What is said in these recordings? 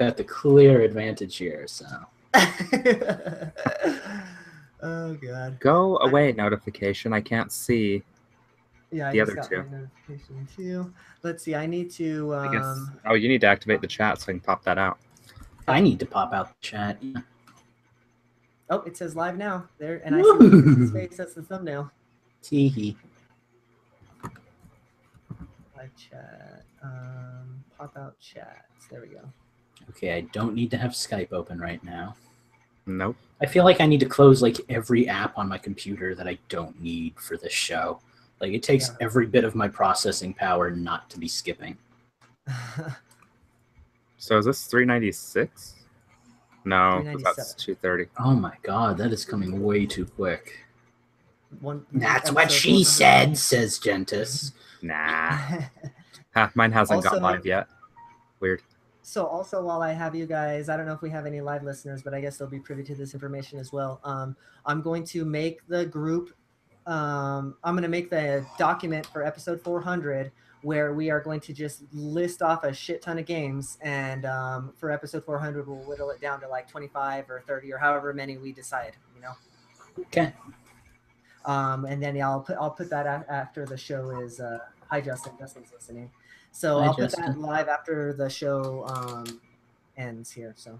got the clear advantage here, so. Oh god. Go away, notification. I can't see. Yeah, I the just other got two. my notification too. Let's see. I need to. I guess. Oh, you need to activate the chat so I can pop that out. I need to pop out the chat. Oh, it says live now. There, and I see Lucas's face. That's the thumbnail. Teehee. Live chat. Pop out chats. There we go. Okay, I don't need to have Skype open right now. Nope. I feel like I need to close like every app on my computer that I don't need for this show. Like it takes every bit of my processing power not to be skipping. So is this 396? No, that's 230. Oh my god, that is coming way too quick. That's episode what she said, says Gentis. Nah. Mine hasn't got live yet. Weird. So also, while I have you guys, I don't know if we have any live listeners, but I guess they'll be privy to this information as well. I'm going to make the group, I'm going to make the document for episode 400 where we are going to just list off a shit ton of games. And for episode 400, we'll whittle it down to like 25 or 30 or however many we decide, you know? Okay. And then I'll put that after the show is, hi, Justin. Justin's listening. So Hi, I'll put Justin. that live after the show ends here. So,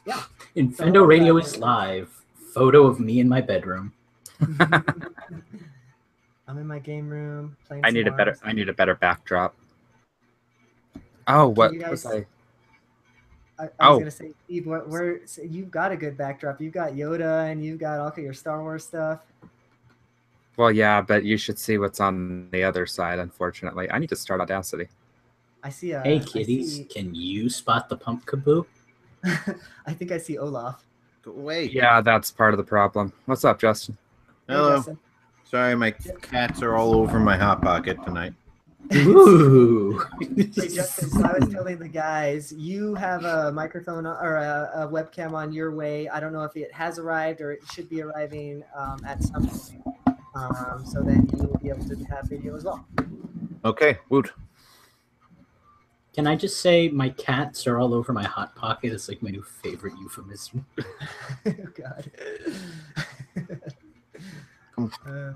yeah. Infendo Radio is live. Photo of me in my bedroom. I'm in my game room playing. I need a better backdrop. Oh, what was I? I was gonna say, Steve, you've got a good backdrop. You've got Yoda and you've got all your Star Wars stuff. Well, yeah, but you should see what's on the other side, unfortunately. I need to start Audacity. I see hey, kitties, can you spot the pump kaboo? I think I see Olaf. Go away. Yeah, that's part of the problem. What's up, Justin? Hello. Hey, Justin. Sorry, my cats are all over my Hot Pocket tonight. Ooh. Hey, Justin, so I was telling the guys, you have a microphone or a webcam on your way. I don't know if it has arrived or it should be arriving at some point. So then you will be able to have video as well. Okay, woot. Can I just say my cats are all over my Hot Pocket? It's like my new favorite euphemism. Oh, God.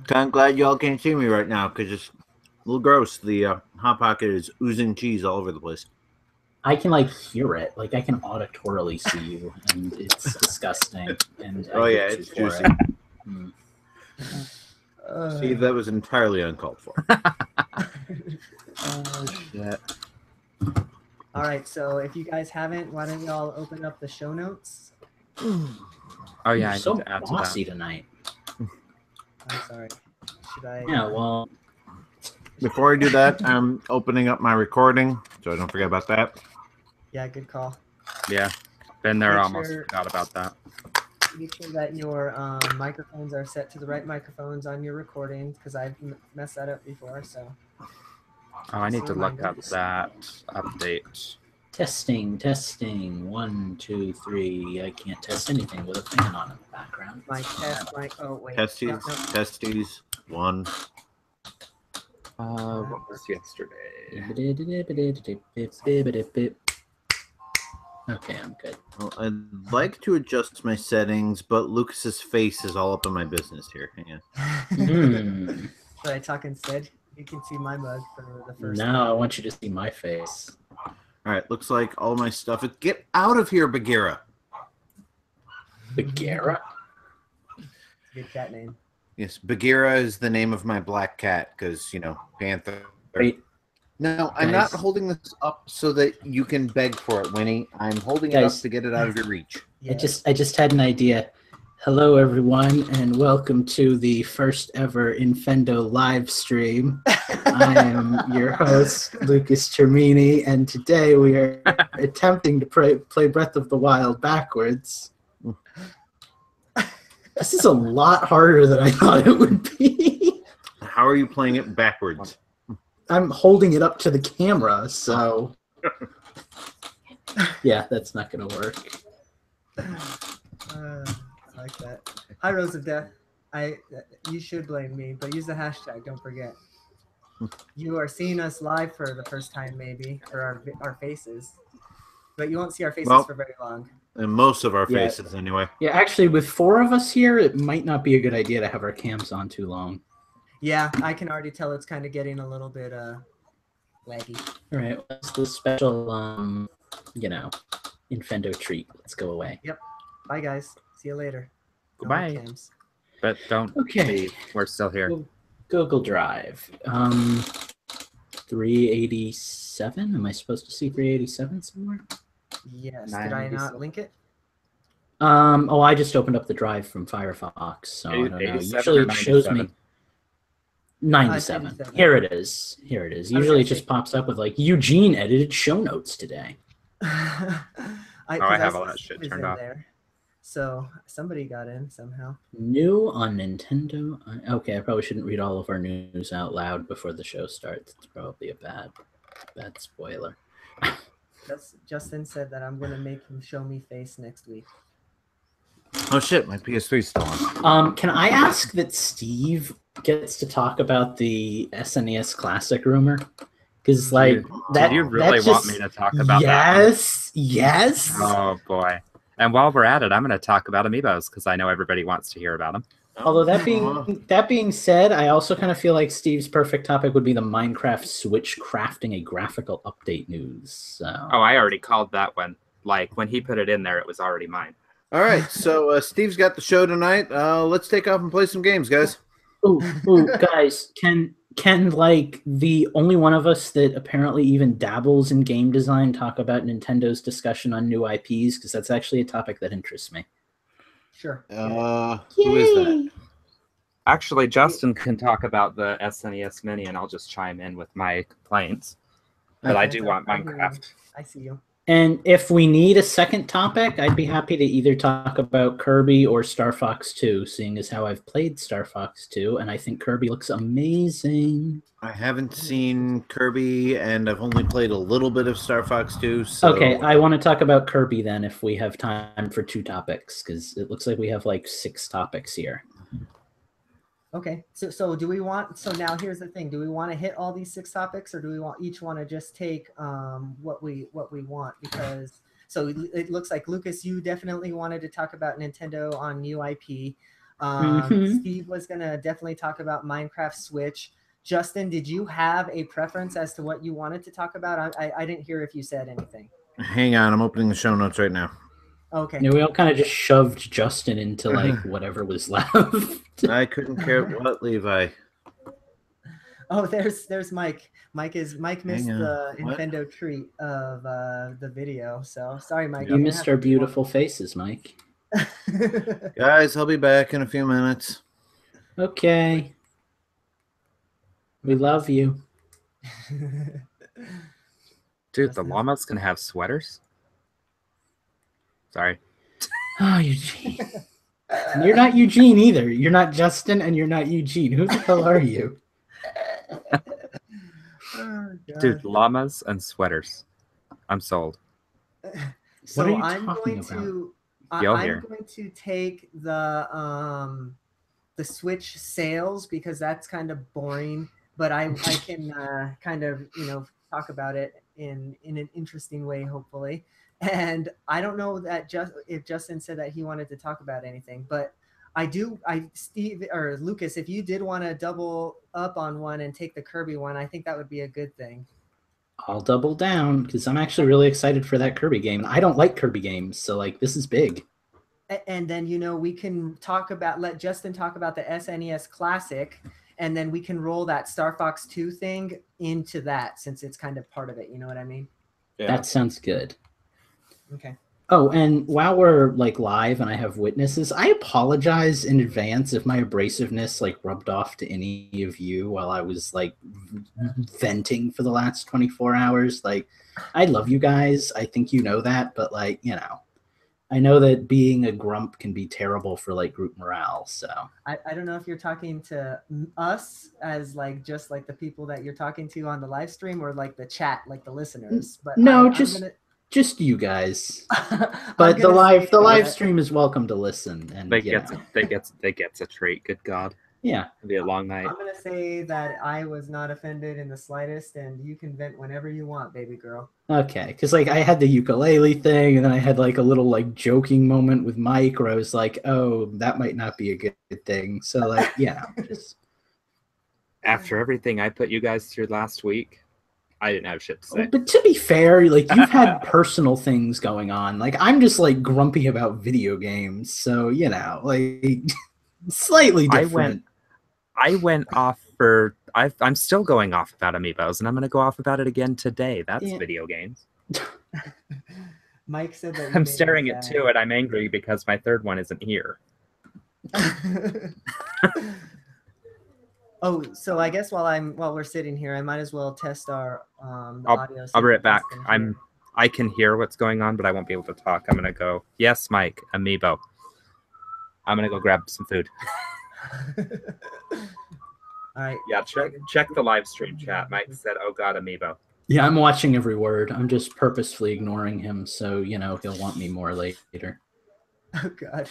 I'm glad y'all can't see me right now because it's a little gross. The Hot Pocket is oozing cheese all over the place. I can like hear it. Like I can auditorily see you, and it's disgusting. And oh yeah, it's juicy. See, that was entirely uncalled for. Oh shit. All right, so if you guys haven't, why don't y'all open up the show notes? Oh yeah, You're I need so to add bossy to that. tonight. I'm sorry. Should I? Yeah, well. Before I do that, I'm opening up my recording, so I don't forget about that. Yeah, good call. Yeah, been there, Make almost sure- forgot about that. Make sure that your microphones are set to the right microphones on your recording, because I've messed that up before. So. Oh, I need to look up that update. Testing. 1, 2, 3. I can't test anything with a fan on in the background. My test, oh wait. Testes, No. testes, 1. What was yesterday? Okay, I'm good. Well, I'd like to adjust my settings, but Lucas's face is all up in my business here. Hang on. Should I talk instead? You can see my mug for the first No, I want you to see my face. All right, looks like all my stuff is... Get out of here, Bagheera! Bagheera? Good cat name. Yes, Bagheera is the name of my black cat, because, you know, Panther. Wait. No, I'm not holding this up so that you can beg for it, Winnie. I'm holding it up to get it out of your reach. Yeah. I just had an idea. Hello, everyone, and welcome to the first ever Infendo live stream. I am your host, Lucas Termini, and today we are attempting to play Breath of the Wild backwards. This is a lot harder than I thought it would be. How are you playing it backwards? I'm holding it up to the camera, so... Yeah, that's not going to work. I like that. Hi, Rose of Death. You should blame me, but use the hashtag. Don't forget. You are seeing us live for the first time, maybe, for our faces. but you won't see our faces Well- for very long. And most of our Yeah. faces, anyway. Yeah, actually, with 4 of us here, it might not be a good idea to have our cams on too long. Yeah, I can already tell it's kind of getting a little bit laggy. All right, what's the special, Infendo treat? Let's go away. Bye, guys. See you later. No Goodbye. more cams. But don't Okay. leave. We're still here. Google Drive. 387. Am I supposed to see 387 somewhere? Yes. Did I not link it? Oh, I just opened up the drive from Firefox, so I don't know. 87 Usually or it shows 97? me 97. 97. Here it is. Here it is. Usually it just pops up with like Eugene edited show notes today. I have see all that shit somebody's turned in off. there. So somebody got in somehow. New on Nintendo. Okay, I probably shouldn't read all of our news out loud before the show starts. It's probably a bad spoiler. Justin said that I'm gonna make him show me face next week. Oh shit, my PS3's still on. Can I ask that Steve gets to talk about the SNES Classic rumor? Because like that. Do you really that want just- me to talk about that? Yes. Oh boy. And while we're at it, I'm going to talk about amiibos because I know everybody wants to hear about them. Although that being said, I also kind of feel like Steve's perfect topic would be the Minecraft Switch crafting a graphical update news. So. Oh, I already called that one. Like when he put it in there, it was already mine. All right, so Steve's got the show tonight. Let's take off and play some games, guys. Ooh, guys, can like the only one of us that apparently even dabbles in game design talk about Nintendo's discussion on new IPs? Because that's actually a topic that interests me. Sure. Who is that? Actually, Justin can talk about the SNES Mini, and I'll just chime in with my complaints. But I do want Minecraft. I see you. And if we need a second topic, I'd be happy to either talk about Kirby or Star Fox 2, seeing as how I've played Star Fox 2, and I think Kirby looks amazing. I haven't seen Kirby, and I've only played a little bit of Star Fox 2. So... Okay, I want to talk about Kirby then if we have time for 2 topics, because it looks like we have like 6 topics here. Okay, so do we want? So now here's the thing: do we want to hit all these 6 topics, or do we each want to just take what we want? Because it looks like Lucas, you definitely wanted to talk about Nintendo on new IP. Steve was gonna definitely talk about Minecraft Switch. Justin, did you have a preference as to what you wanted to talk about? I didn't hear if you said anything. Hang on, I'm opening the show notes right now. Okay. Yeah, we all kind of just shoved Justin into like whatever was left. I couldn't care what, Levi. Oh, there's Mike. Mike missed the What? Infendo treat of the video. So sorry, Mike. You missed our beautiful faces, Mike. Guys, I'll be back in a few minutes. Okay. We love you. Dude, the llamas can have sweaters? Sorry. Oh, Eugene. You're not Eugene either. You're not Justin and you're not Eugene. Who the hell are you? Oh, God. Dude, llamas and sweaters. I'm sold. So What are you I'm talking going to You'll I'm hear. going to take the Switch sales because that's kind of boring, but I can kind of talk about it in an interesting way, hopefully. And I don't know that if Justin said that he wanted to talk about anything, but Steve or Lucas, if you did want to double up on one and take the Kirby one, I think that would be a good thing. I'll double down because I'm actually really excited for that Kirby game. I don't like Kirby games, so like this is big. And then we can let Justin talk about the SNES Classic, and then we can roll that Star Fox 2 thing into that since it's kind of part of it. You know what I mean? Yeah. That sounds good. Okay. Oh, and while we're like live and I have witnesses, I apologize in advance if my abrasiveness like rubbed off to any of you while I was like venting for the last 24 hours. Like, I love you guys. I think you know that, but like, I know that being a grump can be terrible for like group morale. So I don't know if you're talking to us as like just like the people that you're talking to on the live stream or like the chat, like the listeners. But no, just you guys. But the live stream is welcome to listen, and they get a treat. Good God. Yeah. It'll be a long night. I'm gonna say that I was not offended in the slightest, and you can vent whenever you want, baby girl. Okay, because like I had the ukulele thing, and then I had like a little like joking moment with Mike where I was like, "Oh, that might not be a good thing." So like, just After everything I put you guys through last week, I didn't have shit to say. But to be fair, like you've had personal things going on. Like I'm just like grumpy about video games, so like slightly different. I went off for. I'm still going off about amiibos, and I'm going to go off about it again today. That's video games. Mike said that. I'm staring at two, and I'm angry because my third one isn't here. Oh, so I guess while we're sitting here, I might as well test our audio. I'll be right back. I can hear what's going on, but I won't be able to talk. I'm gonna go. Yes, Mike, amiibo. I'm gonna go grab some food. All right. Yeah, check the live stream chat. Mike said, "Oh God, amiibo." Yeah, I'm watching every word. I'm just purposefully ignoring him, so he'll want me more later. Oh God.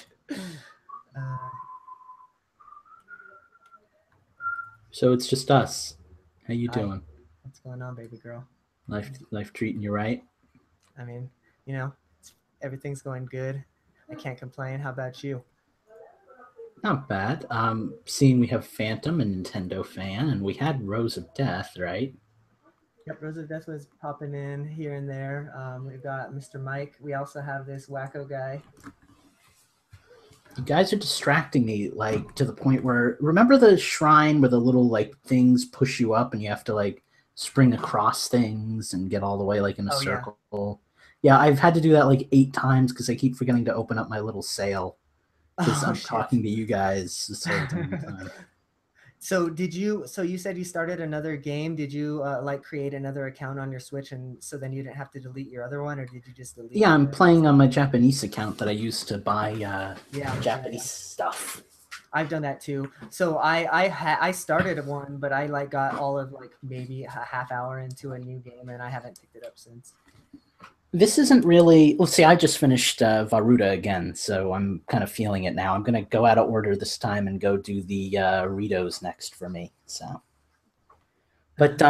So it's just us. How you doing? What's going on, baby girl? Life treating you right? I mean, everything's going good. I can't complain. How about you? Not bad. Seeing we have Phantom, a Nintendo fan, and we had Rose of Death, right? Yep, Rose of Death was popping in here and there. We've got Mr. Mike. We also have this wacko guy. You guys are distracting me, like, to the point where... Remember the shrine where the little, like, things push you up and you have to, like, spring across things and get all the way, like, in a circle? Yeah, I've had to do that, like, 8 times because I keep forgetting to open up my little sail. Because I'm talking to you guys this whole time. So you said you started another game. Did you like create another account on your Switch, and so then you didn't have to delete your other one, or did you just delete? Yeah, I'm playing on my Japanese account that I used to buy Japanese stuff. I've done that too. So I started one, but I like got all of like maybe a half hour into a new game, and I haven't picked it up since. This isn't really... Let's see, I just finished Varuda again, so I'm kind of feeling it now. I'm going to go out of order this time and go do the Ritos next for me. So, but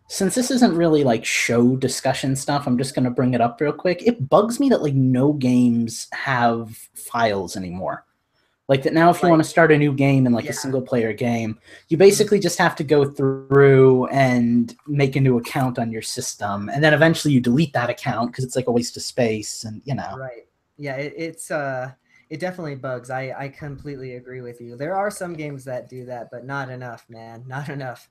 since this isn't really like show discussion stuff, I'm just going to bring it up real quick. It bugs me that like no games have files anymore. Like that now if you want to start a new game in like a single player game, you basically just have to go through and make a new account on your system. And then eventually you delete that account because it's like a waste of space and Right. Yeah, it definitely bugs. I completely agree with you. There are some games that do that, but not enough, man. Not enough.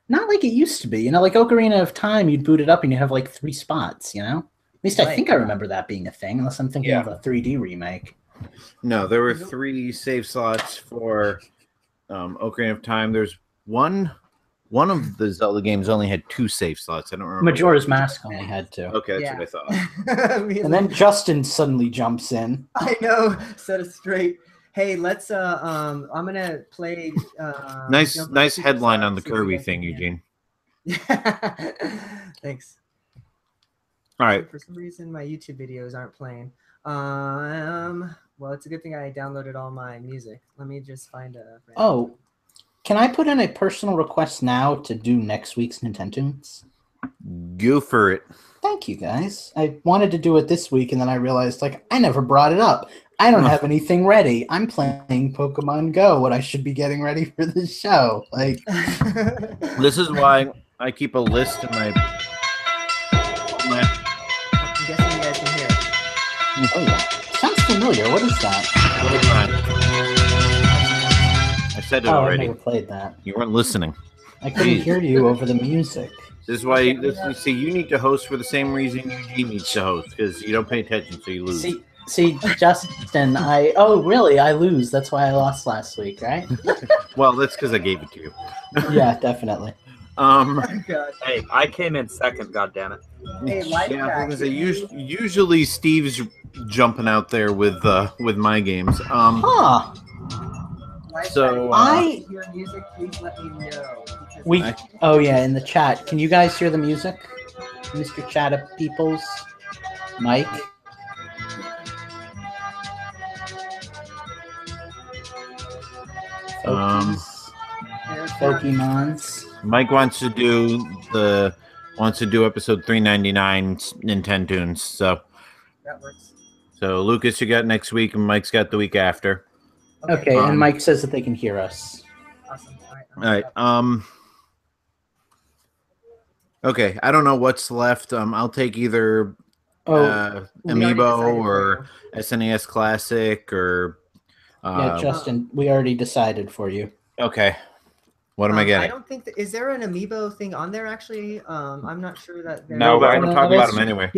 Not like it used to be. Like Ocarina of Time, you'd boot it up and you have like 3 spots, At least I think I remember that being a thing, unless I'm thinking of a 3D remake. No, there were 3 save slots for Ocarina of Time. There's one of the Zelda games only had 2 save slots. I don't remember. Majora's Mask only had 2. Okay, that's what I thought. Really? And then Justin suddenly jumps in. I know, set it straight. Hey, let's I'm gonna play nice headline on the Kirby thing, Eugene. Thanks. All right. For some reason my YouTube videos aren't playing. Well, it's a good thing I downloaded all my music. Let me just find a... Oh, can I put in a personal request now to do next week's Nintendo's? Go for it. Thank you, guys. I wanted to do it this week, and then I realized, like, I never brought it up. I don't have anything ready. I'm playing Pokemon Go, what I should be getting ready for the show. Like, this is why I keep a list in my... I'm guessing you guys can hear it. Oh, yeah. Sounds familiar. What is that? I said it already. I never played that. You weren't listening. I couldn't hear you over the music. This is why you need to host for the same reason Eugene needs to host, because you don't pay attention, so you lose. See, Justin, oh, really? I lose. That's why I lost last week, right? Well, that's because I gave it to you. Yeah, definitely. Hey, I came in second, goddammit. Hey, I was gonna say, usually Steve's jumping out there with my games. So I hear music, please let me know. Oh yeah, in the chat. Can you guys hear the music? Mr. Chatta Peoples? Mike? If Pokies, Pokemons. Mike wants to do episode 399 Nintendoons. So That works. So Lucas, you got next week, and Mike's got the week after. Okay, and Mike says that they can hear us. Awesome. All right. Okay, I don't know what's left. I'll take either Amiibo or SNES Classic or. Yeah, Justin, we already decided for you. Okay. What am I getting? I don't think is there an Amiibo thing on there actually? I'm not sure that. No, but I don't talk about them anyway.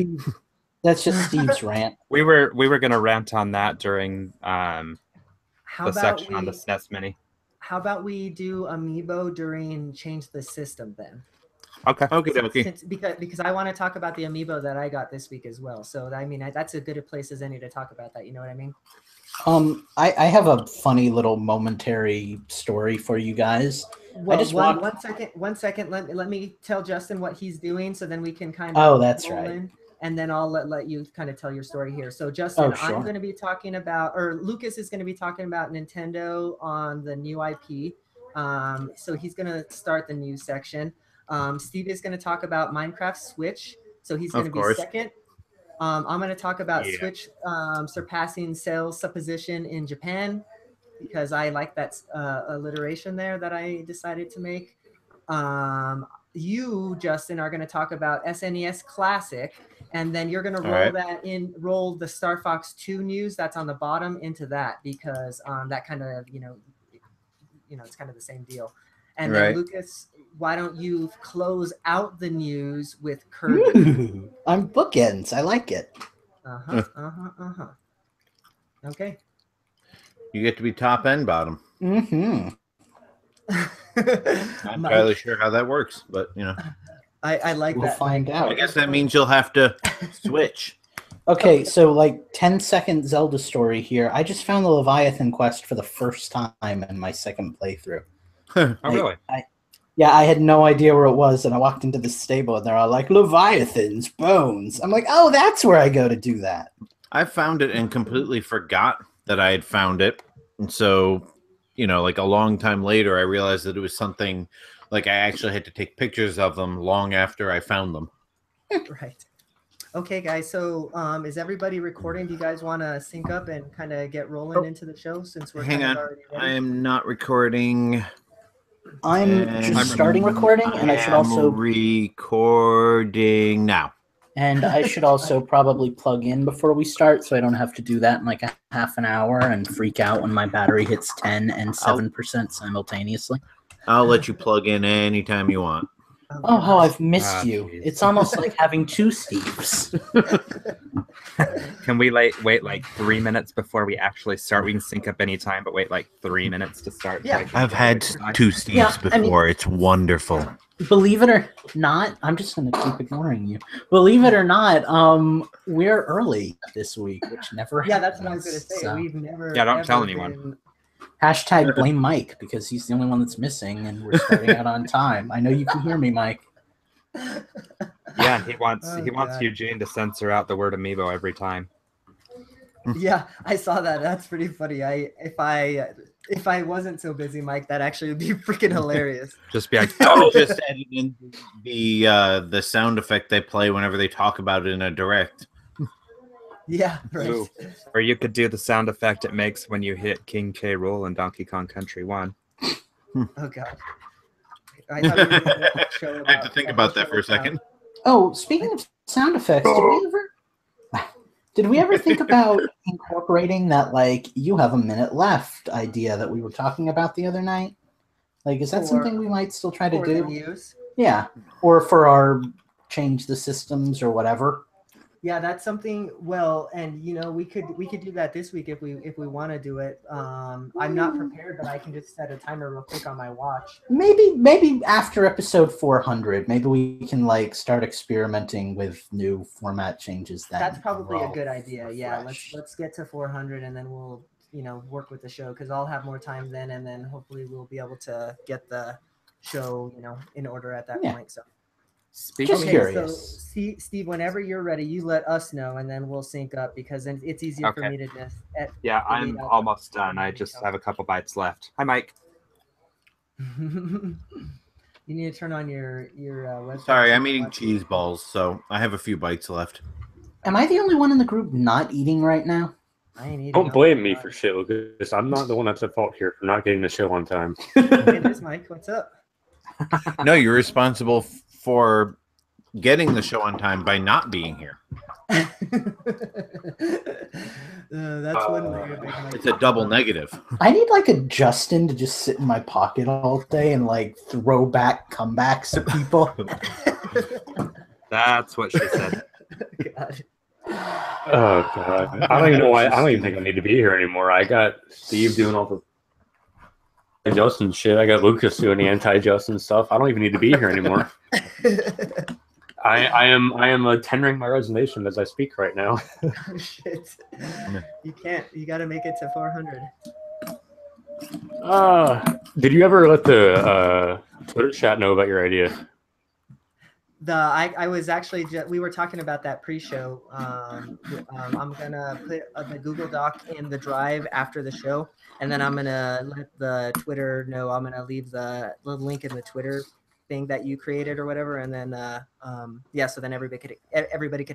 That's just Steve's rant. We were gonna rant on that during the section on the SNES Mini. How about we do Amiibo during Change the System then? Okay. Okay. Because I want to talk about the Amiibo that I got this week as well. So I mean that's a good place as any to talk about that. You know what I mean? I have a funny little momentary story for you guys. Well, one second. Let me tell Justin what he's doing, so then we can kind of. Oh, that's right. And then I'll let you kind of tell your story here. So Justin, sure. I'm going to be talking about, or Lucas is going to be talking about Nintendo on the new IP. So he's going to start the news section. Steve is going to talk about Minecraft Switch. So he's going to be second. I'm going to talk about Switch surpassing sales supposition in Japan, because I like that alliteration there that I decided to make. You, Justin, are going to talk about SNES Classic, and then you're going to roll the Star Fox 2 news that's on the bottom into that, because that kind of, it's kind of the same deal. And then Lucas, why don't you close out the news with Kirby? Ooh, I'm bookends. I like it. Okay. You get to be top and bottom. Mm-hmm. I'm not entirely sure how that works, but I like that. We'll find out. I guess that means you'll have to switch. Okay, so 10-second Zelda story here. I just found the Leviathan quest for the first time in my second playthrough. Oh, really? I had no idea where it was, and I walked into the stable, and they're all like, Leviathan's bones. I'm like, oh, that's where I go to do that. I found it and completely forgot that I had found it. And so, a long time later, I realized that it was something, I actually had to take pictures of them long after I found them. Right. Okay, guys. So is everybody recording? Do you guys want to sync up and kind of get rolling into the show since we're Hang on. already ready? I am not recording. I'm just starting recording, and I should also recording now. And I should also probably plug in before we start, so I don't have to do that in a half an hour and freak out when my battery hits 10 and 7% simultaneously. I'll let you plug in anytime you want. Oh, how I've missed you. Geez. It's almost like having two Steves. Can we wait 3 minutes before we actually start? We can sync up anytime, but wait 3 minutes to start. Yeah. I've had two Steves before. It's wonderful. Believe it or not, I'm just going to keep ignoring you. Believe it or not, we're early this week, which never happens. Yeah, that's what I was going to say. So. We've never. Don't tell anyone. Hashtag blame Mike, because he's the only one that's missing, and we're starting out on time. I know you can hear me, Mike. Yeah, he wants Eugene to censor out the word amiibo every time. Yeah, I saw that. That's pretty funny. If I wasn't so busy, Mike, that actually would be freaking hilarious. Just be like, just edit in the sound effect they play whenever they talk about it in a direct. Yeah, right. Ooh. Or you could do the sound effect it makes when you hit King K. Rool in Donkey Kong Country 1. Oh god. I thought we were doing a show about I have to think about that for a second. Oh, speaking of sound effects, did we ever think about incorporating that you have a minute left idea that we were talking about the other night? Is that something we might still try to do? The news? Yeah, or for our change the systems or whatever. Yeah, that's something. Well, and we could do that this week if we want to do it. I'm not prepared, but I can just set a timer real quick on my watch. Maybe after episode 400, maybe we can start experimenting with new format changes. That's probably a good idea. Yeah, let's get to 400 and then we'll work with the show, because I'll have more time then, and then hopefully we'll be able to get the show in order at that point. So. Just curious. So, Steve, whenever you're ready, you let us know, and then we'll sync up, because then it's easier for me to just. Yeah, I'm almost done. I just have a couple bites left. Hi, Mike. You need to turn on your webcam. Sorry, I'm eating cheese balls, so I have a few bites left. Am I the only one in the group not eating right now? I ain't eating. Don't blame me for shit, Lucas. I'm not the one that's at fault here for not getting the show on time. Hey, there's Mike. What's up? No, you're responsible for getting the show on time by not being here. That's one negative. It's a double negative. I need like a Justin to just sit in my pocket all day and like throw back comebacks at people. That's what she said. God. Oh god, I don't even know why. I don't even think I need to be here anymore. I got Steve doing all the Justin shit. I got Lucas doing the anti-Justin stuff. I don't even need to be here anymore. I am tendering my resignation as I speak right now. Oh, shit. You can't. You got to make it to 400. Did you ever let the Twitter chat know about your idea? I was actually we were talking about that pre-show. I'm gonna put the Google Doc in the drive after the show, and then I'm gonna let the Twitter know. I'm gonna leave the link in the Twitter thing that you created or whatever, and then yeah, so then everybody could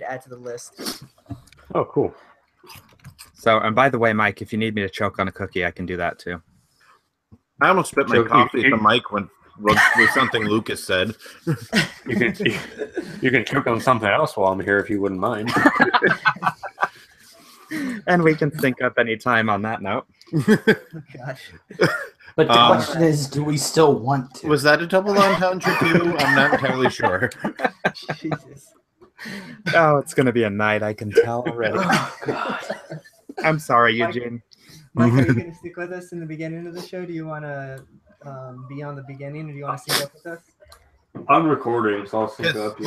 add to the list. Oh, cool. So, and by the way, Mike, if you need me to choke on a cookie, I can do that too. I almost spit my coffee at the mic with something Lucas said. You can choke on something else while I'm here if you wouldn't mind. And we can sync up anytime on that note. Oh, gosh. But the question is, do we still want to? Was that a double entendre too? I'm not entirely sure. Jesus. Oh, it's going to be a night, I can tell already. Oh, God. I'm sorry, Eugene. Mike, are you going to stick with us in the beginning of the show? Do you want to be on the beginning, or do you want to sync up with us? I'm recording, so I'll sync up.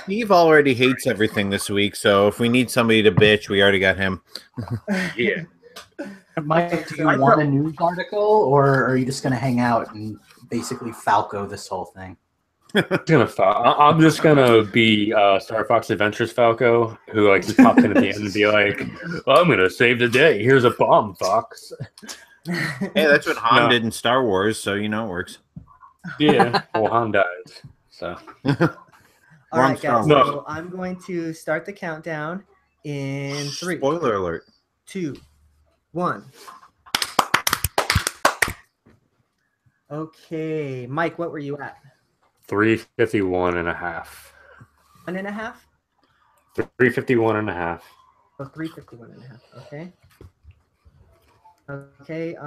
Steve already hates everything this week, so if we need somebody to bitch, we already got him. Yeah. Mike, do you want a news article, or are you just going to hang out and basically Falco this whole thing? I'm just gonna be Star Fox Adventures Falco, who like just pops in at the end and be like, well, "I'm gonna save the day. Here's a bomb, Fox." Hey, that's what Han did in Star Wars, so you know it works. Yeah, well, Han died, so. All right, guys. So I'm going to start the countdown in 3. Spoiler alert. 2, 1. Okay, Mike, what were you at? 351 and a half. 1.5? 351 and a half. Oh, 351 and a half. Okay. Okay.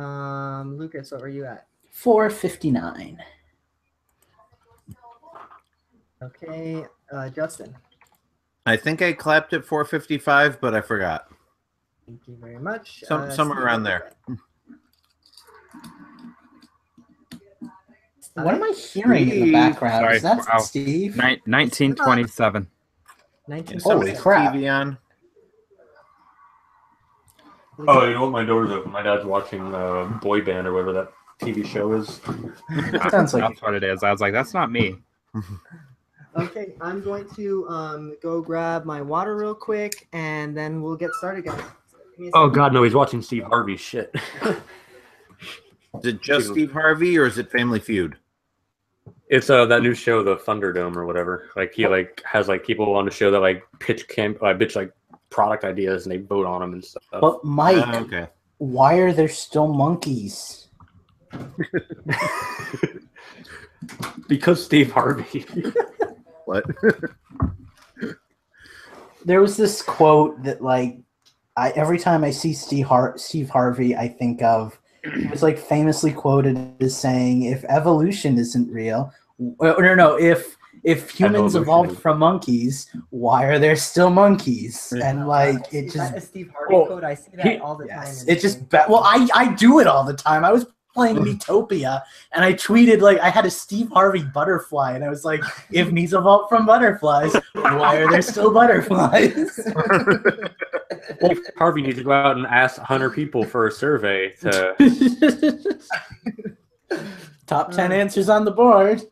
Lucas, what were you at? 459. Okay. Justin. I think I clapped at 455, but I forgot. Thank you very much. Somewhere around there. What am I hearing in the background? Sorry. Is that Wow. Steve? 1927. 19. Holy crap. TV on. Oh, you know what? My door's open. My dad's watching Boy Band or whatever that TV show is. Sounds like That's what it is. I was like, that's not me. Okay, I'm going to go grab my water real quick, and then we'll get started, guys. Give me a Oh second. God, no! He's watching Steve Harvey shit. Is it just Steve Harvey or is it Family Feud? It's that new show, the Thunderdome or whatever. Like he like has like people on the show that like pitch like product ideas and they vote on them and stuff. But Mike, Okay. why are there still monkeys? Because Steve Harvey. What? There was this quote that like every time I see Steve Harvey, I think of. He was like famously quoted as saying, "If evolution isn't real, if humans evolved from monkeys, why are there still monkeys?" And like it Is that a just Steve Harvey quote? I see that all the time. yes, in it the just thing. well I do it all the time. I was playing Metopia and I tweeted like I had a Steve Harvey butterfly and I was like, if knees evolved from butterflies, why are there still butterflies? Well, Harvey needs to go out and ask 100 people for a survey to. Top 10 answers on the board.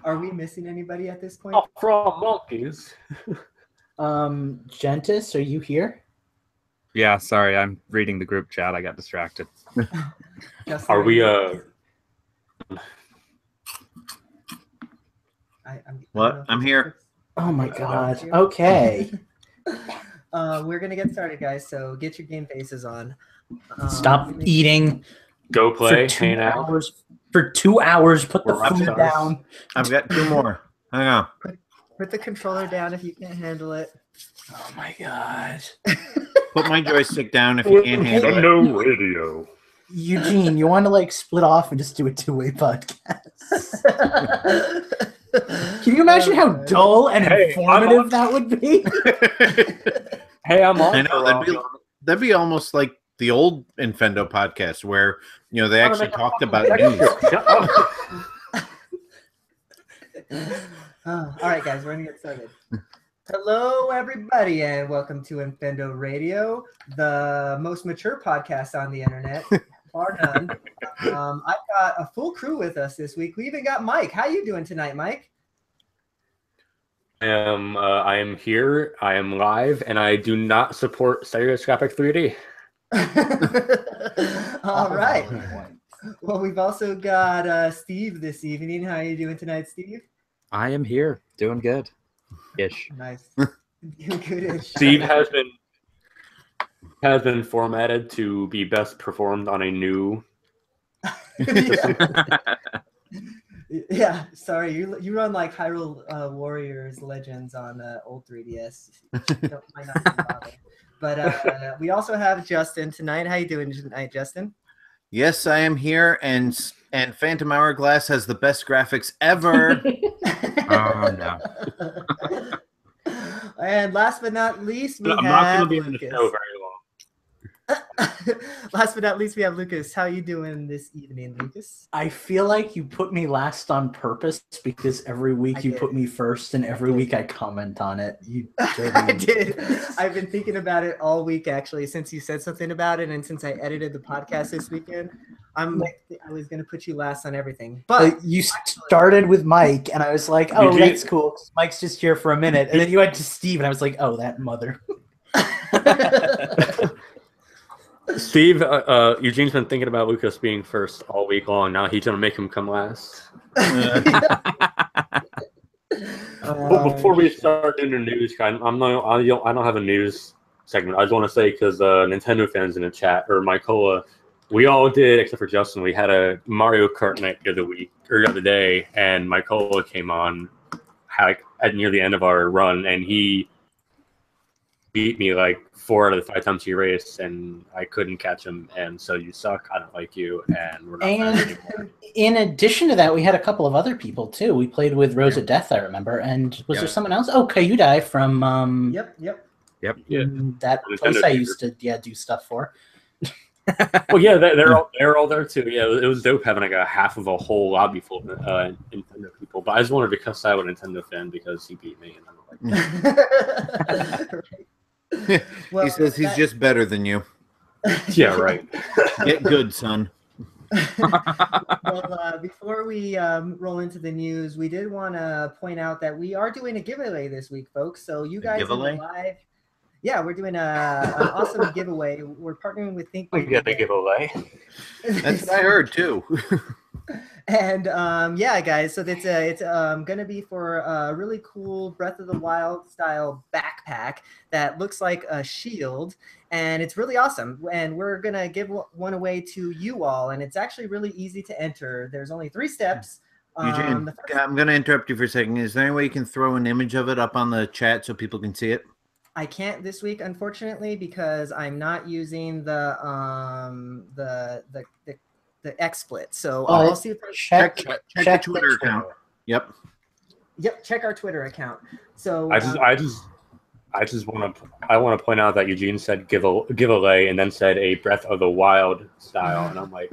Are we missing anybody at this point? From monkeys. Gentis, are you here? Yeah, sorry. I'm reading the group chat. I got distracted. Justin, Are we? I'm here. Oh my god. Okay. We're gonna get started, guys. So get your game faces on. Stop eating. Go play. For 2 Hang out. hours. For 2 hours, put the We're rock food stars. down. I've got 2 more. Hang on. Put the controller down if you can't handle it. Oh my god. Put my joystick down if you can't handle it. No radio. Eugene, you want to like split off and just do a two-way podcast? Can you imagine how dull and informative that would be? Hey, I'm on. I know that'd be almost like the old Infendo podcast where they actually talked about news. All right, guys, we're gonna get started. Hello, everybody, and welcome to Infendo Radio, the most mature podcast on the internet, bar none. I've got a full crew with us this week. We even got Mike. How you doing tonight, Mike? I am here. I am live, and I do not support stereoscopic 3D. All right. Well, we've also got Steve this evening. How are you doing tonight, Steve? I am here, doing good. Ish. Nice. Doing good-ish. Steve has been formatted to be best performed on a new. Yeah, sorry, you run like Hyrule Warriors Legends on old 3DS. Might not be bothered. But we also have Justin tonight. How you doing tonight, Justin? Yes, I am here, and Phantom Hourglass has the best graphics ever. Oh no. And last but not least, we I'm have not going to be in the Lucas. show very long. Last but not least, we have Lucas. How you doing this evening, Lucas? I feel like you put me last on purpose because every week you put me first and every week I comment on it. I did. I've been thinking about it all week, actually, since you said something about it and since I edited the podcast this weekend. I was going to put you last on everything. But you started with Mike and I was like, oh, that's cool. Mike's just here for a minute. And then you went to Steve and I was like, oh, that mother. Steve, Eugene's been thinking about Lucas being first all week long. Now he's gonna make him come last. But before we start doing the news, I don't have a news segment. I just want to say because Nintendo fans in the chat or Mycola, we all did except for Justin. We had a Mario Kart night the other day, and Mycola came on at near the end of our run, and he beat me like 4 out of the 5 times he raced, and I couldn't catch him. And so you suck. I don't like you, and we're not friends anymore. In addition to that, we had a couple of other people too. We played with Rosa Death, I remember, and was there someone else? Oh, Kayudai from Yep. Yeah. That place I used to do stuff for. Well, yeah, they're all there too. Yeah, it was dope having like a half of a whole lobby full of Nintendo people. But I just wanted to cuss out a Nintendo fan because he beat me, and I'm like. Well, he says he's just better than you. Yeah, right. Get good, son. Well, before we roll into the news, we did want to point out that we are doing a giveaway this week, folks. So you guys in the live, we're doing an awesome giveaway. We're partnering with Think. We get the giveaway. That's what I heard too. And guys, so it's gonna be for a really cool Breath of the Wild style backpack that looks like a shield, and it's really awesome. And we're gonna give one away to you all, and it's actually really easy to enter. There's only 3 steps. Eugene, I'm gonna interrupt you for a second. Is there any way you can throw an image of it up on the chat so people can see it? I can't this week, unfortunately, because I'm not using the XSplit. So I'll see if check the Twitter account. Yep, check our Twitter account. So I want to point out that Eugene said giveaway and then said a Breath of the Wild style, and I'm like,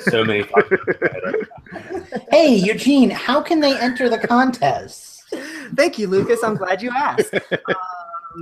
so many thoughts. Hey, Eugene, how can they enter the contest? Thank you, Lucas. I'm glad you asked.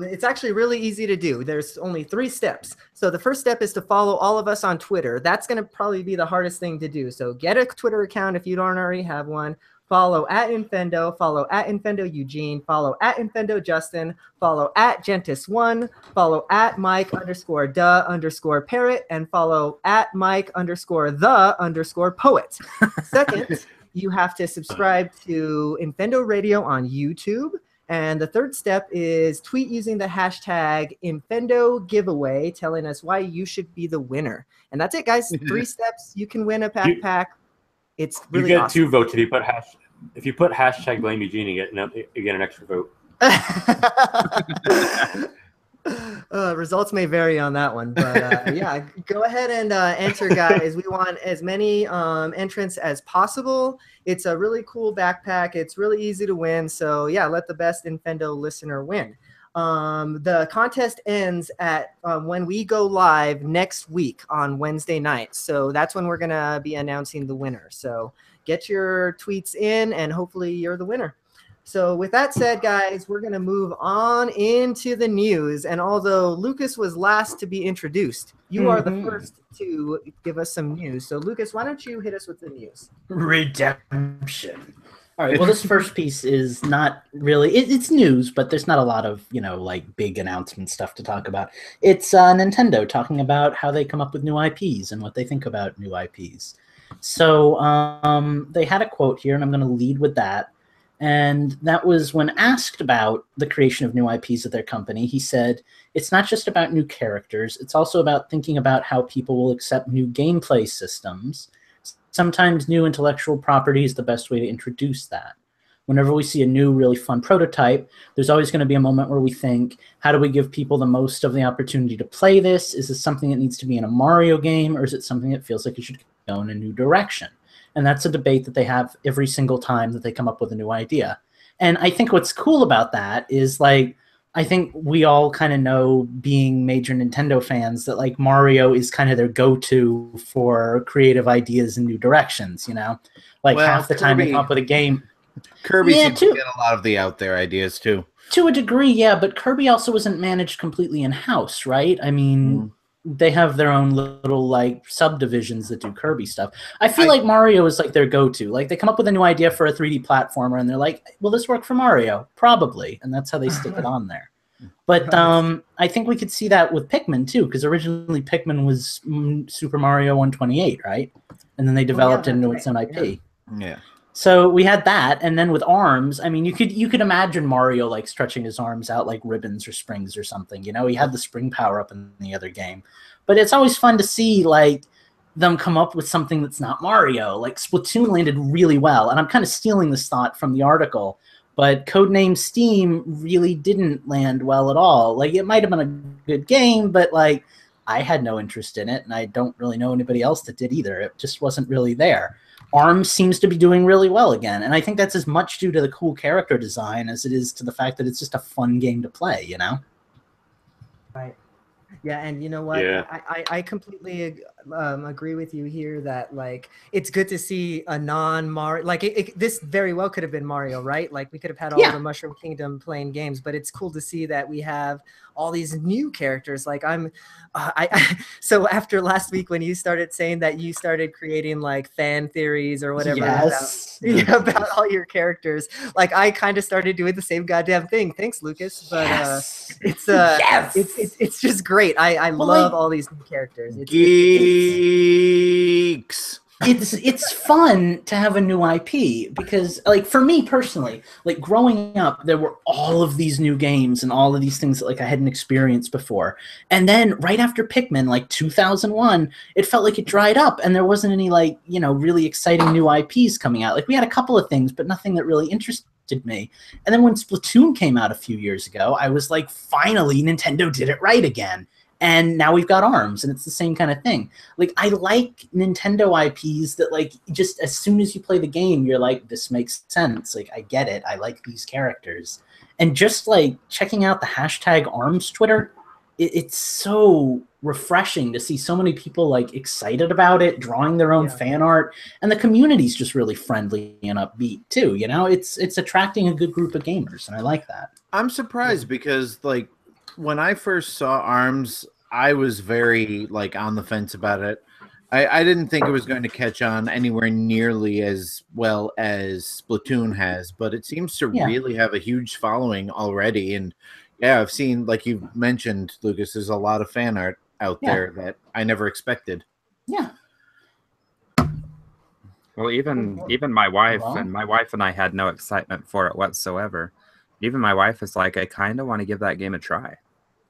It's actually really easy to do. There's only 3 steps. So the first step is to follow all of us on Twitter. That's going to probably be the hardest thing to do. So get a Twitter account if you don't already have one. follow at Infendo, follow at Infendo Eugene, follow at Infendo Justin, follow at Gentis1, follow at Mike_the_parrot, and follow at Mike_the_poet. Second, you have to subscribe to Infendo Radio on YouTube. And the third step is tweet using the hashtag Infendo giveaway, telling us why you should be the winner. And that's it, guys. 3 steps. You can win a backpack. It's really you get awesome. 2 votes if you put hashtag blame Eugene, you get an extra vote. Results may vary on that one, but yeah, go ahead and enter, guys. We want as many entrants as possible. It's a really cool backpack. It's really easy to win. So yeah, let the best Infendo listener win. The contest ends at when we go live next week on Wednesday night. So that's when we're going to be announcing the winner. So get your tweets in and hopefully you're the winner. So with that said, guys, we're going to move on into the news. And although Lucas was last to be introduced, you are the first to give us some news. So Lucas, why don't you hit us with the news? Redemption. All right. Well, this first piece is not really, it's news, but there's not a lot of, like big announcement stuff to talk about. It's Nintendo talking about how they come up with new IPs and what they think about new IPs. So they had a quote here, and I'm going to lead with that. And that was when asked about the creation of new IPs at their company, he said, it's not just about new characters. It's also about thinking about how people will accept new gameplay systems. Sometimes new intellectual property is the best way to introduce that. Whenever we see a new, really fun prototype, there's always going to be a moment where we think, how do we give people the most of the opportunity to play this? Is this something that needs to be in a Mario game, or is it something that feels like it should go in a new direction? And that's a debate that they have every single time that they come up with a new idea. And I think what's cool about that is, like, I think we all kind of know, being major Nintendo fans, that like Mario is kind of their go-to for creative ideas and new directions, Like half the time they come up with a game. Kirby seems to get a lot of the out there ideas too. To a degree, yeah, but Kirby also wasn't managed completely in-house, right? I mean, they have their own little like subdivisions that do Kirby stuff. I feel like Mario is like their go-to. Like they come up with a new idea for a 3D platformer and they're like, will this work for Mario? Probably. And that's how they stick it on there. But I think we could see that with Pikmin too, because originally Pikmin was Super Mario 128, right? And then they developed it into its own IP. Yeah. So we had that, and then with arms, I mean, you could imagine Mario like stretching his arms out like ribbons or springs or something. He had the spring power up in the other game, but it's always fun to see like them come up with something that's not Mario. Like Splatoon landed really well, and I'm kind of stealing this thought from the article, but Codename Steam really didn't land well at all. Like it might have been a good game, but like I had no interest in it, and I don't really know anybody else that did either. It just wasn't really there. ARMS seems to be doing really well again, and I think that's as much due to the cool character design as it is to the fact that it's just a fun game to play, Right. Yeah, and you know what? Yeah. I completely agree with you here that like it's good to see a non-Mario, like this very well could have been Mario, right? Like we could have had all the Mushroom Kingdom playing games, but it's cool to see that we have all these new characters. Like so after last week when you started saying that you started creating like fan theories or whatever about all your characters, like I kind of started doing the same goddamn thing. Thanks, Lucas. But it's just great. I love all these new characters. Geeks. It's fun to have a new IP because, like, for me personally, like growing up, there were all of these new games and all of these things that like I hadn't experienced before. And then right after Pikmin, like 2001, it felt like it dried up and there wasn't any like, really exciting new IPs coming out. Like we had a couple of things, but nothing that really interested me. And then when Splatoon came out a few years ago, I was like, finally, Nintendo did it right again. And now we've got ARMS, and it's the same kind of thing. Like, I like Nintendo IPs that, like, just as soon as you play the game, you're like, this makes sense. Like, I get it. I like these characters. And just, like, checking out the hashtag ARMS Twitter, it's so refreshing to see so many people, like, excited about it, drawing their own fan art. And the community's just really friendly and upbeat, too, It's attracting a good group of gamers, and I like that. I'm surprised because, like, when I first saw ARMS, I was very like on the fence about it, I didn't think it was going to catch on anywhere nearly as well as Splatoon has, but it seems to really have a huge following already. And yeah, I've seen, like you mentioned, Lucas, there's a lot of fan art out there that I never expected. Yeah. Well, even my wife and I had no excitement for it whatsoever. Even my wife is like, I kind of want to give that game a try.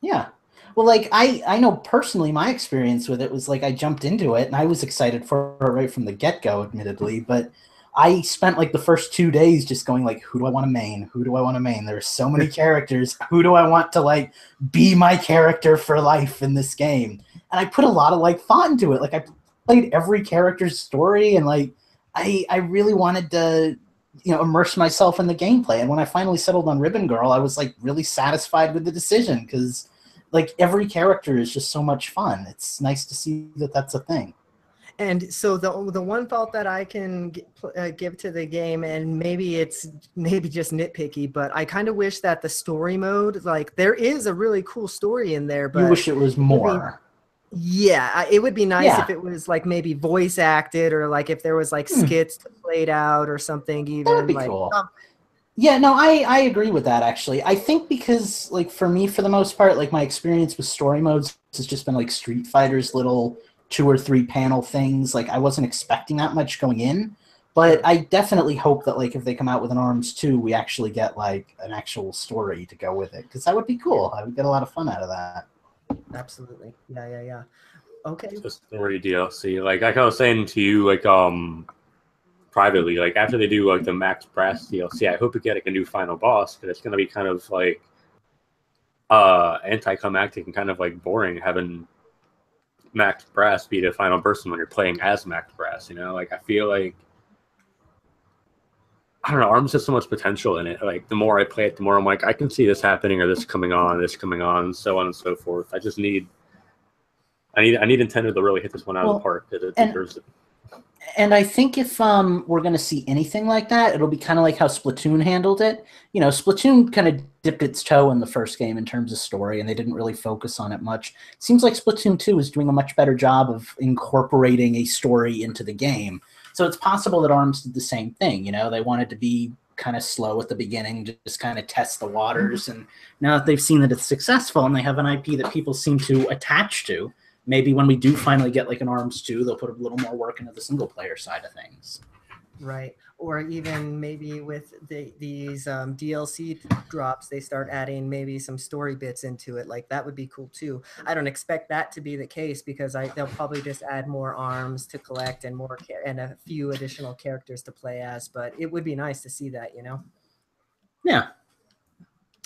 Yeah. Well, like I know personally my experience with it was like I jumped into it and I was excited for it right from the get-go, admittedly, but I spent like the first 2 days just going like, who do I want to main? Who do I want to main? There's so many characters. Who do I want to like be my character for life in this game? And I put a lot of like thought into it. Like I played every character's story and like I really wanted to immerse myself in the gameplay. And when I finally settled on Ribbon Girl, I was like really satisfied with the decision because like every character is just so much fun. It's nice to see that that's a thing. And so the one fault that I can give to the game, and maybe it's just nitpicky, but I kind of wish that the story mode, like there is a really cool story in there, but you wish it was more. It would be nice if it was like maybe voice acted, or like if there was like skits played out or something. Even that would be like, cool. Yeah, no, I agree with that, actually. I think because, like, for me, for the most part, like, my experience with story modes has just been, like, Street Fighter's little 2 or 3 panel things. Like, I wasn't expecting that much going in. But I definitely hope that, like, if they come out with an ARMS 2, we actually get, like, an actual story to go with it. Because that would be cool. I would get a lot of fun out of that. Absolutely. Yeah. Okay. It's a story DLC. Like I was saying to you, like, privately, like after they do like the Max Brass DLC, I hope we get like a new final boss, because it's gonna be kind of like anticlimactic and kind of like boring having Max Brass be the final person when you're playing as Max Brass. Like I feel like, I don't know, ARMS has so much potential in it. Like the more I play it, the more I'm like, I can see this happening, or this coming on, so on and so forth. I need Nintendo to really hit this one out of the park, because it deserves it. And I think if we're going to see anything like that, it'll be kind of like how Splatoon handled it. Splatoon kind of dipped its toe in the first game in terms of story, and they didn't really focus on it much. It seems like Splatoon 2 is doing a much better job of incorporating a story into the game. So it's possible that ARMS did the same thing. They wanted to be kind of slow at the beginning, just kind of test the waters. And now that they've seen that it's successful and they have an IP that people seem to attach to, maybe when we do finally get like an ARMS 2, they'll put a little more work into the single player side of things. Right. Or even maybe with these DLC drops, they start adding maybe some story bits into it. Like that would be cool too. I don't expect that to be the case, because they'll probably just add more arms to collect and and a few additional characters to play as. But it would be nice to see that, Yeah.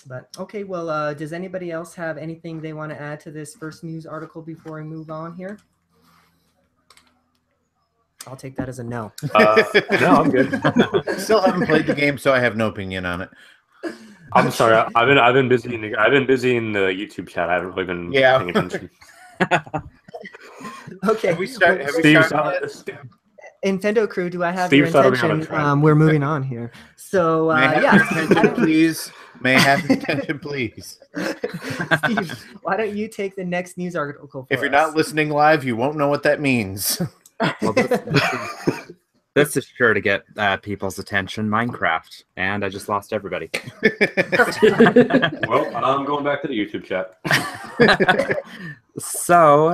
But okay, well, does anybody else have anything they want to add to this first news article before we move on here? I'll take that as a no. No, I'm good. Still haven't played the game, so I have no opinion on it. I'm sorry. I've been busy in the YouTube chat. I haven't really been paying attention. Okay. Have we started? Infendo crew, do I have your attention? We're moving on here. So May I have attention, please? May I have attention, please? Steve, why don't you take the next news article for If you're not listening live, you won't know what that means. Well, this is sure to get people's attention. Minecraft, and I just lost everybody. Well, I'm going back to the YouTube chat. So,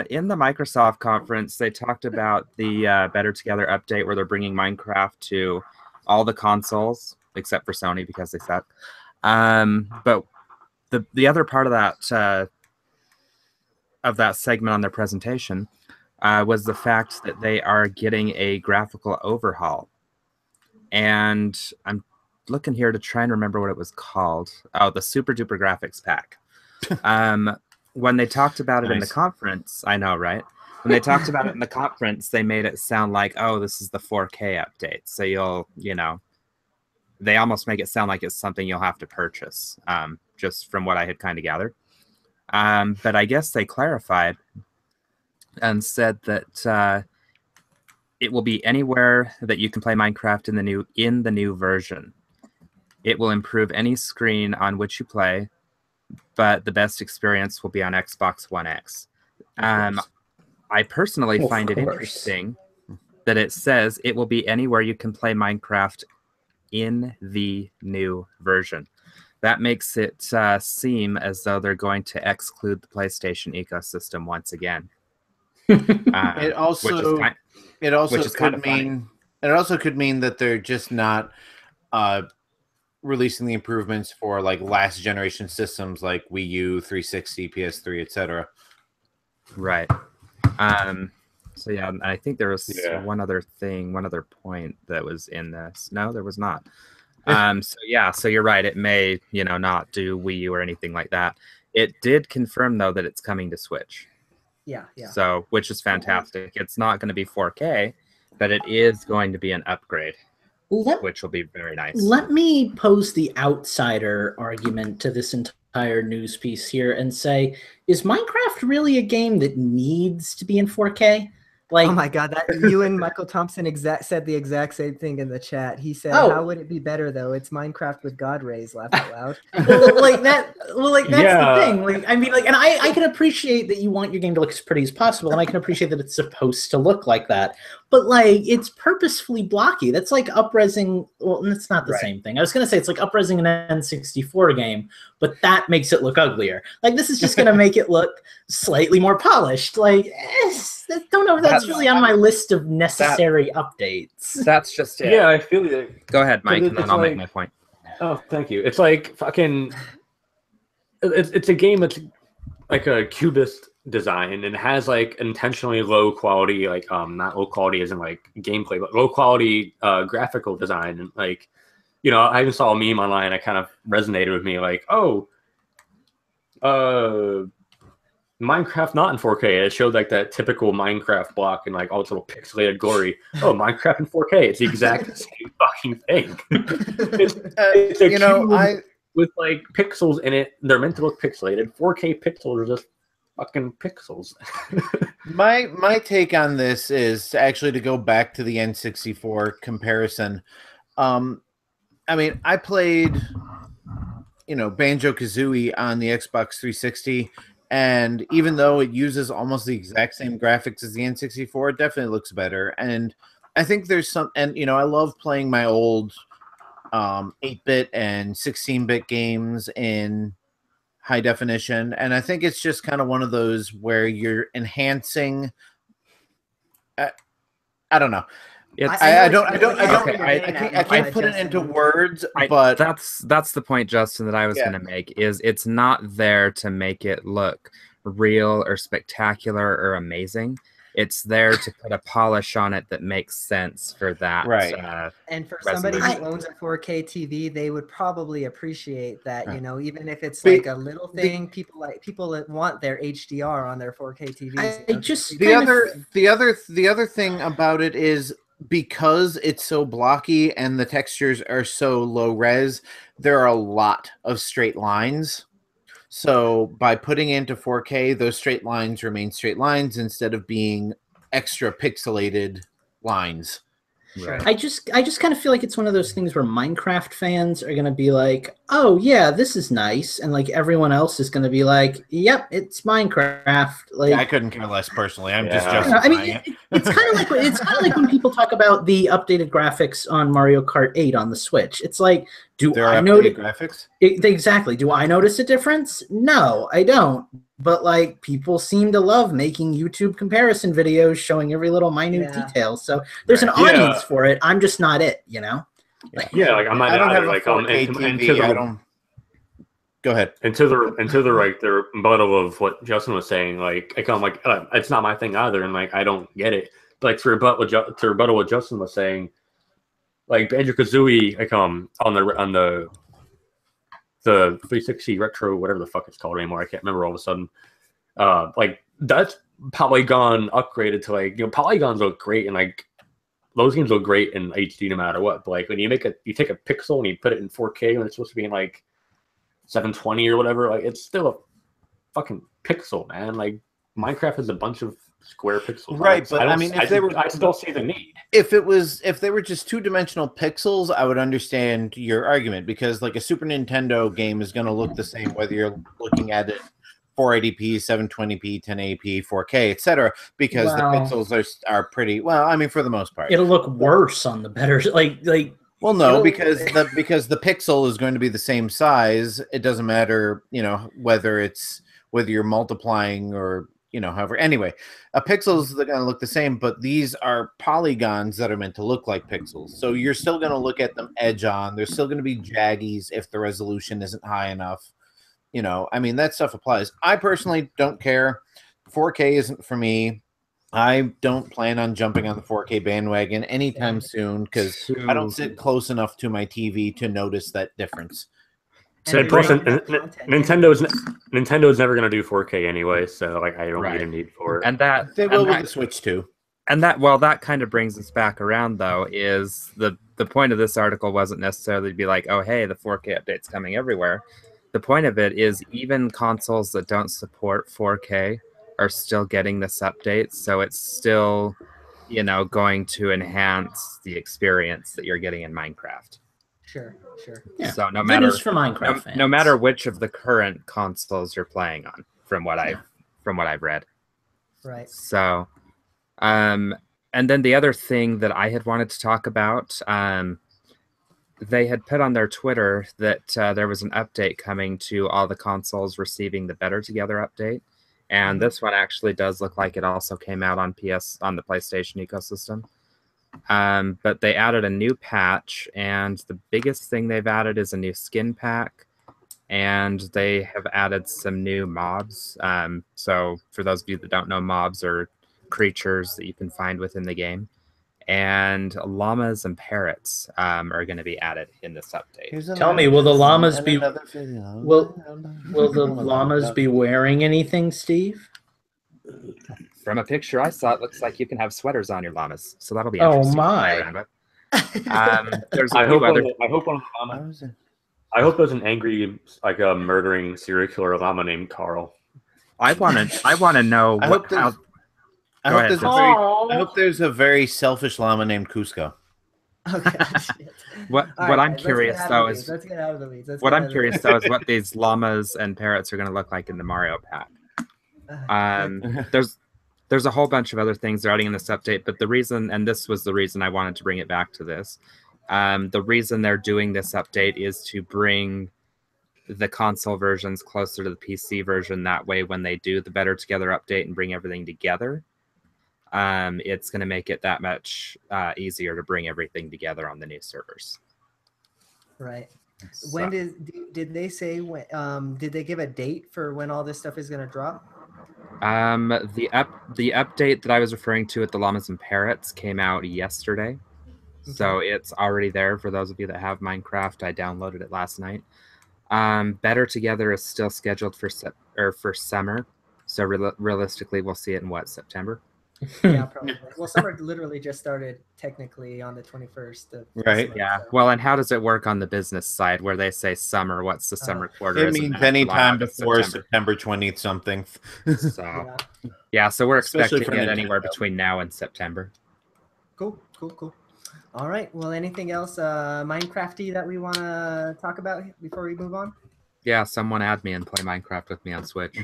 in the Microsoft conference, they talked about the Better Together update, where they're bringing Minecraft to all the consoles except for Sony because they suck. But the other part of that segment on their presentation was the fact that they are getting a graphical overhaul. And I'm looking here to try and remember what it was called. Oh, the Super Duper Graphics Pack. When they talked about it in the conference, I know, right? When they talked about it in the conference, they made it sound like, oh, this is the 4K update. So they almost make it sound like it's something you'll have to purchase, just from what I had kind of gathered. But I guess they clarified and said that it will be anywhere that you can play Minecraft in the new version. It will improve any screen on which you play, but the best experience will be on Xbox One X. I personally Of find it course. interesting that it says it will be anywhere you can play Minecraft in the new version. That makes it seem as though they're going to exclude the PlayStation ecosystem once again. It also could mean that they're just not releasing the improvements for like last generation systems like Wii U, 360, PS3, etc. Right. So yeah, I think there was one other point that was in this. No, there was not. So you're right. It may, not do Wii U or anything like that. It did confirm though that it's coming to Switch. Yeah. So, which is fantastic. It's not going to be 4K, but it is going to be an upgrade, which will be very nice. Let me pose the outsider argument to this entire news piece here and say, is Minecraft really a game that needs to be in 4K? Like, oh my God, you and Michael Thompson said the exact same thing in the chat. He said, "How would it be better though? It's Minecraft with God rays." Laugh out loud. that's the thing. Like, I mean, like, and I can appreciate that you want your game to look as pretty as possible, and I can appreciate that it's supposed to look like that. But like, it's purposefully blocky. That's like up-resing. Well, it's not the same thing. I was gonna say it's like up-resing an N64 game, but that makes it look uglier. Like, this is just gonna make it look slightly more polished. Like, don't know if that's really on my list of necessary updates. That's just it. Yeah, I feel it. Go ahead, Mike, and then I'll make my point. Oh, thank you. It's like fucking. It's a game that's like a cubist design and has like intentionally low quality, like not low quality as in like gameplay, but low quality graphical design. And like, I even saw a meme online that kind of resonated with me. Like, Minecraft not in 4K. It showed like that typical Minecraft block and like all its little pixelated glory. Oh, Minecraft in 4K. It's the exact same fucking thing. it's a cube with like pixels in it. They're meant to look pixelated. 4K pixels are just fucking pixels. My take on this is actually to go back to the N64 comparison. I mean, I played, Banjo-Kazooie on the Xbox 360. And even though it uses almost the exact same graphics as the N64, it definitely looks better. And I think there's some, and I love playing my old 8-bit and 16-bit games in high definition. And I think it's just kind of one of those where you're enhancing. I don't know. I can't put it into words, but that's the point, Justin, that I was going to make. Is it's not there to make it look real or spectacular or amazing. It's there to put a polish on it that makes sense for that. Right. And for somebody who owns a 4K TV, they would probably appreciate that. Even if it's like a little thing, people that want their HDR on their 4K TVs. The other thing about it is, because it's so blocky and the textures are so low res, there are a lot of straight lines. So by putting it into 4K, those straight lines remain straight lines instead of being extra pixelated lines. Sure. I just kind of feel like it's one of those things where Minecraft fans are going to be like, oh yeah, this is nice, and like everyone else is going to be like, yep, it's Minecraft. Like, I couldn't care less personally. I'm just I mean, it's kind of like when people talk about the updated graphics on Mario Kart 8 on the Switch. It's like, do I notice graphics? Exactly. Do I notice a difference? No, I don't. But like, people seem to love making YouTube comparison videos showing every little minute detail. So there's an audience for it. I'm just not it, Like I'm not. I don't have like a 4K TV. I don't. Go ahead. Into the like the rebuttal of what Justin was saying. Like I'm like, it's not my thing either, and like I don't get it. But like to rebuttal what Justin was saying, like Banjo-Kazooie, like on the 360 retro, whatever the fuck it's called anymore. I can't remember all of a sudden. Like that's Polygon upgraded to like, polygons look great, and like those games look great in HD no matter what. But like when you take a pixel and you put it in 4K when it's supposed to be in like 720 or whatever, like it's still a fucking pixel, man. Like Minecraft is a bunch of square pixels, right? But I mean, I still see the need. If they were just two-dimensional pixels, I would understand your argument, because like a Super Nintendo game is going to look the same whether you're looking at it 480p, 720p, 1080p, 4K, etc. Because the pixels are pretty well. I mean, for the most part, it'll look worse on the better. Like well, no, because the pixel is going to be the same size. It doesn't matter, whether you're multiplying or however. Anyway, a pixels are going to look the same, but these are polygons that are meant to look like pixels. So you're still going to look at them edge on. There's still going to be jaggies if the resolution isn't high enough. I mean, that stuff applies. I personally don't care. 4K isn't for me. I don't plan on jumping on the 4K bandwagon anytime soon because I don't sit close enough to my TV to notice that difference. And plus, Nintendo's never going to do 4K anyway, so like I don't need a need for it. And that they will with the Switch too. And that kind of brings us back around, though, is the point of this article wasn't necessarily to be like, oh, hey, the 4K update's coming everywhere. The point of it is even consoles that don't support 4K are still getting this update, so it's still, going to enhance the experience that you're getting in Minecraft. Sure. Yeah. So no matter for Minecraft fans. No matter which of the current consoles you're playing on, from what I've read. Right. So, and then the other thing that I had wanted to talk about, they had put on their Twitter that there was an update coming to all the consoles receiving the Better Together update. And this one actually does look like it also came out on the PlayStation ecosystem. But they added a new patch, and the biggest thing they've added is a new skin pack, and they have added some new mobs. So for those of you that don't know, mobs are creatures that you can find within the game. And llamas and parrots are going to be added in this update. Tell me, will the llamas be wearing anything, Steve? From a picture I saw, it looks like you can have sweaters on your llamas, so that'll be interesting. Oh my! There's I hope one of the llamas. I hope there's an angry, like a murdering serial killer llama named Carl. I want to know I hope there's a very selfish llama named Cusco. Okay. What I'm curious though is let's get out of the weeds. What I'm curious though is what these llamas and parrots are going to look like in the Mario pack. There's a whole bunch of other things they're adding in this update, but the reason, and this was the reason I wanted to bring it back to this, the reason they're doing this update is to bring the console versions closer to the PC version. That way, when they do the Better Together update and bring everything together, it's going to make it that much easier to bring everything together on the new servers. Right. So, when did they say when? Did they give a date for when all this stuff is going to drop? The update that I was referring to at the Llamas and Parrots came out yesterday. Okay. So it's already there for those of you that have Minecraft. I downloaded it last night. Better Together is still scheduled for summer. So realistically, we'll see it in September? Yeah, probably. Well, summer literally just started technically on the 21st of right. Month, yeah. So. Well, and how does it work on the business side where they say summer? What's the summer quarter? It means any time before September 20th something. So yeah, so we're expecting it anywhere between now and September. Cool. All right. Well, anything else Minecrafty that we want to talk about before we move on? Yeah, someone add me and play Minecraft with me on Switch.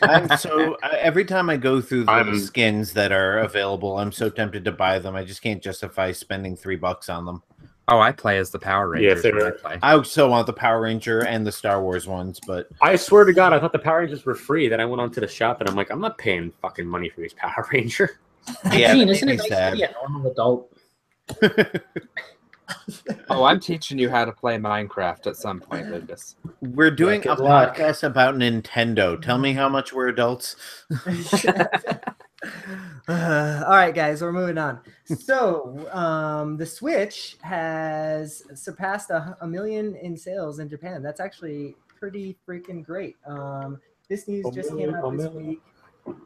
Every time I go through the skins that are available, I'm so tempted to buy them. I just can't justify spending $3 on them. Oh, I play as the Power Rangers. Yeah, I also want the Power Ranger and the Star Wars ones, but I swear to God, I thought the Power Rangers were free. Then I went onto the shop and I'm like, I'm not paying fucking money for these Power Ranger. Yeah, isn't it nice to be a normal adult? Oh, I'm teaching you how to play Minecraft at some point, Lucas. We're doing a podcast about Nintendo. Tell me how much we're adults. All right, guys, we're moving on. So the Switch has surpassed a million in sales in Japan. That's actually pretty freaking great. This news just came out this week.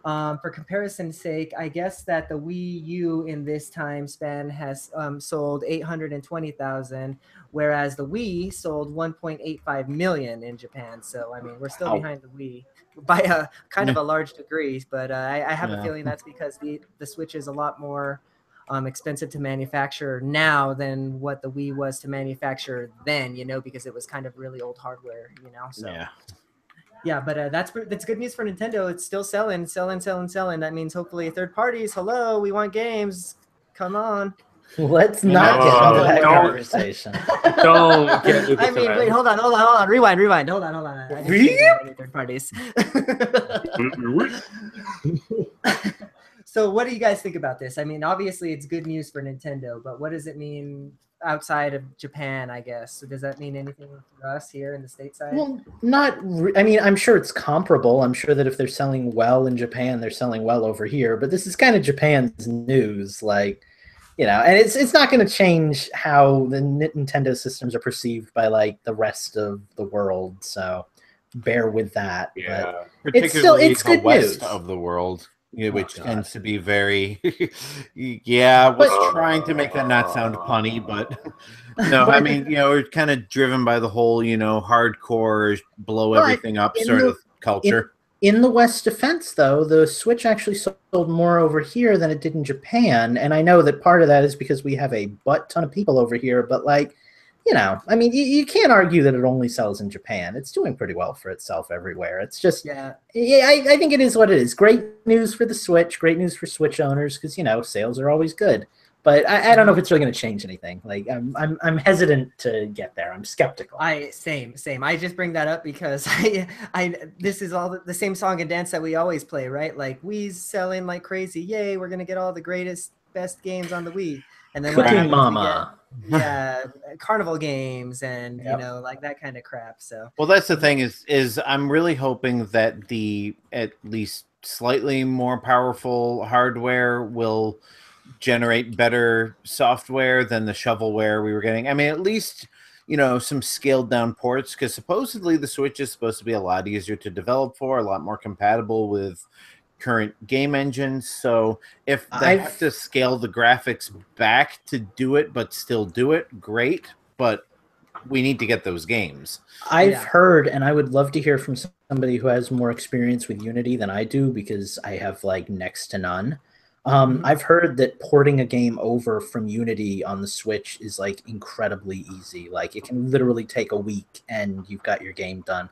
For comparison's sake, I guess that the Wii U in this time span has sold 820,000, whereas the Wii sold 1.85 million in Japan. So, I mean, we're still behind the Wii by a kind of a large degree, but I have a feeling that's because the Switch is a lot more expensive to manufacture now than what the Wii was to manufacture then, because it was kind of really old hardware, so. Yeah. Yeah, but that's good news for Nintendo. It's still selling. That means hopefully third parties. Hello, we want games. Come on. Let's not get into that don't. conversation. Don't get Lucas I mean, around. wait, hold on. Rewind. Hold on. I didn't say we want any third parties. So what do you guys think about this? I mean, obviously it's good news for Nintendo, but what does it mean outside of Japan, I guess? So does that mean anything for us here in the stateside? Well, I mean, I'm sure it's comparable. I'm sure that if they're selling well in Japan, they're selling well over here. But this is kind of Japan's news, like, you know, and it's not going to change how the Nintendo systems are perceived by like the rest of the world. So bear with that. Yeah. But it's still Particularly it's the good west news. of the world, which God. tends to be very, yeah, I was But- trying to make that not sound punny, but no, I mean, you know, we're kind of driven by the whole, you know, hardcore blow Well, everything up in sort the- of culture. In the West defense, though, the Switch actually sold more over here than it did in Japan. And I know that part of that is because we have a butt ton of people over here. But, like, you know, I mean, you can't argue that it only sells in Japan. It's doing pretty well for itself everywhere. It's just, Yeah. I think it is what it is. Great news for the Switch. Great news for Switch owners because, you know, sales are always good. But I don't know if it's really going to change anything. Like I'm hesitant to get there. I'm skeptical. Same. I just bring that up because this is all the same song and dance that we always play, right? Like Wii's selling like crazy. Yay, we're gonna get all the greatest, best games on the Wii. And then what Cooking happens? We Mama. get, carnival games and Yep. you know, like that kind of crap. So Well, that's the thing is I'm really hoping that the at least slightly more powerful hardware will generate better software than the shovelware we were getting. I mean, at least, you know, some scaled down ports, because supposedly the Switch is supposed to be a lot easier to develop for, a lot more compatible with current game engines. So if they have to scale the graphics back to do it, but still do it, great. But we need to get those games. I've heard, and I would love to hear from somebody who has more experience with Unity than I do, because I have like next to none. I've heard that porting a game over from Unity on the Switch is like incredibly easy. Like it can literally take a week and you've got your game done.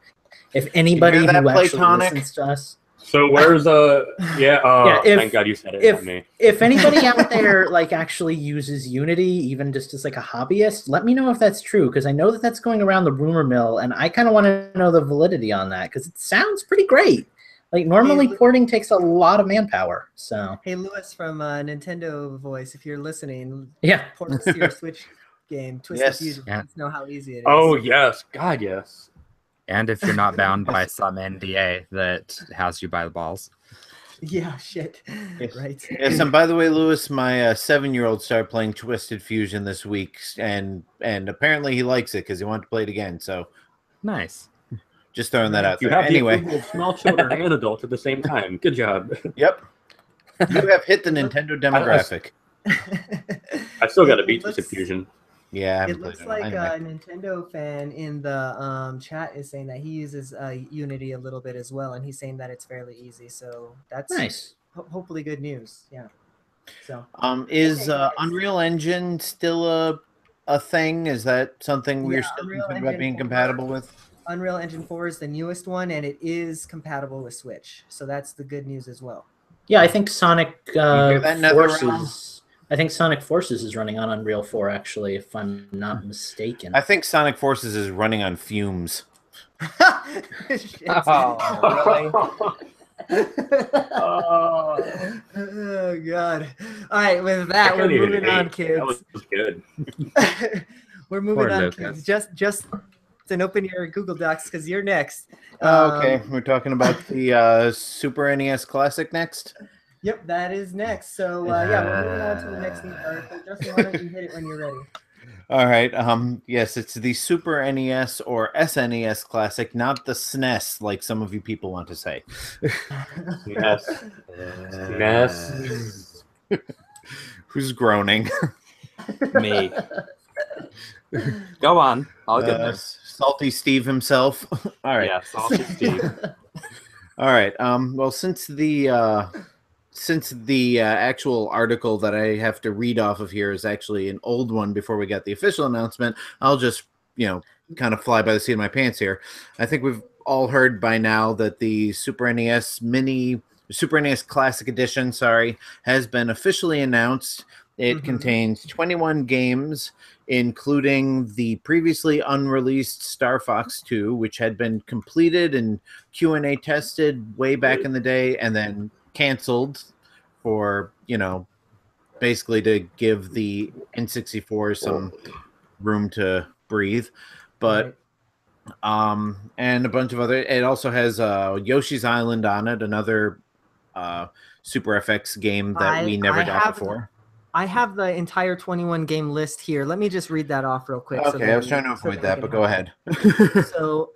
If anybody You hear that, who actually Platonic? listens to us, So where's thank God you said it, not me. if anybody out there like actually uses Unity, even just as like a hobbyist, let me know if that's true, because I know that that's going around the rumor mill, and I kind of want to know the validity on that because it sounds pretty great. Like normally porting takes a lot of manpower. So hey, Lewis from Nintendo Voice, if you're listening, yeah, port us to your Switch game, Twisted Fusion. Yeah. Let's know how easy it is. Oh yes, God yes. And if you're not bound by some NDA that has you by the balls. Yeah, shit. Yes. Right. Yes, and by the way, Lewis, my 7-year-old started playing Twisted Fusion this week, and apparently he likes it because he wanted to play it again. So Nice. just throwing that out You there. have Anyway, the approval of small children and adults at the same time. Good job. yep, you have hit the Nintendo demographic. I still got to beat Twisted Fusion. Yeah, I haven't It played looks it. like Anyway. a Nintendo fan in the chat is saying that he uses Unity a little bit as well, and he's saying that it's fairly easy. So that's nice. hopefully good news. Yeah. So Is Okay, guys. Unreal Engine still a thing? Is that something we're Yeah, still Unreal thinking about Engine being 4. compatible with? Unreal Engine 4 is the newest one, and it is compatible with Switch. So that's the good news as well. Yeah, I think Sonic hear that, NetherRealm? Forces. I think Sonic Forces is running on Unreal 4, actually, if I'm not mistaken. I think Sonic Forces is running on fumes. Shit. Oh god. All right, with that, we're moving on, kids. That was good. We're moving Poor on, Lucas. kids. Just and open your Google Docs because you're next. Okay, we're talking about the Super NES Classic next. Yep, that is next. So yeah, we're moving on to the next news article. Justin, why don't you hit it when you're ready? All right. Yes, it's the Super NES or SNES Classic, not the SNES, like some of you people want to say. Yes. Yes. Who's groaning? Me. Go on. I'll get there. Salty Steve himself. All right. Yeah, Salty Steve. All right. Well, since the actual article that I have to read off of here is actually an old one before we got the official announcement, I'll just, kind of fly by the seat of my pants here. I think all heard by now that the Super NES Classic Edition, has been officially announced. It contains 21 games, including the previously unreleased Star Fox 2, which had been completed and Q&A tested way back in the day and then canceled for, basically to give the N64 some room to breathe. But and a bunch of other, it also has Yoshi's Island on it, another Super FX game that we never got before. I have the entire 21 game list here. Let me just read that off real quick. Okay, I was trying to avoid that, but go ahead. So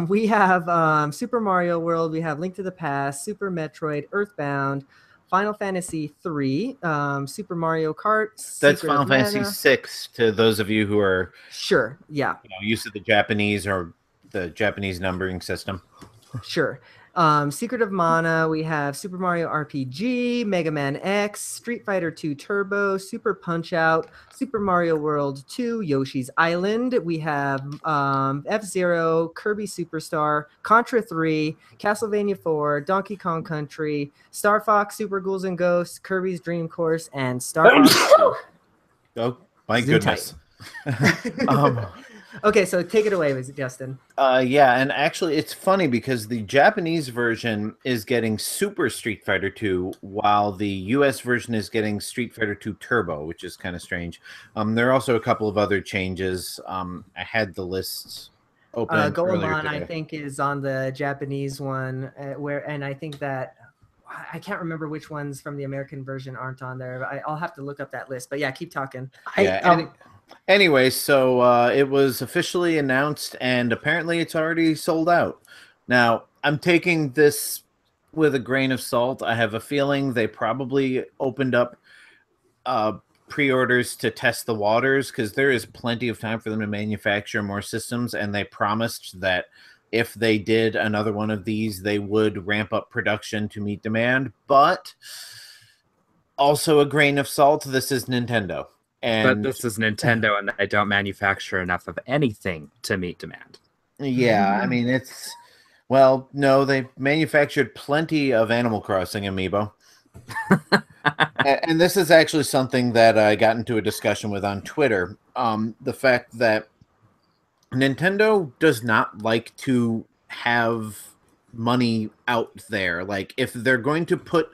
we have Super Mario World, we have Link to the Past, Super Metroid, Earthbound, Final Fantasy 3, Super Mario Kart. That's Final Fantasy 6 to those of you who are used to the Japanese or the Japanese numbering system. Sure. Secret of Mana, we have Super Mario RPG, Mega Man X, Street Fighter 2 Turbo, Super Punch-Out, Super Mario World 2, Yoshi's Island. We have F-Zero, Kirby Superstar, Contra 3, Castlevania 4, Donkey Kong Country, Star Fox, Super Ghouls and Ghosts, Kirby's Dream Course, and Star Fox 2. Oh, my goodness. Okay, so take it away, Justin. Yeah, and actually it's funny because the Japanese version is getting Super Street Fighter 2 while the US version is getting Street Fighter 2 Turbo, which is kind of strange. There are also a couple of other changes. I had the lists open Goemon, I think, is on the Japanese one, and I think that I can't remember which ones from the American version aren't on there. I'll have to look up that list. But yeah, keep talking. Anyway, so it was officially announced, and apparently it's already sold out. Now, I'm taking this with a grain of salt. I have a feeling they probably opened up pre-orders to test the waters, because there is plenty of time for them to manufacture more systems, and they promised that if they did another one of these, they would ramp up production to meet demand. But also a grain of salt, this is Nintendo. But this is Nintendo, and they don't manufacture enough of anything to meet demand. Yeah, I mean, no, they manufactured plenty of Animal Crossing amiibo. And this is actually something that I got into a discussion with on Twitter. The fact that Nintendo does not like to have money out there. Like, if they're going to put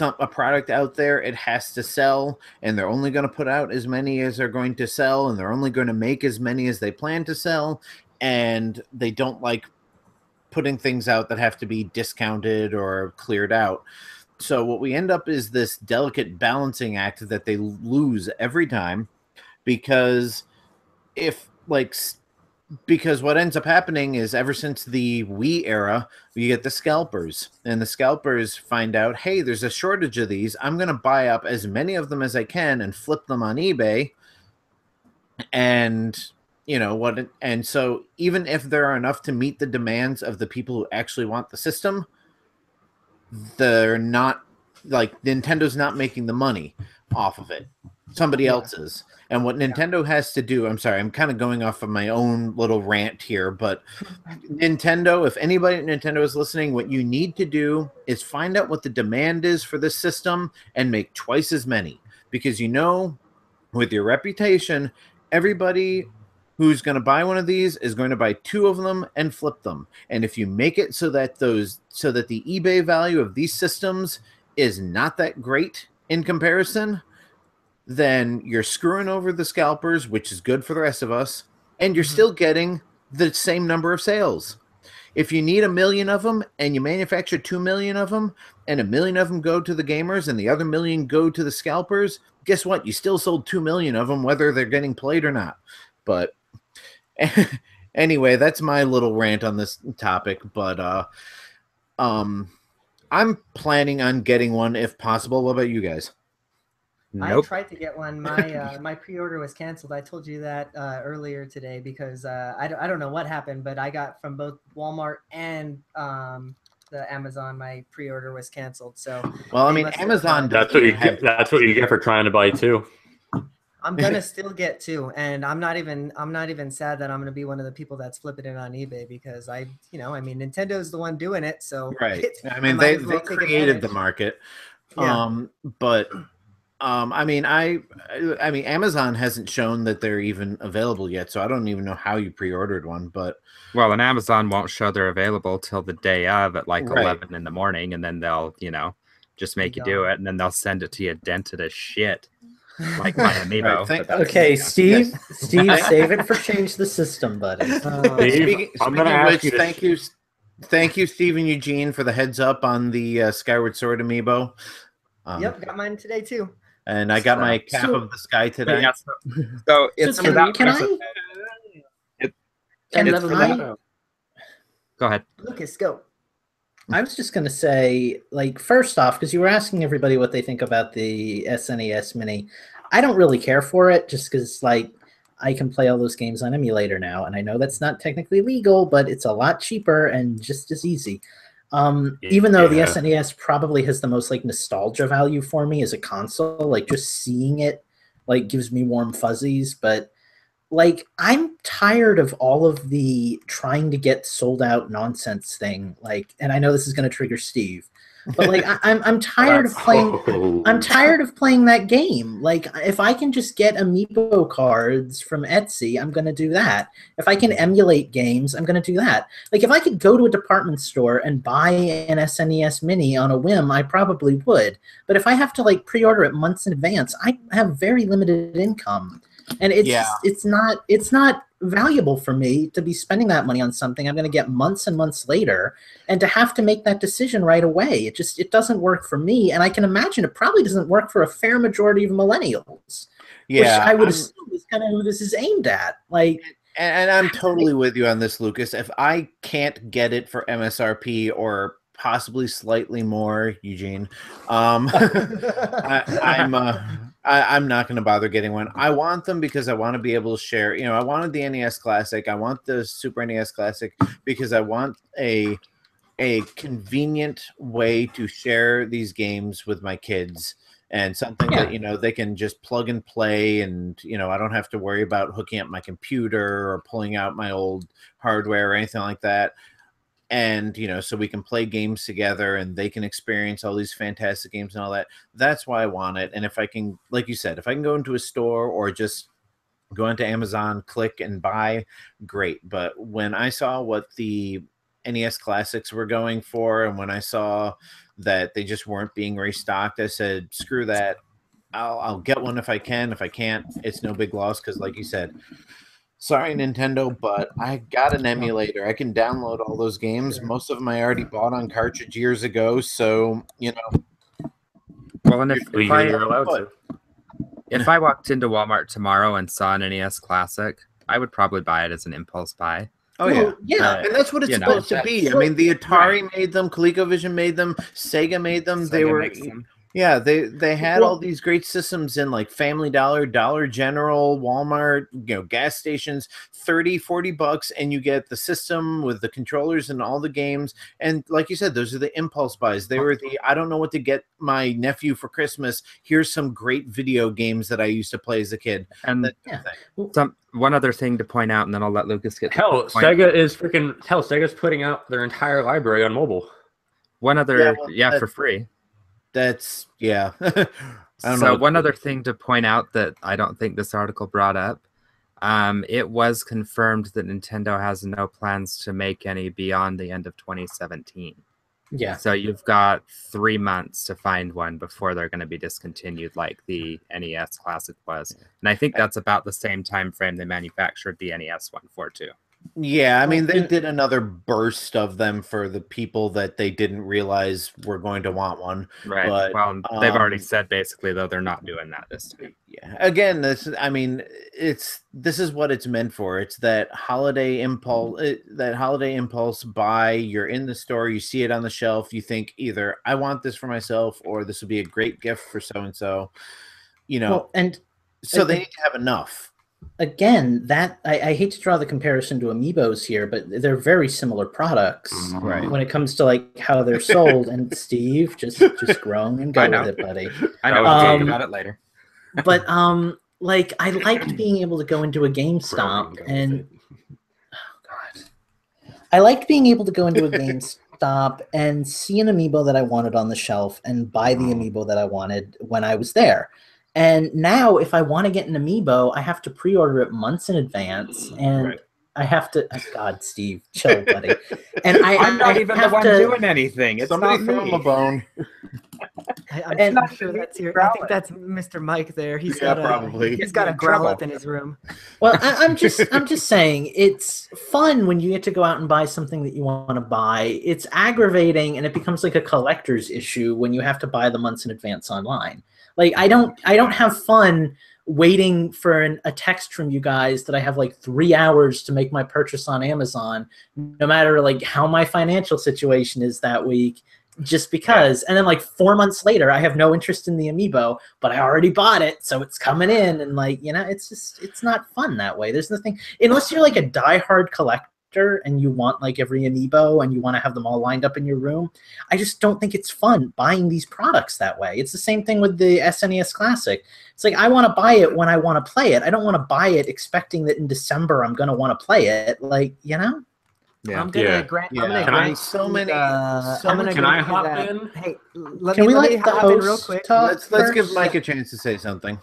a product out there, it has to sell, and they're only going to put out as many as they're going to sell, and they're only going to make as many as they plan to sell, and they don't like putting things out that have to be discounted or cleared out. So what we end up is this delicate balancing act that they lose every time, because what ends up happening is, ever since the Wii era, you get the scalpers, and the scalpers find out, hey, there's a shortage of these. I'm going to buy up as many of them as I can and flip them on eBay. And and so even if there are enough to meet the demands of the people who actually want the system, they're not, like, Nintendo's not making the money off of it. Somebody else is. And what Nintendo has to do, I'm sorry, I'm kind of going off of my own little rant here, but Nintendo, if anybody at Nintendo is listening, what you need to do is find out what the demand is for this system and make twice as many. Because with your reputation, everybody who's going to buy one of these is going to buy 2 of them and flip them. And if you make it so that the eBay value of these systems is not that great in comparison, then you're screwing over the scalpers, which is good for the rest of us, and you're still getting the same number of sales. If you need 1 million of them and you manufacture 2 million of them, and 1 million of them go to the gamers and the other 1 million go to the scalpers, guess what? You still sold 2 million of them, whether they're getting played or not. But anyway, that's my little rant on this topic. But I'm planning on getting one if possible. What about you guys? Nope. I tried to get one. My pre-order was canceled. I told you that earlier today, because I don't know what happened, but I got from both Walmart and the Amazon, my pre-order was canceled. So, well, I mean, Amazon. That's what you get for trying to buy 2. I'm gonna still get 2, and I'm not even sad that I'm gonna be one of the people that's flipping it on eBay because I mean, Nintendo's the one doing it, so Right. I mean, might they as well take created the advantage. market. Yeah. But I mean, I mean, Amazon hasn't shown that they're even available yet, so I don't even know how you pre-ordered one. But Well, and Amazon won't show they're available till the day of at like Right. 11 in the morning, and then they'll, just make you do it, and then they'll send it to you dented as shit, like my amiibo. Right, Okay, Steve. Yes. Steve, save it for change the system, buddy. Steve, I'm gonna ask you to thank you, Steve and Eugene, for the heads up on the Skyward Sword amiibo. Yep, got mine today too. And I got my Cap of the Sky today. Yeah, so it's So for that can reason. Go ahead. Lucas, go. I was just going to say, like, first off, because you were asking everybody what they think about the SNES Mini, I don't really care for it just because, like, I can play all those games on emulator now, and I know that's not technically legal, but it's a lot cheaper and just as easy. Even though the SNES probably has the most, like, nostalgia value for me as a console, like, just seeing it, like, gives me warm fuzzies, but like, I'm tired of all of the trying to get sold out nonsense thing. Like, and I know this is going to trigger Steve, but like, I'm tired of playing. I'm tired of playing that game. Like, if I can just get amiibo cards from Etsy, I'm going to do that. If I can emulate games, I'm going to do that. Like, if I could go to a department store and buy an SNES Mini on a whim, I probably would. But if I have to like pre-order it months in advance, I have very limited income. And it's not valuable for me to be spending that money on something I'm going to get months and months later, and to have to make that decision right away. It doesn't work for me, and I can imagine it probably doesn't work for a fair majority of millennials. Yeah, which I would assume is kind of who this is aimed at. Like, and I'm totally with you on this, Lucas. If I can't get it for MSRP or possibly slightly more, Eugene, I'm not going to bother getting one. I want them because I want to be able to share. You know, I wanted the NES Classic. I want the Super NES Classic because I want a convenient way to share these games with my kids, and something that, you know, they can just plug and play, and, you know, I don't have to worry about hooking up my computer or pulling out my old hardware or anything like that. And, you know, so we can play games together and they can experience all these fantastic games and all that. That's why I want it. And if I can, like you said, if I can go into a store or just go into Amazon, click and buy, great. But when I saw what the NES Classics were going for, and when I saw that they just weren't being restocked, I said, screw that. I'll get one if I can. If I can't, it's no big loss, because like you said, sorry, Nintendo, but I got an emulator. I can download all those games. Sure. Most of them I already bought on cartridge years ago, so, you know. Well, and you're allowed to. If I walked into Walmart tomorrow and saw an NES Classic, I would probably buy it as an impulse buy. Oh, yeah. Yeah. And that's what it's supposed to be. I mean, the Atari made them, ColecoVision made them, Sega made them. They were... Yeah, they had all these great systems in like Family Dollar, Dollar General, Walmart, you know, gas stations, $30-$40, and you get the system with the controllers and all the games. And like you said, those are the impulse buys. They were the, I don't know what to get my nephew for Christmas. Here's some great video games that I used to play as a kid. And one other thing to point out, and then I'll let Lucas get Sega's putting out their entire library on mobile. One other for free. That's I don't so know. One other thing to point out that I don't think this article brought up, it was confirmed that Nintendo has no plans to make any beyond the end of 2017. Yeah. So you've got 3 months to find one before they're going to be discontinued, like the NES Classic was. And I think that's about the same time frame they manufactured the NES one for too. Yeah, I mean, they did another burst of them for the people that they didn't realize were going to want one. Right. But, well, they've already said basically, though, they're not doing that this time. Yeah. Again, this is what it's meant for. It's that holiday impulse buy. You're in the store, you see it on the shelf, you think either I want this for myself or this would be a great gift for so and so. You know, Well, and so they need to have enough. Again, that I hate to draw the comparison to amiibos here, but they're very similar products, right? When it comes to like how they're sold. And Steve, just groan and go with it, buddy. I know. We'll talk about it later. But like I liked being able to go into a GameStop Go with and it. I liked being able to go into a GameStop and see an amiibo that I wanted on the shelf and buy the amiibo that I wanted when I was there. And now, if I want to get an amiibo, I have to pre-order it months in advance, and Right. I have to. God, Steve, chill, buddy. And I'm not I even the have one to, doing anything. It's Somebody not throw him a me. bone. I'm And- sure that's your. I think that's Mr. Mike there. He's Yeah, got probably. He's got a In trouble. growlithe in his room. Well, I'm just saying it's fun when you get to go out and buy something that you want to buy. It's aggravating, and it becomes like a collector's issue when you have to buy the months in advance online. Like I don't have fun waiting for a text from you guys that I have like 3 hours to make my purchase on Amazon, no matter like how my financial situation is that week. Just because, and then like 4 months later, I have no interest in the amiibo, but I already bought it, so it's coming in, and like it's not fun that way. There's nothing unless you're like a diehard collector and you want like every amiibo and you want to have them all lined up in your room. I just don't think it's fun buying these products that way. It's the same thing with the SNES Classic. It's like I want to buy it when I want to play it. I don't want to buy it expecting that in December I'm going to want to play it. Like Yeah. I'm gonna grant. I'm gonna Yeah, grant so many. I'm gonna Can I grant you hop that. in? Hey, Can we let me let the hop in real host quick. talk? Let's give first? Mike a chance to say something.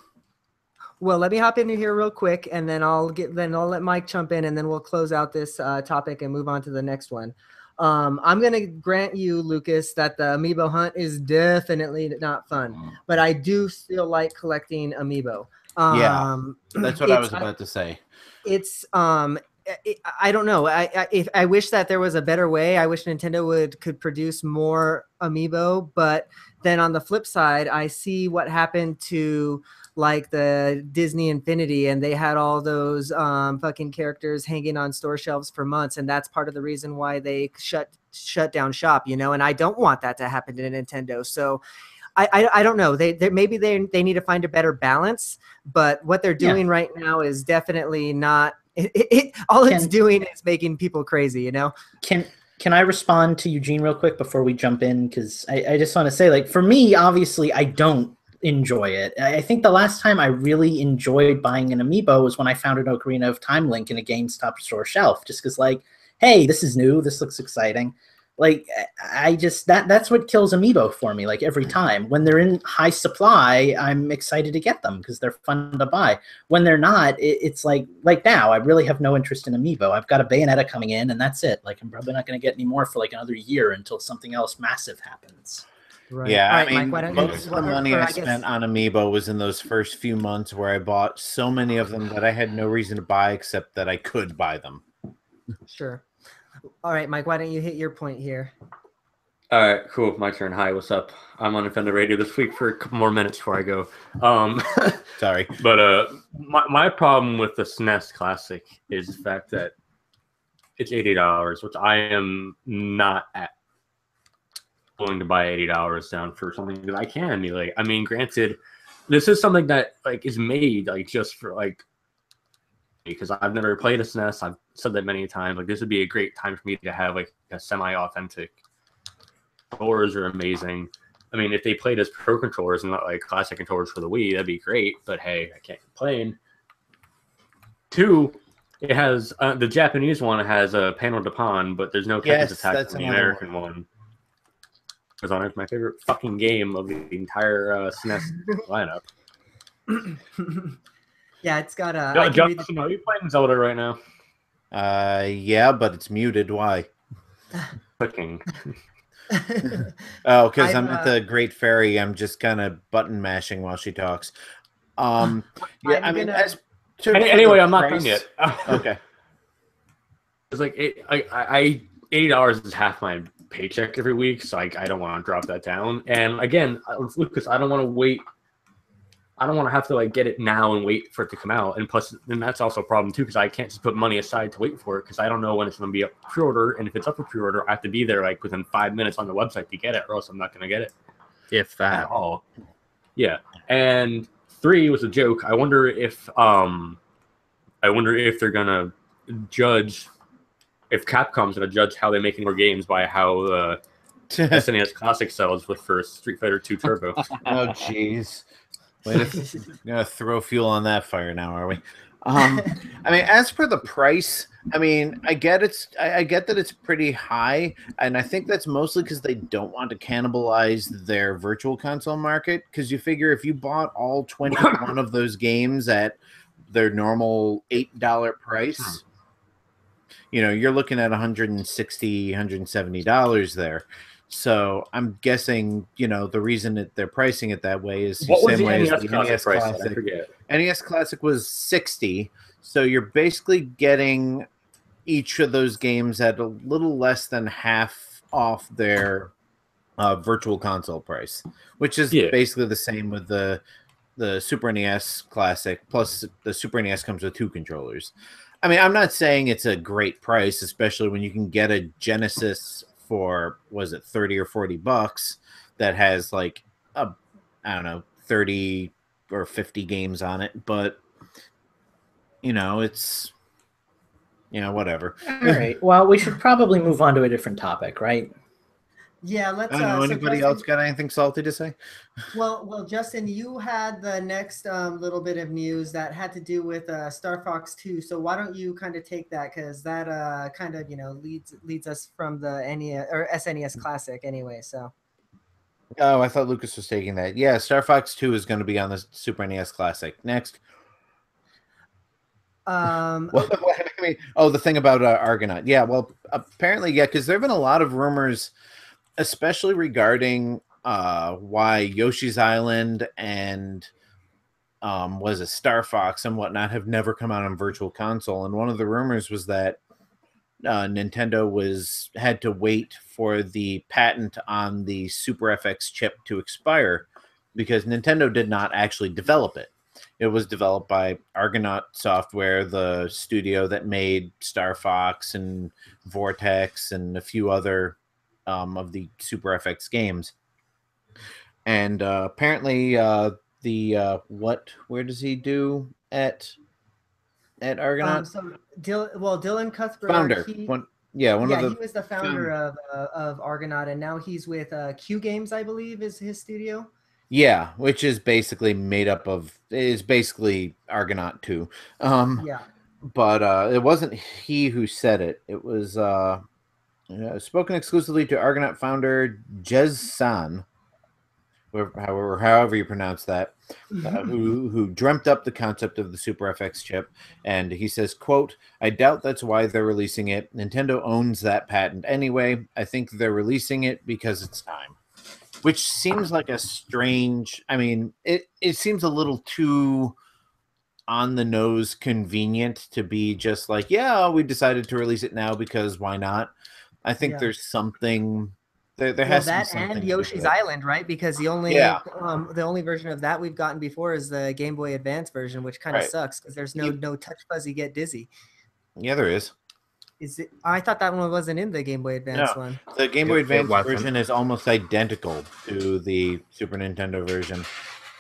Well, let me hop in here real quick, and then I'll let Mike jump in, and then we'll close out this topic and move on to the next one. I'm gonna grant you, Lucas, that the amiibo hunt is definitely not fun, but I do still like collecting amiibo. That's what I was about to say. It's I don't know. I wish that there was a better way. I wish Nintendo could produce more amiibo, but then on the flip side, I see what happened to like the Disney Infinity, and they had all those fucking characters hanging on store shelves for months, and that's part of the reason why they shut down shop, you know. And I don't want that to happen to Nintendo. So I don't know. They maybe they need to find a better balance, but what they're doing right now is definitely not. It's doing is making people crazy, you know. Can I respond to Eugene real quick before we jump in? Because I just want to say, like, for me, obviously, I don't enjoy it. I think the last time I really enjoyed buying an amiibo was when I found an Ocarina of Time link in a GameStop store shelf, just because, like, hey, this is new, this looks exciting. Like, I just that's what kills amiibo for me. Like every time when they're in high supply, I'm excited to get them because they're fun to buy. When they're not, it's like now, I really have no interest in amiibo. I've got a Bayonetta coming in, and that's it. Like I'm probably not going to get any more for like another year until something else massive happens. Right. Yeah, All right, I mean, Mike, why don't you- most of the money I spent on amiibo was in those first few months where I bought so many of them that I had no reason to buy except that I could buy them. Sure. All right, Mike, why don't you hit your point here? All right, cool. My turn. Hi, what's up? I'm on Infendo Radio this week for a couple more minutes before I go. Sorry. But my problem with the SNES Classic is the fact that it's $80, which I am not willing to buy $80 down for something that I can emulate. I mean, granted, this is something that like is made like just for like, because I've never played a SNES. I've said that many times. Like this would be a great time for me to have like a semi-authentic. Controllers are amazing. I mean, if they played as pro controllers and not like classic controllers for the Wii, that'd be great. But hey, I can't complain. 2, it has the Japanese one has a panel de pan, but there's no Tetris attack in the American one. Because it's my favorite fucking game of the entire SNES lineup. Yeah, it's got a. Justin, are you playing Zelda right now? Yeah, but it's muted. Why? Clicking. Oh, because I'm at the Great Fairy. I'm just kind of button mashing while she talks. Yeah, I mean, anyway, I'm not done yet. Okay. It's like I $80 is half my paycheck every week, so I don't want to drop that down. And again, Lucas, I don't want to wait. I don't want to have to like get it now and wait for it to come out. And plus, then that's also a problem too, because I can't just put money aside to wait for it because I don't know when it's going to be up for pre-order. And if it's up for pre-order, I have to be there like within 5 minutes on the website to get it, or else I'm not going to get it. If that. At all. Yeah. And 3 was a joke. I wonder if they're gonna judge, if Capcom's gonna judge how they make more games by how SNES Classic sells with first Street Fighter 2 Turbo. Oh, jeez. Gonna throw fuel on that fire now, are we? I mean, as for the price, I mean, I get that it's pretty high, and I think that's mostly because they don't want to cannibalize their virtual console market. Because you figure if you bought all 21 of those games at their normal $8 price, you know, you're looking at $160, $170 there. So I'm guessing, you know, the reason that they're pricing it that way is the What was same the way as NES the Classic NES price? I Classic. forget. NES Classic was 60, so you're basically getting each of those games at a little less than half off their virtual console price, which is basically the same with the Super NES Classic. Plus, the Super NES comes with 2 controllers. I mean, I'm not saying it's a great price, especially when you can get a Genesis for, was it 30 or 40 bucks that has like I don't know, 30 or 50 games on it, but you know, it's, you know, whatever. All right. Well, we should probably move on to a different topic, right? Yeah, let's. I don't know. So Anybody Justin, else got anything salty to say? well, Justin, you had the next little bit of news that had to do with Star Fox 2. So why don't you kind of take that, because that kind of leads us from the NES or SNES Classic anyway. So. Oh, I thought Lucas was taking that. Yeah, Star Fox 2 is going to be on the Super NES Classic. Next. Well, I mean, the thing about Argonaut. Yeah, well, apparently, yeah, because there have been a lot of rumors, especially regarding why Yoshi's Island and was it Star Fox and whatnot have never come out on Virtual Console. And one of the rumors was that Nintendo had to wait for the patent on the Super FX chip to expire because Nintendo did not actually develop it. It was developed by Argonaut Software, the studio that made Star Fox and Vortex and a few other of the Super FX games. And apparently, where does he do at Argonaut? So Dylan Cuthbert, founder. He was the founder of Argonaut, and now he's with Q Games, I believe, is his studio. Yeah, which is basically basically Argonaut 2. But it wasn't he who said it. It was spoken exclusively to Argonaut founder Jez San, however you pronounce that, who dreamt up the concept of the Super FX chip. And he says, quote, "I doubt that's why they're releasing it. Nintendo owns that patent anyway. I think they're releasing it because it's time." Which seems like a strange, I mean, it seems a little too on the nose convenient to be just like, yeah, we decided to release it now because why not? I think there's something there has to be something. And Yoshi's Island, right? Because the only version of that we've gotten before is the Game Boy Advance version, which kind of sucks because there's no touch fuzzy get dizzy. Yeah, there is. Is it? I thought that one wasn't in the Game Boy Advance one. The Game Boy Advance version is almost identical to the Super Nintendo version.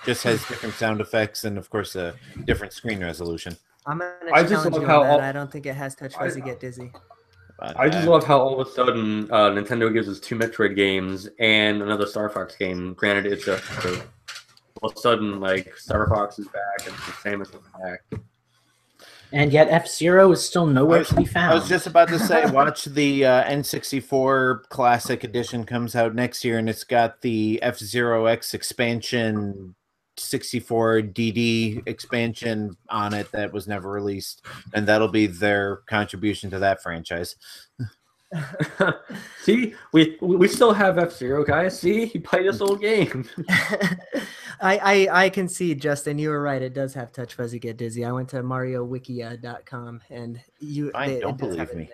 Just has different sound effects and, of course, a different screen resolution. I'm gonna challenge you on that. I don't think it has touch fuzzy get dizzy. I just love how all of a sudden Nintendo gives us 2 Metroid games and another Star Fox game. Granted, it's all of a sudden like Star Fox is back and Samus is back. And yet F-Zero is still nowhere to be found. I was just about to say, watch the N64 Classic Edition comes out next year, and it's got the F-Zero X expansion, 64 DD expansion on it that was never released, and that'll be their contribution to that franchise. See, we still have F-Zero, guys. See, you play this old game. I can see, Justin, you were right. It does have touch fuzzy get dizzy. I went to MarioWikia.com and don't believe me.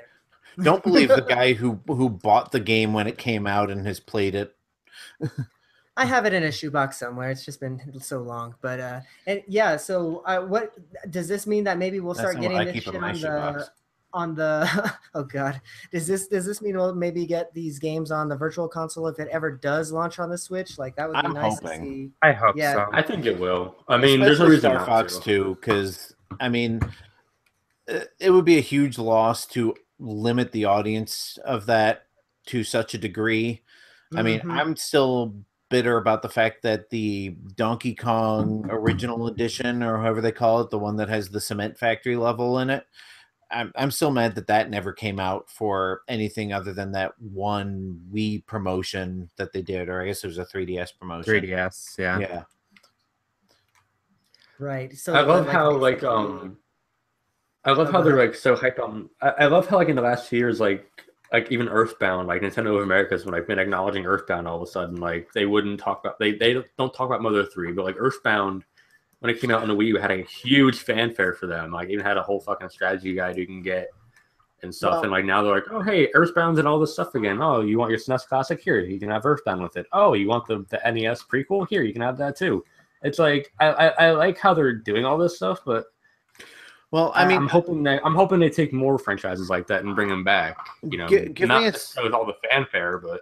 Don't believe the guy who bought the game when it came out and has played it. I have it in a shoebox somewhere. It's just been so long, but and yeah. So what does this mean that maybe we'll start getting this shit on the oh god, does this mean we'll maybe get these games on the Virtual Console if it ever does launch on the Switch? Like that would be nice to see. I hope so. I think it will. I mean, there's no reason Star Fox 2, because I mean, it would be a huge loss to limit the audience of that to such a degree. I mean, I'm still bitter about the fact that the Donkey Kong original edition, or however they call it, the one that has the cement factory level in it, I'm still mad that that never came out for anything other than that one Wii promotion that they did, or I guess it was a 3DS promotion. 3DS, yeah. Yeah. Right. So I love like, how I love how they're like so hyped on. I love how like in the last few years, like even Earthbound, like Nintendo of America's when I've been acknowledging Earthbound all of a sudden, like they wouldn't talk about they don't talk about Mother 3, but like Earthbound when it came out on the Wii U had a huge fanfare for them. Like even had a whole fucking strategy guide you can get and stuff. Well, and like now they're like, oh hey, Earthbound's and all this stuff again. Oh, you want your SNES Classic? Here, you can have Earthbound with it. Oh, you want the NES prequel? Here, you can have that too. It's like I like how they're doing all this stuff, but well, I mean, I'm hoping they take more franchises like that and bring them back. You know, give not me a, with all the fanfare, but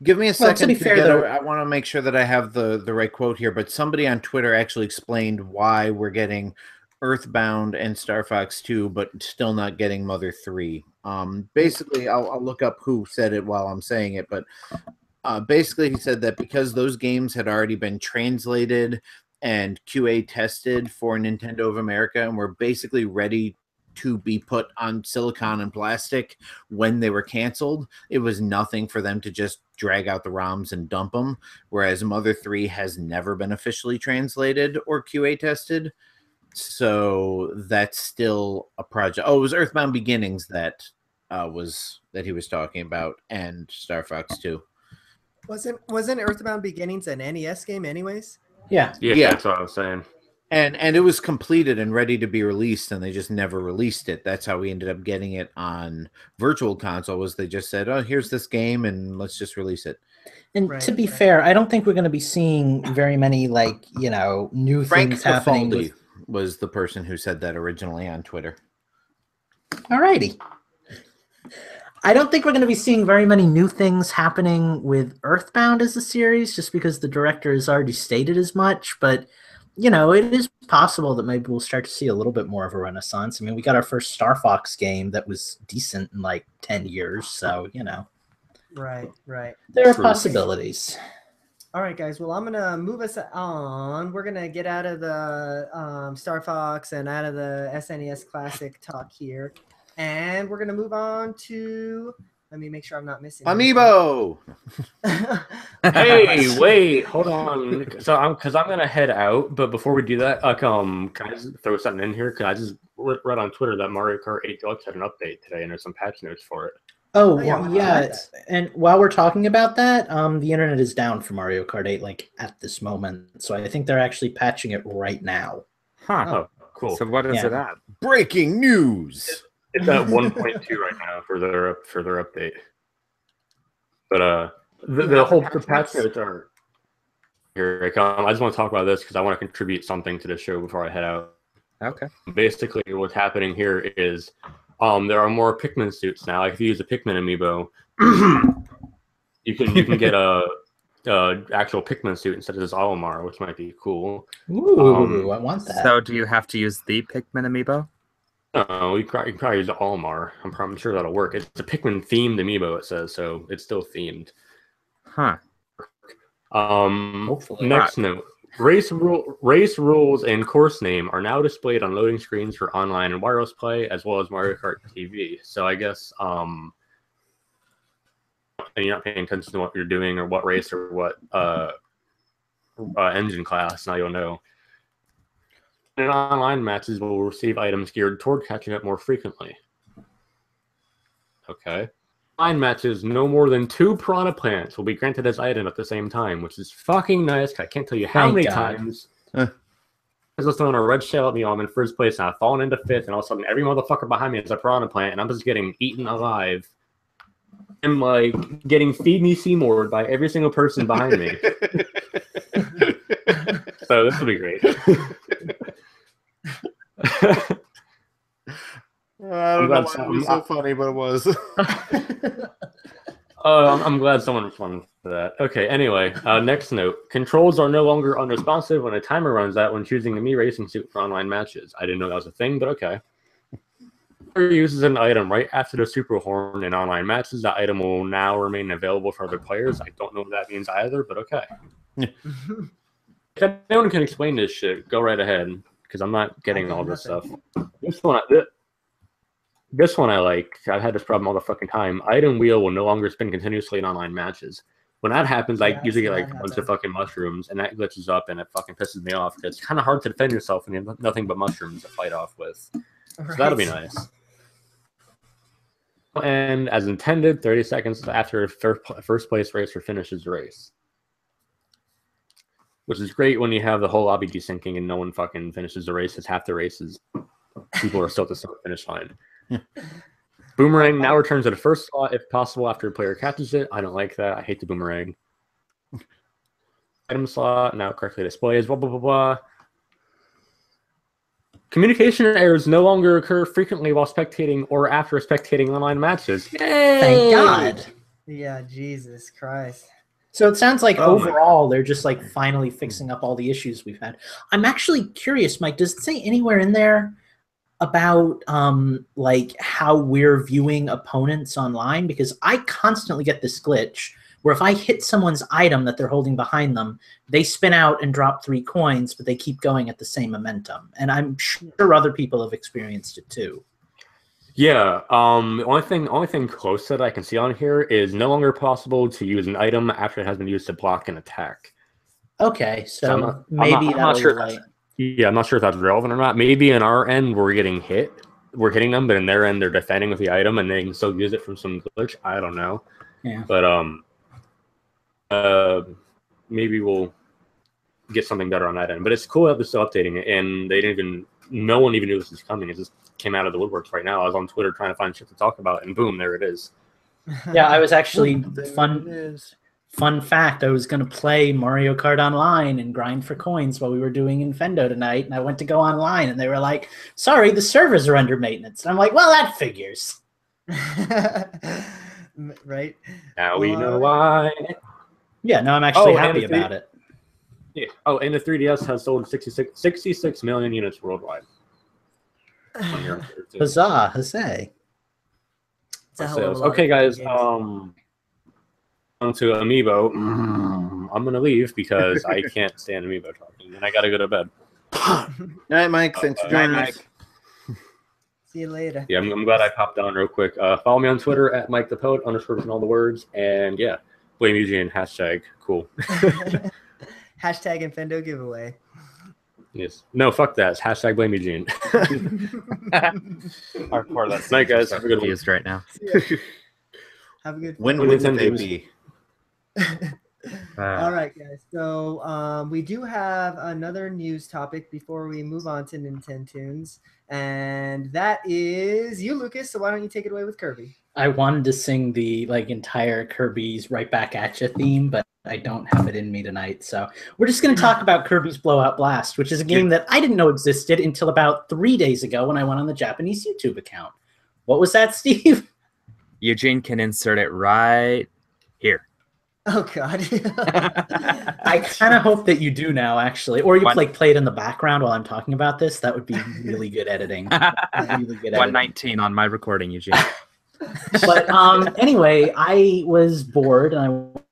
give me a second. to be fair, though, I want to make sure that I have the right quote here. But somebody on Twitter actually explained why we're getting Earthbound and Star Fox 2, but still not getting Mother 3. Basically, I'll look up who said it while I'm saying it, but basically he said that because those games had already been translated and QA tested for Nintendo of America and were basically ready to be put on silicon and plastic when they were canceled, it was nothing for them to just drag out the ROMs and dump them, whereas Mother 3 has never been officially translated or QA tested. So that's still a project. Oh, it was Earthbound Beginnings that he was talking about, and Star Fox 2. Wasn't Earthbound Beginnings an NES game anyways? Yeah. yeah, that's what I was saying. And it was completed and ready to be released, and they just never released it. That's how we ended up getting it on Virtual Console. Was they just said, "Oh, here's this game, and let's just release it." And to be fair, I don't think we're going to be seeing very many new Frank things happening. Cafaldi was the person who said that originally on Twitter. Alrighty. I don't think we're going to be seeing very many new things happening with Earthbound as a series, just because the director has already stated as much. But, it is possible that maybe we'll start to see a little bit more of a renaissance. I mean, we got our first Star Fox game that was decent in like 10 years. So, Right. There are possibilities. All right, guys. Well, I'm going to move us on. We're going to get out of the Star Fox and out of the SNES Classic talk here. And we're going to move on to, let me make sure I'm not missing Amiibo. Hey, wait, hold on. So I'm going to head out. But before we do that, can I just throw something in here? Because I just read on Twitter that Mario Kart 8 Deluxe had an update today, and there's some patch notes for it. Oh, yeah. And while we're talking about that, the internet is down for Mario Kart 8 at this moment. So I think they're actually patching it right now. Huh. Oh, cool. So what is it at? Breaking news. It's at 1.2 right now for their update. But the patch notes are here. I just want to talk about this because I want to contribute something to the show before I head out. Okay. Basically, what's happening here is there are more Pikmin suits now. Like if you use a Pikmin amiibo, you can get a actual Pikmin suit instead of this Olimar, which might be cool. Ooh, I want that. So do you have to use the Pikmin amiibo? No, you can probably use the Olimar. I'm sure that'll work. It's a Pikmin themed amiibo, it says, so it's still themed. Huh. Next note. Race rules and course name are now displayed on loading screens for online and wireless play, as well as Mario Kart TV. So I guess and you're not paying attention to what you're doing or what race or what engine class, now you'll know. And online matches will receive items geared toward catching up more frequently. Okay. Online matches, no more than 2 piranha plants will be granted as item at the same time, which is fucking nice. I can't tell you how many times I was throwing a red shell at me. I'm in first place and I've fallen into 5th, and all of a sudden every motherfucker behind me is a piranha plant, and I'm just getting eaten alive. I'm like getting feed me Seymour by every single person behind me. So this will be great. I don't know why it was so funny, but it was. I'm glad someone responded to that. Okay, anyway, next note. Controls are no longer unresponsive when a timer runs out when choosing a Mii racing suit for online matches. I didn't know that was a thing, but okay. Uses an item right after the Super Horn in online matches. That item will now remain available for other players. I don't know what that means either, but okay. If anyone can explain this shit, go right ahead, because I'm not getting all this stuff. This one I like. I've had this problem all the fucking time. Item wheel will no longer spin continuously in online matches. When that happens, I usually get like a bunch of fucking mushrooms, and that glitches up, and it fucking pisses me off. It's kind of hard to defend yourself when you have nothing but mushrooms to fight off with. So that'll be nice. And as intended, 30 seconds after first place racer finishes the race. Which is great when you have the whole lobby desyncing and no one fucking finishes the race. It's half the races. People are still at the start finish line. Boomerang now returns to the first slot if possible after a player catches it. I don't like that. I hate the boomerang. Item slot now correctly displays. Blah, blah, blah, blah. Communication errors no longer occur frequently while spectating or after spectating online matches. Yay! Thank God. Yeah, Jesus Christ. So it sounds like overall they're just like finally fixing up all the issues we've had. I'm actually curious, Mike, does it say anywhere in there about like how we're viewing opponents online? Because I constantly get this glitch where if I hit someone's item that they're holding behind them, they spin out and drop 3 coins, but they keep going at the same momentum. And I'm sure other people have experienced it too. Yeah, the only thing close that I can see on here is no longer possible to use an item after it has been used to block an attack. Okay, so I'm not sure. I'm not sure if that's relevant or not. Maybe in our end we're getting hit, we're hitting them, but in their end they're defending with the item and they can still use it from some glitch. I don't know. Yeah. But maybe we'll get something better on that end. But it's cool that they're still updating it, and no one even knew this was coming. It just came out of the woodworks right now. I was on Twitter trying to find shit to talk about, and boom, there it is. Yeah, I was actually fun fact. I was going to play Mario Kart Online and grind for coins while we were doing Infendo tonight, and I went to go online, and they were like, "Sorry, the servers are under maintenance." And I'm like, "Well, that figures." Right now we know why. Yeah, no, I'm actually happy about it. Yeah. Oh, and the 3DS has sold 66 million units worldwide. Huzzah, huzzah. Okay, guys. On to Amiibo. I'm gonna leave because I can't stand Amiibo talking, and I gotta go to bed. Night, Mike. Thanks for joining us. See you later. Yeah, I'm glad I popped on real quick. Follow me on Twitter at Mike the Poet _ and all the words, and yeah, blame Eugene #. Cool. Hashtag Infendo giveaway. Yes. No, fuck that. It's # blame Eugene. Hardcore. That's night, guys. Have a good one. Right now. Have a good win baby. All right, guys. So we do have another news topic before we move on to Nintendo Tunes, and that is you, Lucas. So why don't you take it away with Kirby? I wanted to sing the entire Kirby's Right Back At Ya theme, but I don't have it in me tonight. So we're just going to talk about Kirby's Blowout Blast, which is a game that I didn't know existed until about 3 days ago when I went on the Japanese YouTube account. What was that, Steve? Eugene can insert it right here. Oh, God. I kind of hope that you do now, actually. Or you play it in the background while I'm talking about this. That would be really good editing. Really good editing. 119 on my recording, Eugene. But anyway, I was bored and I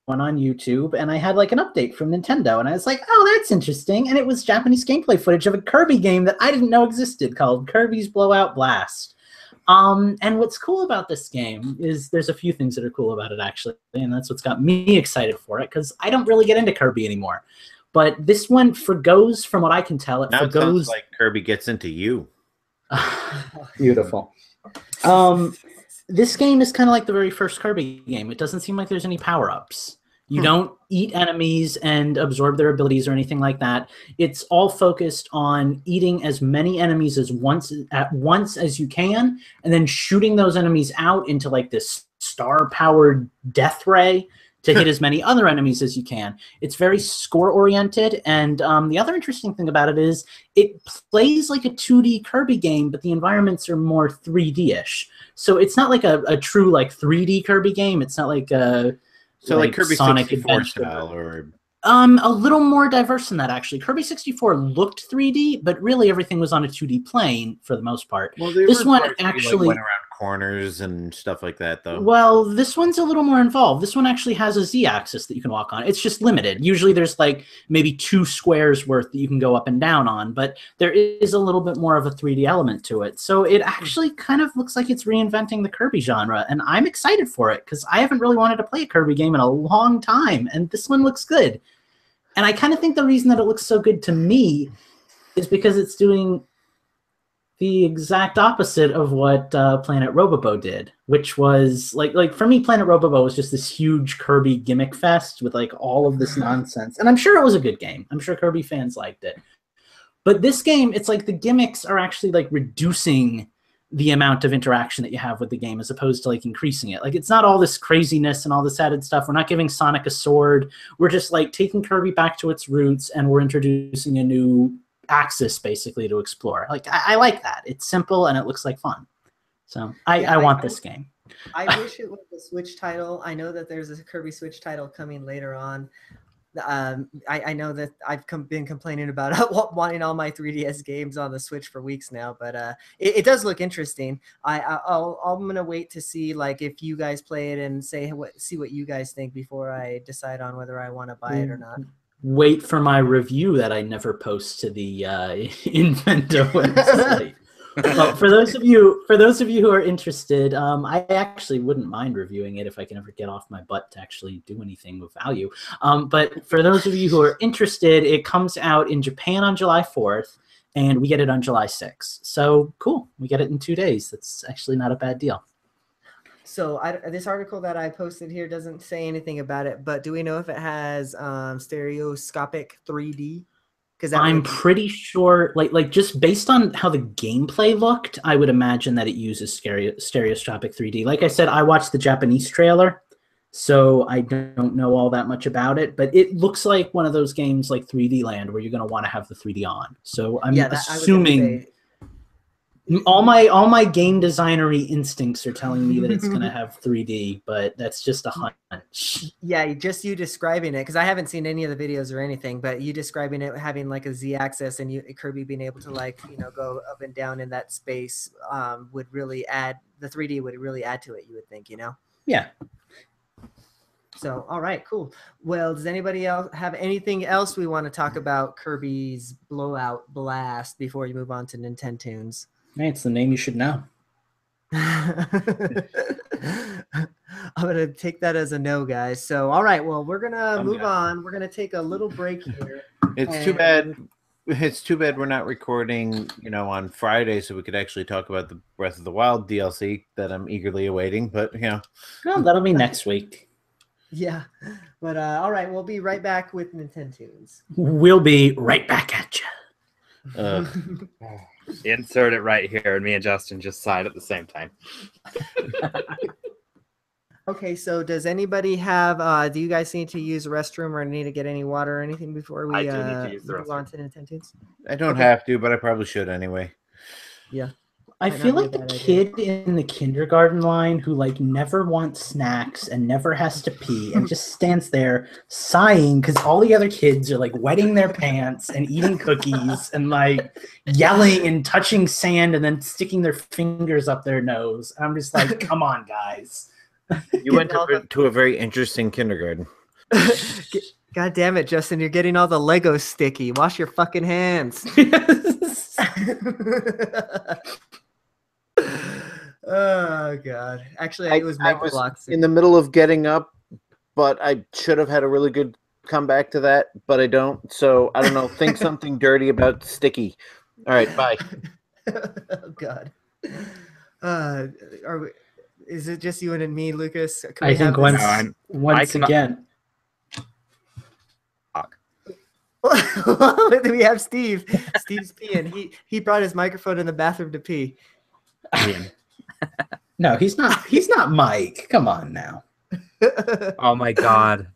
went on YouTube and I had an update from Nintendo and I was like, oh, that's interesting. And it was Japanese gameplay footage of a Kirby game that I didn't know existed called Kirby's Blowout Blast. And what's cool about this game is there's a few things that are cool about it, actually, and that's what's got me excited for it, because I don't really get into Kirby anymore. But this one forgoes, from what I can tell, it sounds like Kirby gets into you. Beautiful. This game is kind of like the very first Kirby game. It doesn't seem like there's any power-ups. You don't eat enemies and absorb their abilities or anything like that. It's all focused on eating as many enemies at once as you can, and then shooting those enemies out into this star-powered death ray to hit as many other enemies as you can. It's very score-oriented, and the other interesting thing about it is it plays like a 2D Kirby game, but the environments are more 3D-ish. So it's not like a true 3D Kirby game. It's not like a... So like Kirby Sonic 64 style, or a little more diverse than that, actually. Kirby 64 looked 3D, but really everything was on a 2D plane for the most part. Well, this one actually went around corners and stuff like that, though. Well, this one's a little more involved. This one actually has a Z-axis that you can walk on. It's just limited. Usually there's like maybe 2 squares worth that you can go up and down on, but there is a little bit more of a 3D element to it. So it actually kind of looks like it's reinventing the Kirby genre, and I'm excited for it because I haven't really wanted to play a Kirby game in a long time, and this one looks good. And I kind of think the reason that it looks so good to me is because it's doing the exact opposite of what Planet Robobo did, which was like for me, Planet Robobo was just this huge Kirby gimmick fest with like all of this nonsense. And I'm sure it was a good game. I'm sure Kirby fans liked it. But this game, it's like the gimmicks are actually like reducing the amount of interaction that you have with the game as opposed to like increasing it. Like it's not all this craziness and all this added stuff. We're not giving Sonic a sword. We're just like taking Kirby back to its roots, and we're introducing a new axis basically to explore. Like I like that. It's simple and it looks like fun. So I want this game. I wish it was a Switch title. I know that there's a Kirby Switch title coming later on. I know that I've been complaining about wanting all my 3DS games on the Switch for weeks now, but it does look interesting. I'm gonna wait to see like if you guys play it and see what you guys think before I decide on whether I want to buy it or not. Wait for my review that I never post to the Infendo website. Well, for those of you who are interested, I actually wouldn't mind reviewing it if I can ever get off my butt to actually do anything with value. But for those of you who are interested, it comes out in Japan on July 4th, and we get it on July 6th. So cool, we get it in 2 days. That's actually not a bad deal. So this article that I posted here doesn't say anything about it, but do we know if it has stereoscopic 3D? Because I'm pretty sure, like just based on how the gameplay looked, I would imagine that it uses stereoscopic 3D. Like I said, I watched the Japanese trailer, so I don't know all that much about it, but it looks like one of those games like 3D Land where you're going to want to have the 3D on. So I'm assuming all my game designery instincts are telling me that it's going to have 3D, but that's just a hunch. Yeah, just you describing it, because I haven't seen any of the videos or anything, but you describing it having like a Z-axis and Kirby being able to like, go up and down in that space would really add, the 3D would really add to it, you would think, Yeah. So, all right, cool. Well, does anybody else have anything else we want to talk about Kirby's Blowout Blast before you move on to Nintendo's? Hey, it's the name you should know. I'm going to take that as a no, guys. So, all right, well, we're going to move on. We're going to take a little break here. It's too bad. It's too bad we're not recording, on Friday, so we could actually talk about the Breath of the Wild DLC that I'm eagerly awaiting. But well, that'll be next week. Yeah, but all right, we'll be right back with Nintendo's. We'll be right back at you. Insert it right here, and me and Justin just sighed at the same time. Okay, so does anybody have? Do you guys need to use a restroom or need to get any water or anything before we I do need to use the move on restroom. to Nintendo's? I don't have to, but I probably should anyway. Yeah. I feel like the kid in the kindergarten line who like never wants snacks and never has to pee and just stands there sighing because all the other kids are like wetting their pants and eating cookies and like yelling and touching sand and then sticking their fingers up their nose. I'm just like, come on, guys. You went to a very interesting kindergarten. God damn it, Justin, you're getting all the Legos sticky. Wash your fucking hands. Oh god! Actually, it was Mega Bloks in the middle of getting up, but I should have had a really good comeback to that, but I don't. So I don't know. Think something dirty about sticky. All right, bye. Oh god. Is it just you and me, Lucas? I think once again. We have Steve. Steve's peeing. He brought his microphone in the bathroom to pee. No, he's not. He's not Mike. Come on now. Oh my god,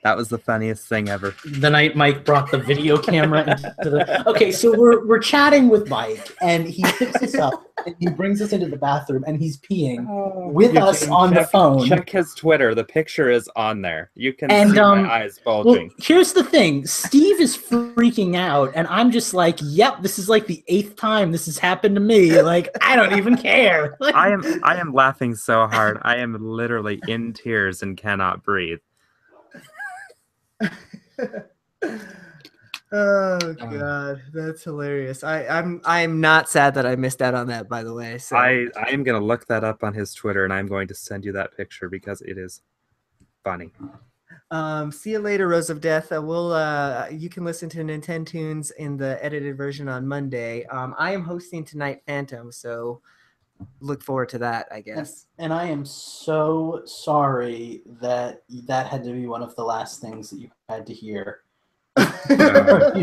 That was the funniest thing ever. The night Mike brought the video camera into the. Okay, so we're chatting with Mike, and he picks us up and he brings us into the bathroom, and he's peeing with us on the phone. Check his Twitter. The picture is on there. You can And, see my eyes bulging. Well, here's the thing: Steve is freaking out, and I'm just like, "Yep, this is like the 8th time this has happened to me. Like, I don't even care." Like, I am laughing so hard. I am literally in tears and cannot breathe. Oh god, that's hilarious. I'm not sad that I missed out on that, by the way. So I am gonna look that up on his Twitter, and I'm going to send you that picture because it is funny. See you later, Rose of Death. You can listen to Nintendo Tunes in the edited version on Monday. I am hosting tonight Phantom, so look forward to that, I guess. And I am so sorry that had to be one of the last things that you had to hear. You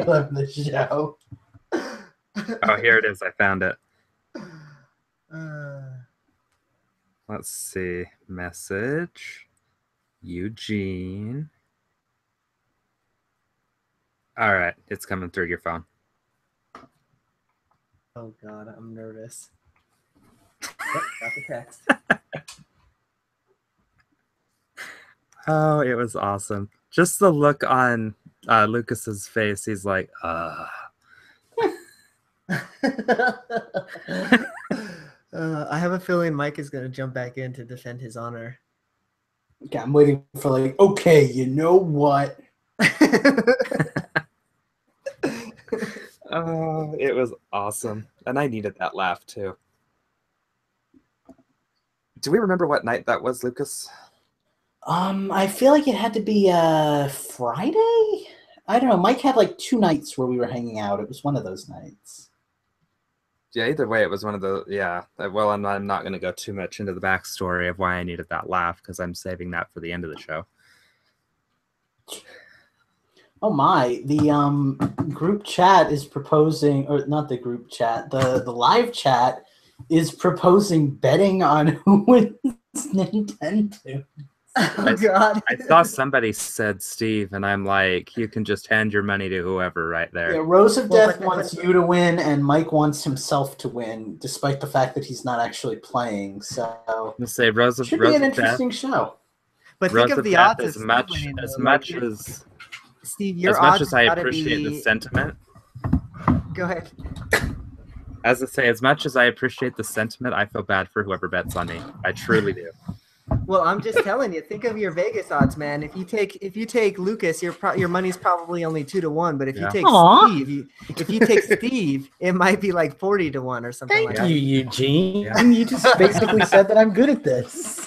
left the show. Oh, here it is. I found it. Let's see. Message. Eugene. All right. It's coming through your phone. Oh god, I'm nervous. Got the text. Oh, it was awesome. Just the look on Lucas's face. He's like, I have a feeling Mike is going to jump back in to defend his honor. Okay, I'm waiting for like, okay, you know what? Oh, it was awesome. And I needed that laugh too. Do we remember what night that was, Lucas? I feel like it had to be Friday? I don't know. Mike had like 2 nights where we were hanging out. It was one of those nights. Yeah, either way, it was one of the, yeah. Well, I'm not going to go too much into the backstory of why I needed that laugh, because I'm saving that for the end of the show. Oh my, the group chat is proposing, or not the group chat, the live chat is proposing betting on who wins Nintendo. Oh god. I saw somebody said Steve, and I'm like, you can just hand your money to whoever right there. Yeah, Rose of Death wants you to win, and Mike wants himself to win, despite the fact that he's not actually playing. So Let's say Rose of should Rose be an of Death. interesting show. But Rose think of of the Death odds as of much Steve winning, as though. much Like, as Steve, your as much odds as I gotta appreciate be... the sentiment. Go ahead. As I say, as much as I appreciate the sentiment, I feel bad for whoever bets on me. I truly do. Well, I'm just telling you. Think of your Vegas odds, man. If you take Lucas, your money's probably only 2 to 1. But if you take Steve, if you take Steve, it might be like 40 to 1 or something. Thank like you, that. Eugene. Yeah. You just basically said that I'm good at this.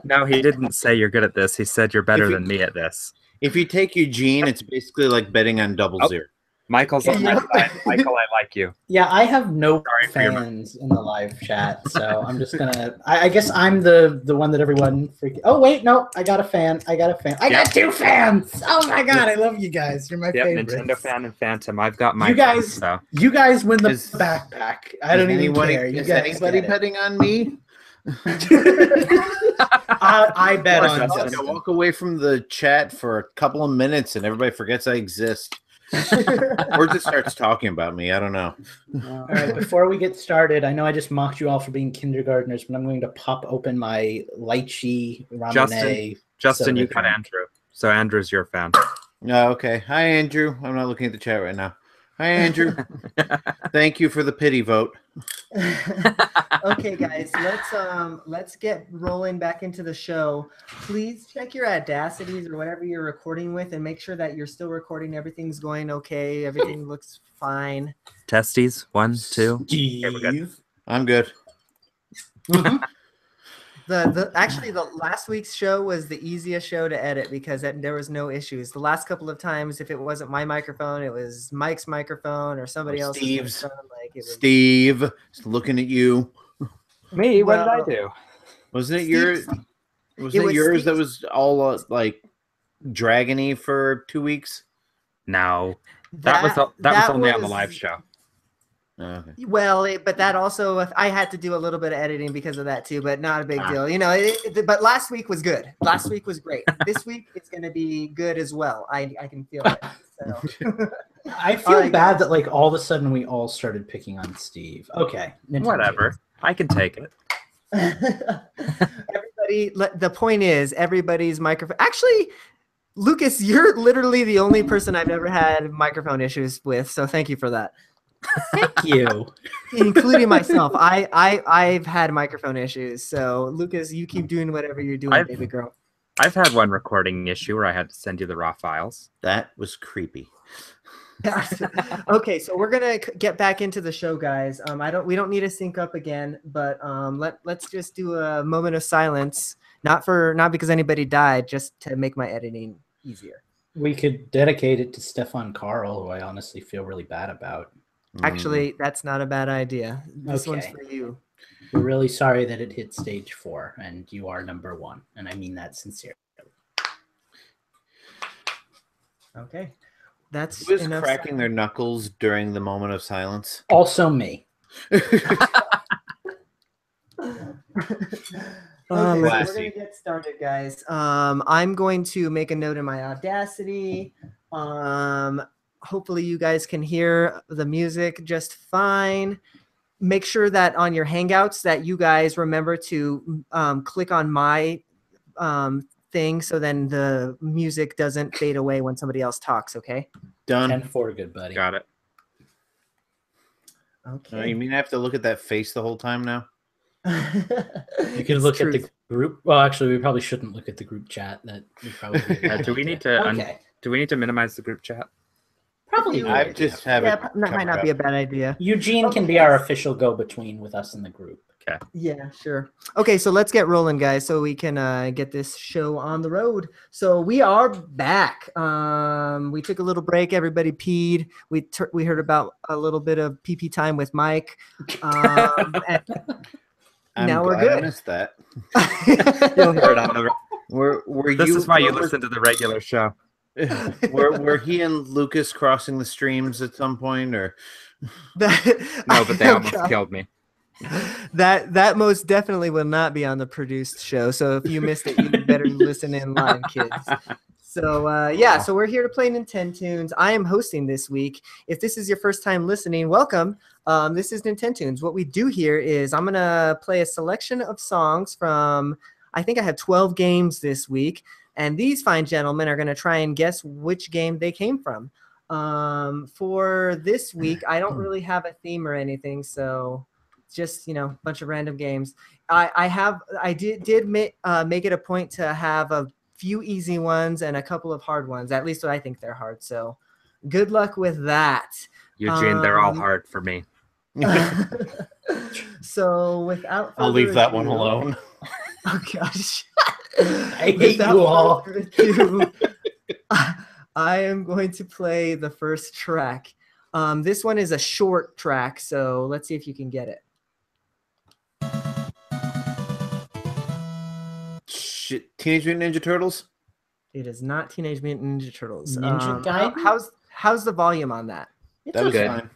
No, he didn't say you're good at this. He said you're better than me at this. If you take Eugene, it's basically like betting on double zero. Michael's on my side. Michael, I like you. Yeah, I have no Sorry for your fans in the live chat, so I'm just gonna. I guess I'm the one that everyone freaking. Oh wait, no, I got a fan. I got 2 fans. Oh my god, I love you guys. You're my favorites. Nintendo fan and Phantom. I've got my You guys, fans, so. you guys win the backpack. I don't even care. You Is guys anybody get it. betting on me? I bet on I'll Justin. walk away from the chat for a couple of minutes and everybody forgets I exist. Or just starts talking about me. I don't know. All right, before we get started, I know I just mocked you all for being kindergartners, but I'm going to pop open my lychee ramen. Justin, you got drink. Andrew. So Andrew's your fan. Oh, okay. Hi, Andrew. I'm not looking at the chat right now. Hi, Andrew. Thank you for the pity vote. Okay, guys, let's get rolling back into the show. Please check your Audacities or whatever you're recording with, and make sure that you're still recording. Everything's going okay. Everything looks fine. Testes, 1, 2. Okay, we're good. I'm good. Actually, the last week's show was the easiest show to edit because there was no issues. The last couple of times, if it wasn't my microphone, it was Mike's microphone or somebody else's. Steve's. Like it was... Steve, looking at you. Me? What did I do? Wasn't it Steve- yours? Wasn't it yours that Steve's- was all like dragony for 2 weeks? No. That was only on the live show. Okay. Well, but that also, I had to do a little bit of editing because of that too, but not a big Ah. deal. You know, but last week was good. Last week was great. This week it's going to be good as well. I can feel it. So. I feel All right, bad guys. that like all of a sudden we all started picking on Steve. Okay, Nintendo. Whatever. I can take it. Everybody, the point is, everybody's microphone. Actually, Lucas, you're literally the only person I've ever had microphone issues with. So thank you for that. Thank you. Including myself. I've had microphone issues. So Lucas, you keep doing whatever you're doing, baby girl. I've had one recording issue where I had to send you the raw files. That was creepy. Okay, so we're gonna get back into the show, guys. We don't need to sync up again, but let's just do a moment of silence. Not because anybody died, just to make my editing easier. We could dedicate it to Stefan Carl, who I honestly feel really bad about. Actually, that's not a bad idea. This one's Okay. for you. We're really sorry that it hit stage 4, and you are number 1, and I mean that sincerely. Okay. That's Who was enough cracking their knuckles during the moment of silence? Also me. Okay, so we're Classy. gonna get started, guys. I'm going to make a note in my Audacity. Hopefully you guys can hear the music just fine. Make sure that on your Hangouts that you guys remember to click on my thing, so then the music doesn't fade away when somebody else talks. Okay. Done. 10-4, good buddy. Got it. Okay. You mean I have to look at that face the whole time now? You can look at the group. Well, actually, we probably shouldn't look at the group chat. That would probably be a good Do we idea. need to Okay. do we need to minimize the group chat? Probably. Yeah, I would. just have Yeah, it. that might not covered be a up. bad idea. Eugene can Okay, be our guys. official go-between with us in the group. Yeah, sure. Okay, so let's get rolling, guys, so we can get this show on the road. So we are back. We took a little break. Everybody peed. We heard about a little bit of PP time with Mike. And I'm now we're glad I good. missed that. You'll hear it on the. This is why you were- listen to the regular show. were he and Lucas crossing the streams at some point, or No, but they Oh, almost God. killed me. That most definitely will not be on the produced show. So if you missed it, you better listen in live, kids. So yeah, so we're here to play Nintendo Tunes. I am hosting this week. If this is your first time listening, welcome. This is Nintendo Tunes. What we do here is I'm gonna play a selection of songs from. I think I have 12 games this week, and these fine gentlemen are gonna try and guess which game they came from. For this week, I don't really have a theme or anything, so. Just a bunch of random games. I did make it a point to have a few easy ones and a couple of hard ones. At least I think they're hard. So good luck with that. Eugene, they're all hard for me. So without I'll further leave that one ado- alone. Oh gosh, I hate you all. further ado, I am going to play the first track. This one is a short track, so let's see if you can get it. Shit, Teenage Mutant Ninja Turtles. It is not Teenage Mutant Ninja Turtles. Ninja Gaiden? How's the volume on that? That was okay. fine.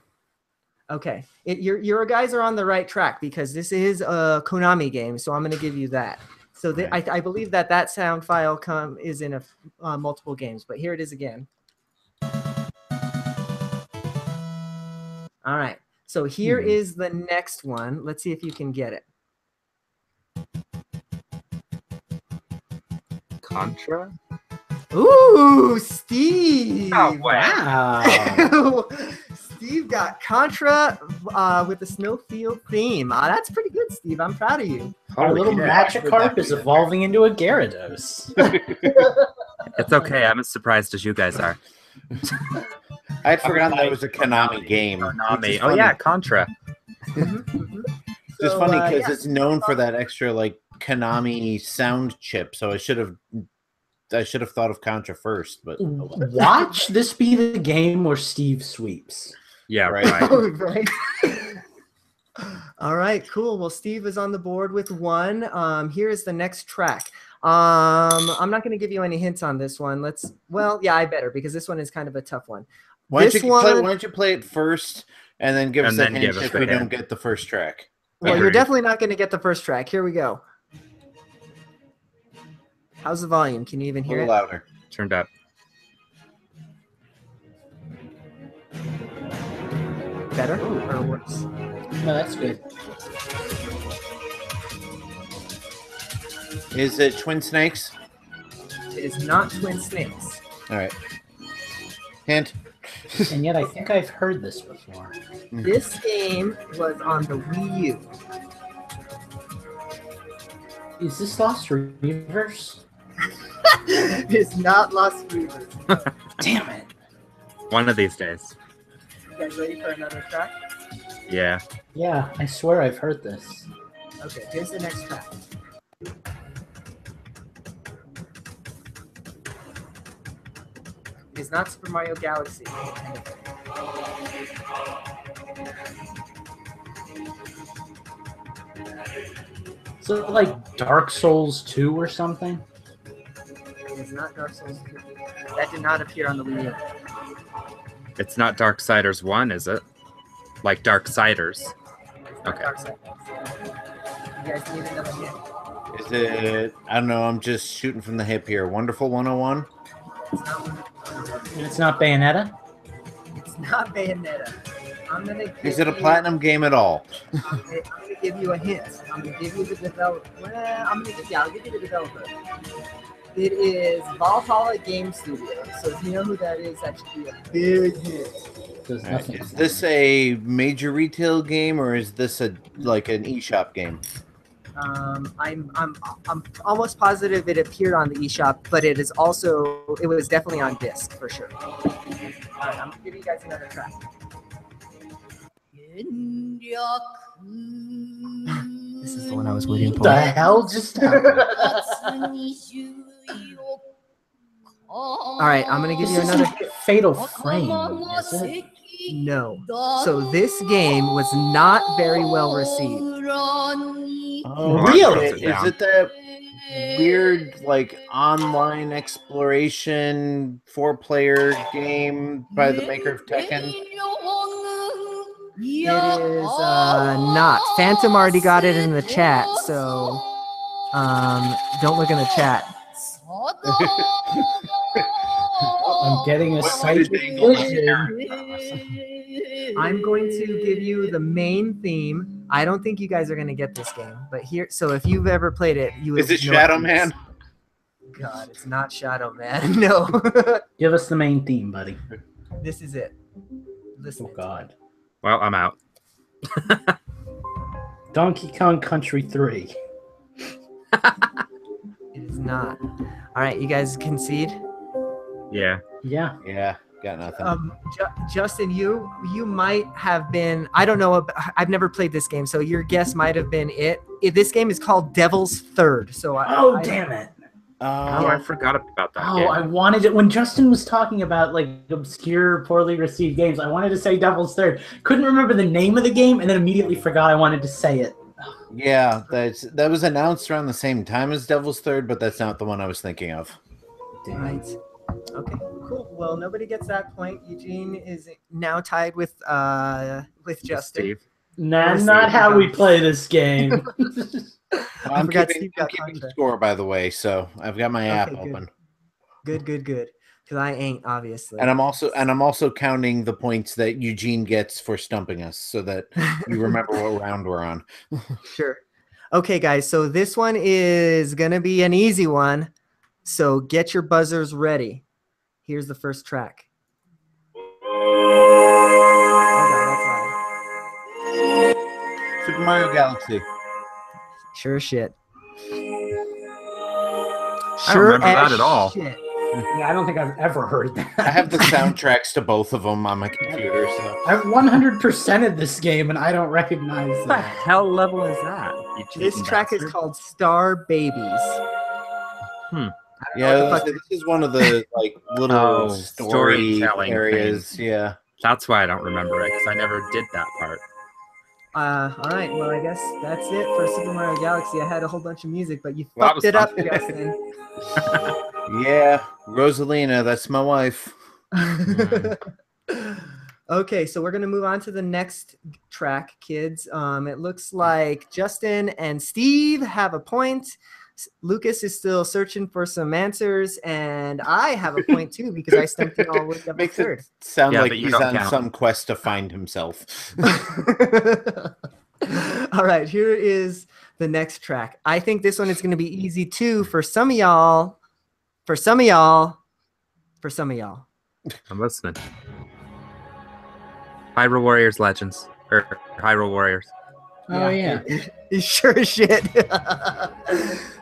Okay, your guys are on the right track because this is a Konami game, so I'm going to give you that. So I believe that sound file is in multiple games, but here it is again. All right, so here is the next one. Let's see if you can get it. Contra? Ooh, Steve! Oh, wow. Wow. Steve got Contra with the Snowfield theme. That's pretty good, Steve. I'm proud of you. Our Holy little shit. Magikarp is evolving into a Gyarados. It's okay. I'm as surprised as you guys are. I'd forgotten that was a Konami game. Konami. Oh yeah, Contra. It's funny because it's known for that extra like Konami sound chip. So I should have thought of Contra first, but Watch this be the game where Steve sweeps. Yeah, Right. right. Right. All right, cool. Well, Steve is on the board with one. Here is the next track. I'm not going to give you any hints on this one. I better because this one is kind of a tough one. why don't you play it first, And then give us And a then hint give us if the we don't hint. get the first track. Well, you're Agreed. definitely not going to get the first track. Here we go. How's the volume? Can you even A hear little it? louder. Turned up. Better or worse? No, that's good. Is it Twin Snakes? It is not Twin Snakes. All right. Hint. And yet I think I've heard this before. This game was on the Wii U. Is this Lost Reavers? It's not Lost Reavers. Damn it. One of these days. You guys ready for another track? Yeah. Yeah, I swear I've heard this. Okay, here's the next track. It's not Super Mario Galaxy. So like Dark Souls 2 or something? It is not Dark Souls 2. That did not appear on the Wii U. It's not Darksiders 1, is it? Like Darksiders. It's not Okay. Darksiders. You guys need another hint. Is it? I don't know. I'm just shooting from the hip here. Wonderful 101. It's not Wonderful. And it's not Bayonetta? It's not Bayonetta. I'm gonna give Is it a you- platinum game at all? I'm gonna give you a hint. I'm gonna give you the developer. Well, I'll give you the developer. It is Valhalla Game Studio. So if you know who that is, that should be a big hint. There's All right. nothing. Is this a major retail game or is this a like an eShop game? I'm almost positive it appeared on the eShop, but it was definitely on disc for sure. All right, I'm gonna give you guys another track. This is the one I was waiting What for. the hell just happened? All right, I'm gonna give you This another. isn't Fatal Frame, is it? No. So this game was not very well received. Oh, Really? Is it that weird like online exploration 4-player game by the maker of Tekken? It is not. Phantom already got it in the chat, so don't look in the chat. I'm getting a What psychic did they do? vision. I'm going to give you the main theme. I don't think you guys are gonna get this game, but here. So if you've ever played it, you Is it know Shadow what Man? God, it's not Shadow Man. No, Give us the main theme, buddy. this is it. Listen. Oh God. Well, I'm out. Donkey Kong Country 3. It is not. All right, you guys concede. Yeah. Yeah. Yeah, got nothing. Justin, you might have been. I don't know. I've never played this game, so your guess might have been it. This game is called Devil's Third. So Oh, damn it. Oh, I forgot about that Oh, game. I wanted it when Justin was talking about like obscure, poorly received games. I wanted to say Devil's Third. Couldn't remember the name of the game, and then immediately forgot I wanted to say it. Yeah, that was announced around the same time as Devil's Third, but that's not the one I was thinking of. Right. Okay. Cool. Well, nobody gets that point. Eugene is now tied with Justin. Steve. Nah, Yes, not Steve. how we play this game. I'm forgot keeping, Steve I'm got keeping contract. score, by the way, so I've got my app Okay, good. open, Good. Because I ain't obviously. and I'm also counting the points that Eugene gets for stumping us, so that you remember what round we're on. Sure. Okay, guys. So this one is gonna be an easy one. So get your buzzers ready. Here's the first track. Oh, God, that's loud. Super Mario Galaxy. Sure as shit. I don't remember as that at all. shit. Yeah, I don't think I've ever heard that. I have the soundtracks to both of them on my computer, so I've 100%ed this game, and I don't recognize What the that. hell level is that? You This cheating track is bastard? called Star Babies. yeah, what the this is one of the like little Oh, story storytelling areas. things. Yeah, That's why I don't remember it, because I never did that part. All right. Well, I guess that's it for Super Mario Galaxy. I had a whole bunch of music, but you Well, that fucked it up, was Justin. yeah. Rosalina, that's my wife. Okay, so we're gonna move on to the next track, kids. It looks like Justin and Steve have a point. Lucas is still searching for some answers, and I have a point too because I stumped you all with Makes third. it sound Yeah, like but you he's don't on count. some quest to find himself. All right, here is the next track. I think this one is going to be easy too for some of y'all. For some of y'all. For some of y'all. I'm listening. Hyrule Warriors Legends. Or Hyrule Warriors. Oh, yeah. It sure as shit.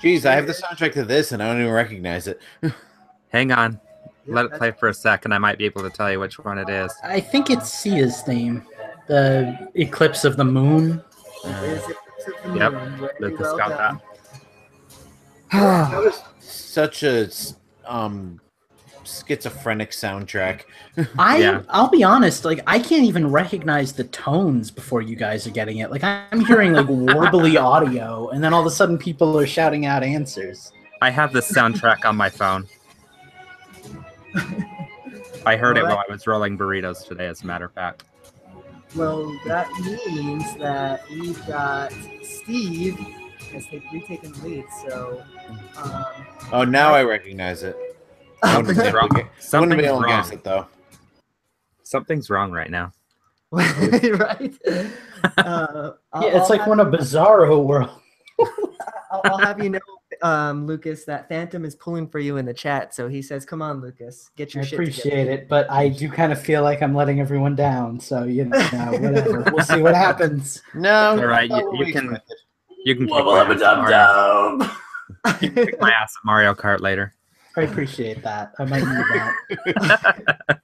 Jeez, I have the soundtrack to this and I don't even recognize it. Hang on. Let it that's- play for a second. I might be able to tell you which one it is. I think it's Sia's theme. The Eclipse of the Moon. Is it Eclipse of the Yep, Moon? Very Lucas well got done. That was such a schizophrenic soundtrack. Yeah. I'll be honest, like I can't even recognize the tones before you guys are getting it. Like I'm hearing like warbly audio, and then all of a sudden people are shouting out answers. I have this soundtrack on my phone. I heard it All right. while I was rolling burritos today, as a matter of fact. Well, that means that we've got Steve has retaken the lead. So, Oh, now I recognize it. I wouldn't be able to get- I wouldn't be able to guess it though. Something's wrong right now. right? Yeah, it's like one of Bizarro World. I'll have you know, Lucas, that Phantom is pulling for you in the chat. So he says, "Come on, Lucas, get I your shit appreciate it, but I do kind of feel like I'm letting everyone down. So you know, whatever. We'll see what happens. No, All right, that's not what you we can expected. you can kick my ass at Mario. You can kick my ass at Mario Kart later. I appreciate that. I might need that.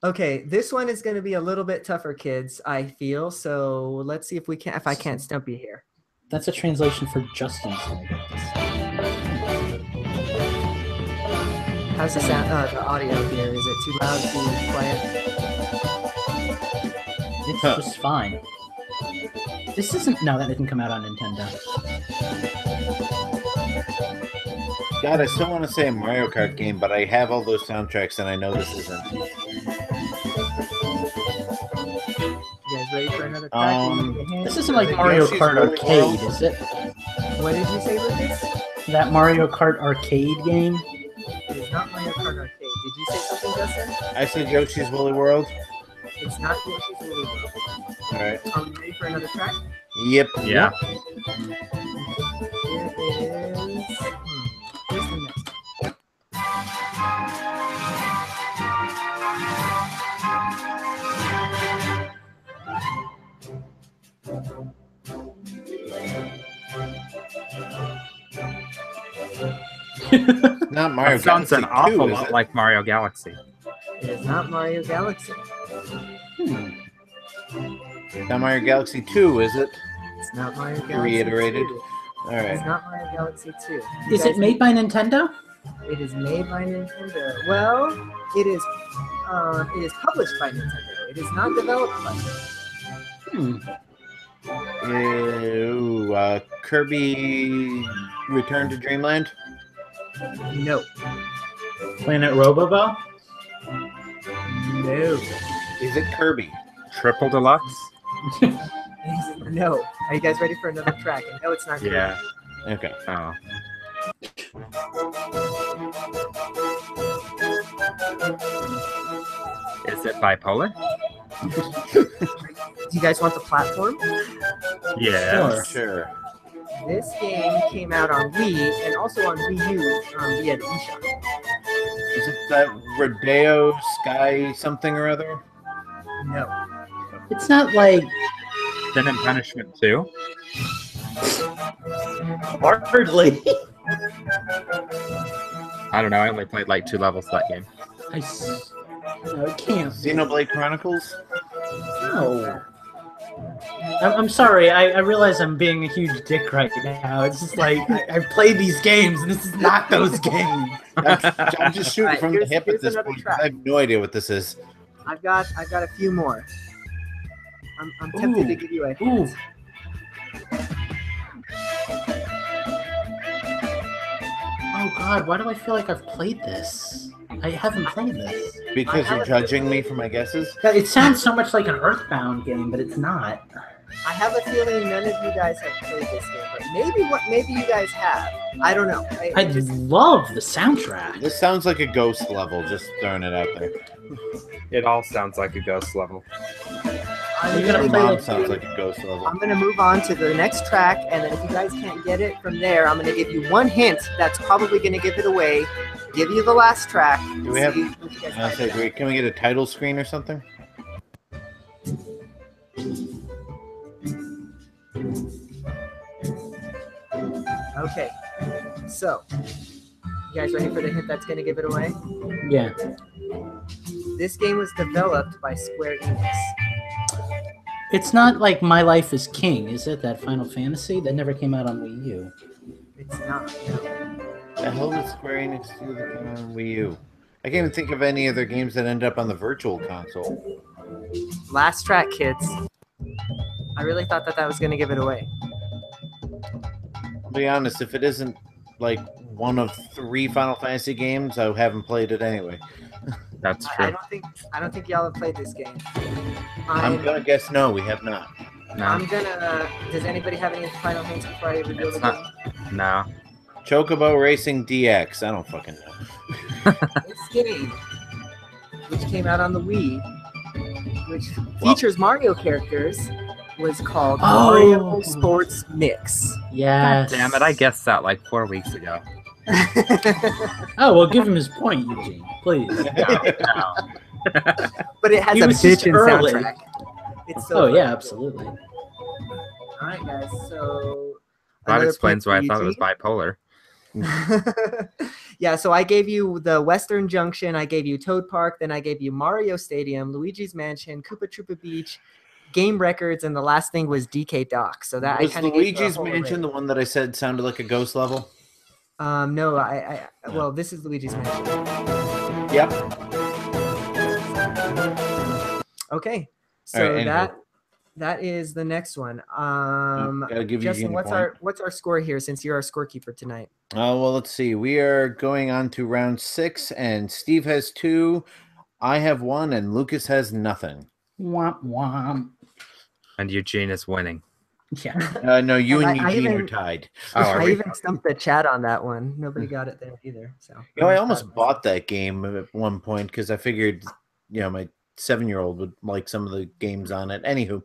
Okay, this one is going to be a little bit tougher, kids. I feel so. Let's see if I can't stump you here. That's a translation for Justin's gonna get this. How's the sound? The audio here? Is it too loud? Too quiet? It's just fine. This isn't. No, that didn't come out on Nintendo. God, I still want to say a Mario Kart game, but I have all those soundtracks and I know this isn't. You guys ready for another track? This isn't like Mario Yoshi's Kart Woolly Arcade, World? is it? What did you say, Lucas? That Mario Kart Arcade game? It is not Mario Kart Arcade. Did you say something, Justin? I said Yoshi's Woolly World. It's not Yoshi's Woolly World. All right. Are we ready for another track? Yep. Yeah. Here is. Here's the next. Not Mario That sounds Galaxy an awful 2, is lot it? like Mario Galaxy. It is not Mario Galaxy. Not Mario Galaxy 2, is it? It's not Mario Galaxy. Reiterated. 2. All It's right. not Mario Galaxy 2. You Is it guys- made by Nintendo? It is made by Nintendo. Well, it is published by Nintendo. It is not developed by Nintendo. Kirby Return to Dreamland. No. Planet Robobo? No. Is it Kirby? Triple Deluxe? No. Are you guys ready for another track? And no, it's not. Yeah. Okay. Oh. Is it bipolar? Do you guys want the platform? Yeah. Sure. This game came out on Wii and also on Wii U via the eShop. Is it that Rodeo Sky something or other? No. It's not like Sin and Punishment 2? hardly. I don't know. I only played like 2 levels of that game. No, it can't. Xenoblade Chronicles? No. I'm sorry. I realize I'm being a huge dick right now. It's just like I played these games, and this is not those games. I'm just shooting Alright, from the here's- hip at here's this another point. track. I have no idea what this is. I've got a few more. I'm tempted Ooh. to give you a Ooh. hint. Oh God, why do I feel like I've played this? I haven't played this. Because you're judging me for my guesses? It sounds so much like an Earthbound game, but it's not. I have a feeling none of you guys have played this game, but maybe you guys have. I don't know. I love the soundtrack. This sounds like a ghost level, just throwing it out there. It all sounds like a ghost level. Your mom sounds like a ghost level. I'm going to move on to the next track, and then if you guys can't get it from there, I'm going to give you one hint that's probably going to give it away. Give you the last track. Do we have? Can we get a title screen or something? Okay, so you guys ready for the hint that's going to give it away? Yeah. This game was developed by Square Enix. It's not like My Life is King, is it? That Final Fantasy that never came out on Wii U. It's not. No. The hell did Square Enix do that came on Wii U? I can't even think of any other games that end up on the Virtual Console. Last track, kids. I really thought that was going to give it away. I'll be honest, if it isn't like one of 3 Final Fantasy games, I haven't played it anyway. That's true. I don't think y'all have played this game. I'm gonna guess no, we have not. No. I'm gonna. Does anybody have any final hints before I reveal the game? No. Chocobo Racing DX. I don't fucking know. This game, which came out on the Wii, which features Mario characters, was called Mario Sports Mix. Yes. Damn it! I guessed that like 4 weeks ago. Oh, well, give him his point, Eugene, please. No. But it has He a was just bitchin' early. soundtrack. It's so Oh, fun. yeah, absolutely. All right, guys. So That another explains why I point thought for it was bipolar. Eugene. Yeah, so I gave you the Western Junction, I gave you Toad Park, then I gave you Mario Stadium, Luigi's Mansion, Koopa Troopa Beach, Game Records, and the last thing was DK Dock. So that Was I kind of gave you a Luigi's whole Mansion array. the one that I said sounded like a ghost level? No, well, this is Luigi's Mansion. Yep. Okay, so right, that is the next one. Gotta give Justin, Eugene a what's point. our score here since you're our scorekeeper tonight? Oh, well, let's see. We are going on to round 6, and Steve has 2, I have 1, and Lucas has nothing. Womp womp. And Eugene is winning. Yeah. No, you And and I Eugene even- are tied. Oh, are I we? even stumped the chat on that one. Nobody got it there either. So You know, I almost bought that game at one point because I figured, my 7-year-old would like some of the games on it. Anywho,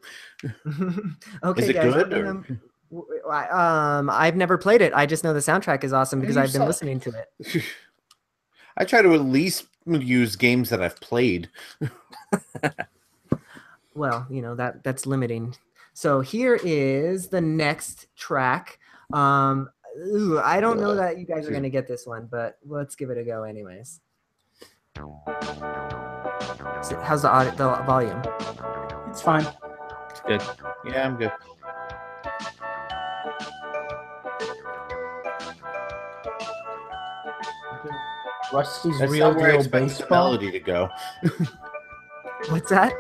Okay, is it guys. good? I've never played it. I just know the soundtrack is awesome because You I've been suck. listening to it. I try to at least use games that I've played. Well, that's limiting. So here is the next track. I don't know that you guys are gonna get this one, but let's give it a go anyways. So how's the volume? It's fine. Good. Yeah, I'm good. Rusty's That's Real not where I Deal expect the Baseball. melody to go. What's that?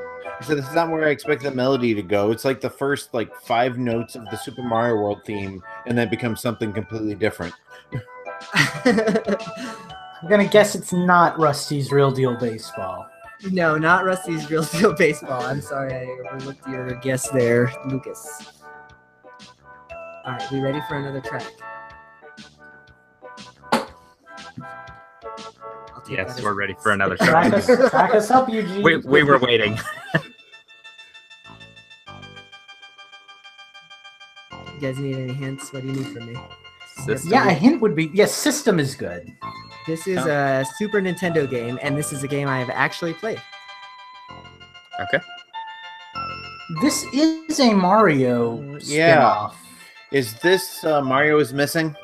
So this is not where I expect the melody to go. It's like the first 5 notes of the Super Mario World theme, and then becomes something completely different. I'm gonna guess it's not Rusty's Real Deal Baseball. No, not Rusty's Real Deal Baseball. I'm sorry, I overlooked your guess there, Lucas. All right, we ready for another track? I'll take that Yes, as we're a ready yes. for another Track track. us up, Eugene. We were waiting. You guys need any hints? What do you need from me? System. Yeah, a hint would be system is good. This is a Super Nintendo game, and this is a game I have actually played. Okay. This is a Mario Yeah. spin-off. Is this Mario is Missing?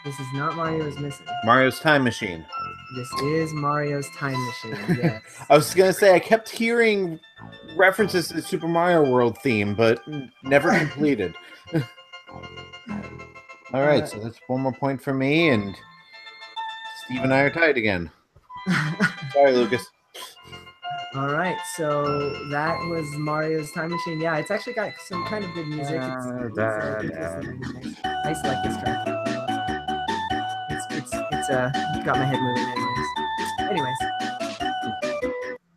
This is not Mario's Missing. Mario's Time Machine. This is Mario's Time Machine. Yes. I was going to say, I kept hearing references to the Super Mario World theme, but never completed. All right, so that's 1 more point for me, and Steve and I are tied again. Sorry, Lucas. All right, so that was Mario's Time Machine. Yeah, it's actually got some kind of good music. I used to like this track. It's got my head moving anyways. anyways.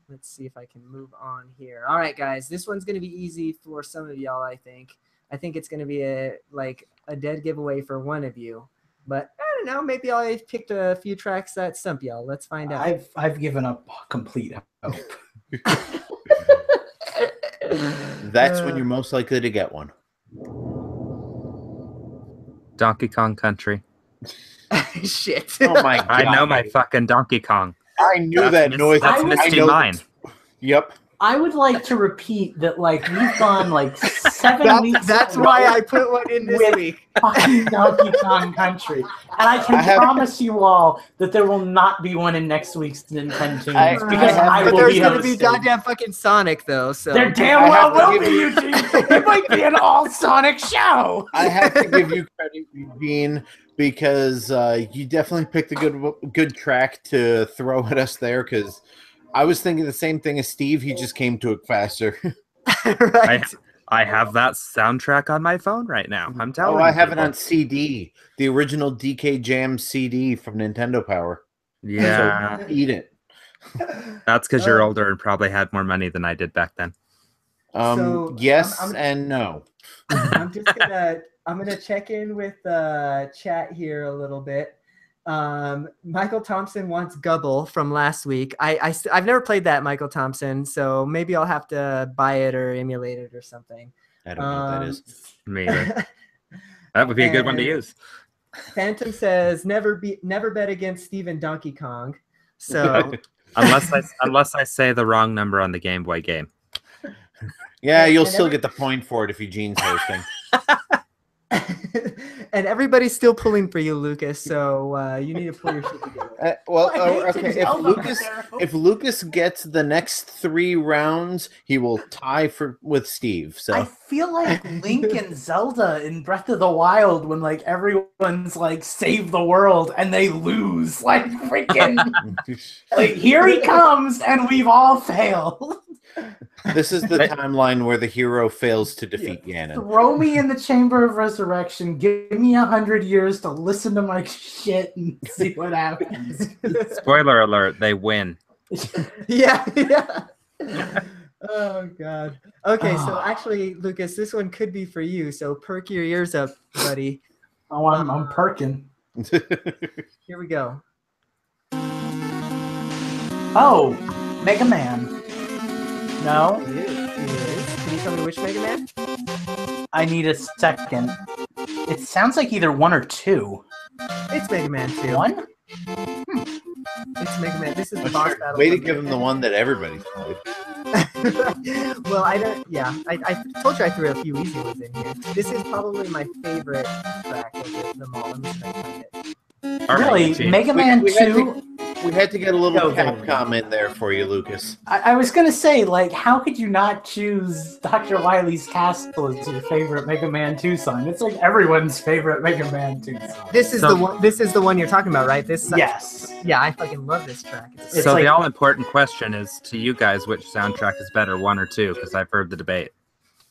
Let's see if I can move on here. All right, guys, this one's gonna be easy for some of y'all. I think it's gonna be a dead giveaway for one of you, but I don't know. Maybe I picked a few tracks that stump y'all. Let's find out. I've given up complete hope. That's when you're most likely to get one. Donkey Kong Country. Shit. Oh my god! I know my fucking Donkey Kong. I knew that noise. That's Misty Mine. Yep. I would like to repeat that, like, we've gone like 7 weeks. That's why I put one in this week. Fucking Donkey Kong Country, and I can promise you all that there will not be one in next week's Nintendo because I will there's be gonna be hosting. goddamn fucking Sonic though. So There damn well will be, Eugene. It might be an all Sonic show. I have to give you credit, Eugene, because you definitely picked a good track to throw at us there. Because I was thinking the same thing as Steve. He just came to it faster. right. I have that soundtrack on my phone right now. I'm telling you. Oh, I have it on CD. The original DK Jam CD from Nintendo Power. Yeah. So eat it. That's because you're older and probably had more money than I did back then. So, yes I'm and no. I'm gonna check in with chat here a little bit. Michael Thompson wants Gubble from last week. I've never played that, Michael Thompson, so maybe I'll have to buy it or emulate it or something. I don't know what that is. Me either. That would be a good one to use. Phantom says never bet against Steven Donkey Kong. So unless I say the wrong number on the Game Boy game. Yeah, you'll still get the point for it if Eugene's hosting. and everybody's still pulling for you, Lucas. So you need to pull your shit together. Okay. If Lucas gets the next 3 rounds, he will tie with Steve. So I feel like Link and Zelda in Breath of the Wild when like everyone's like save the world and they lose, like freaking like here he comes and we've all failed. This is the timeline where the hero fails to defeat Ganon. Throw me in the Chamber of Resurrection. Give me 100 years to listen to my shit and see what happens. Spoiler alert, they win. Yeah. Oh, God. Okay, so actually, Lucas, this one could be for you. So perk your ears up, buddy. Oh, I'm perking. Here we go. Oh, Mega Man. No? It is. Can you tell me which Mega Man? I need a second. It sounds like either 1 or 2. It's Mega Man 2. 1? It's Mega Man. This is the boss battle. Way to give him the one that everybody played. Well, I don't. Yeah, I told you I threw a few easy ones in here. This is probably my favorite track of them all. Let me see if I can find it. Really? Mega Man 2? We had to get a little No, Capcom in there for you, Lucas. I was going to say, like, how could you not choose Dr. Wily's Castle as your favorite Mega Man 2 song? It's like everyone's favorite Mega Man 2 song. This is the one. This is the one you're talking about, right? This. Yes. Yeah, I fucking love this track. It's So like- the all-important question is to you guys, which soundtrack is better, 1 or 2? Because I've heard the debate.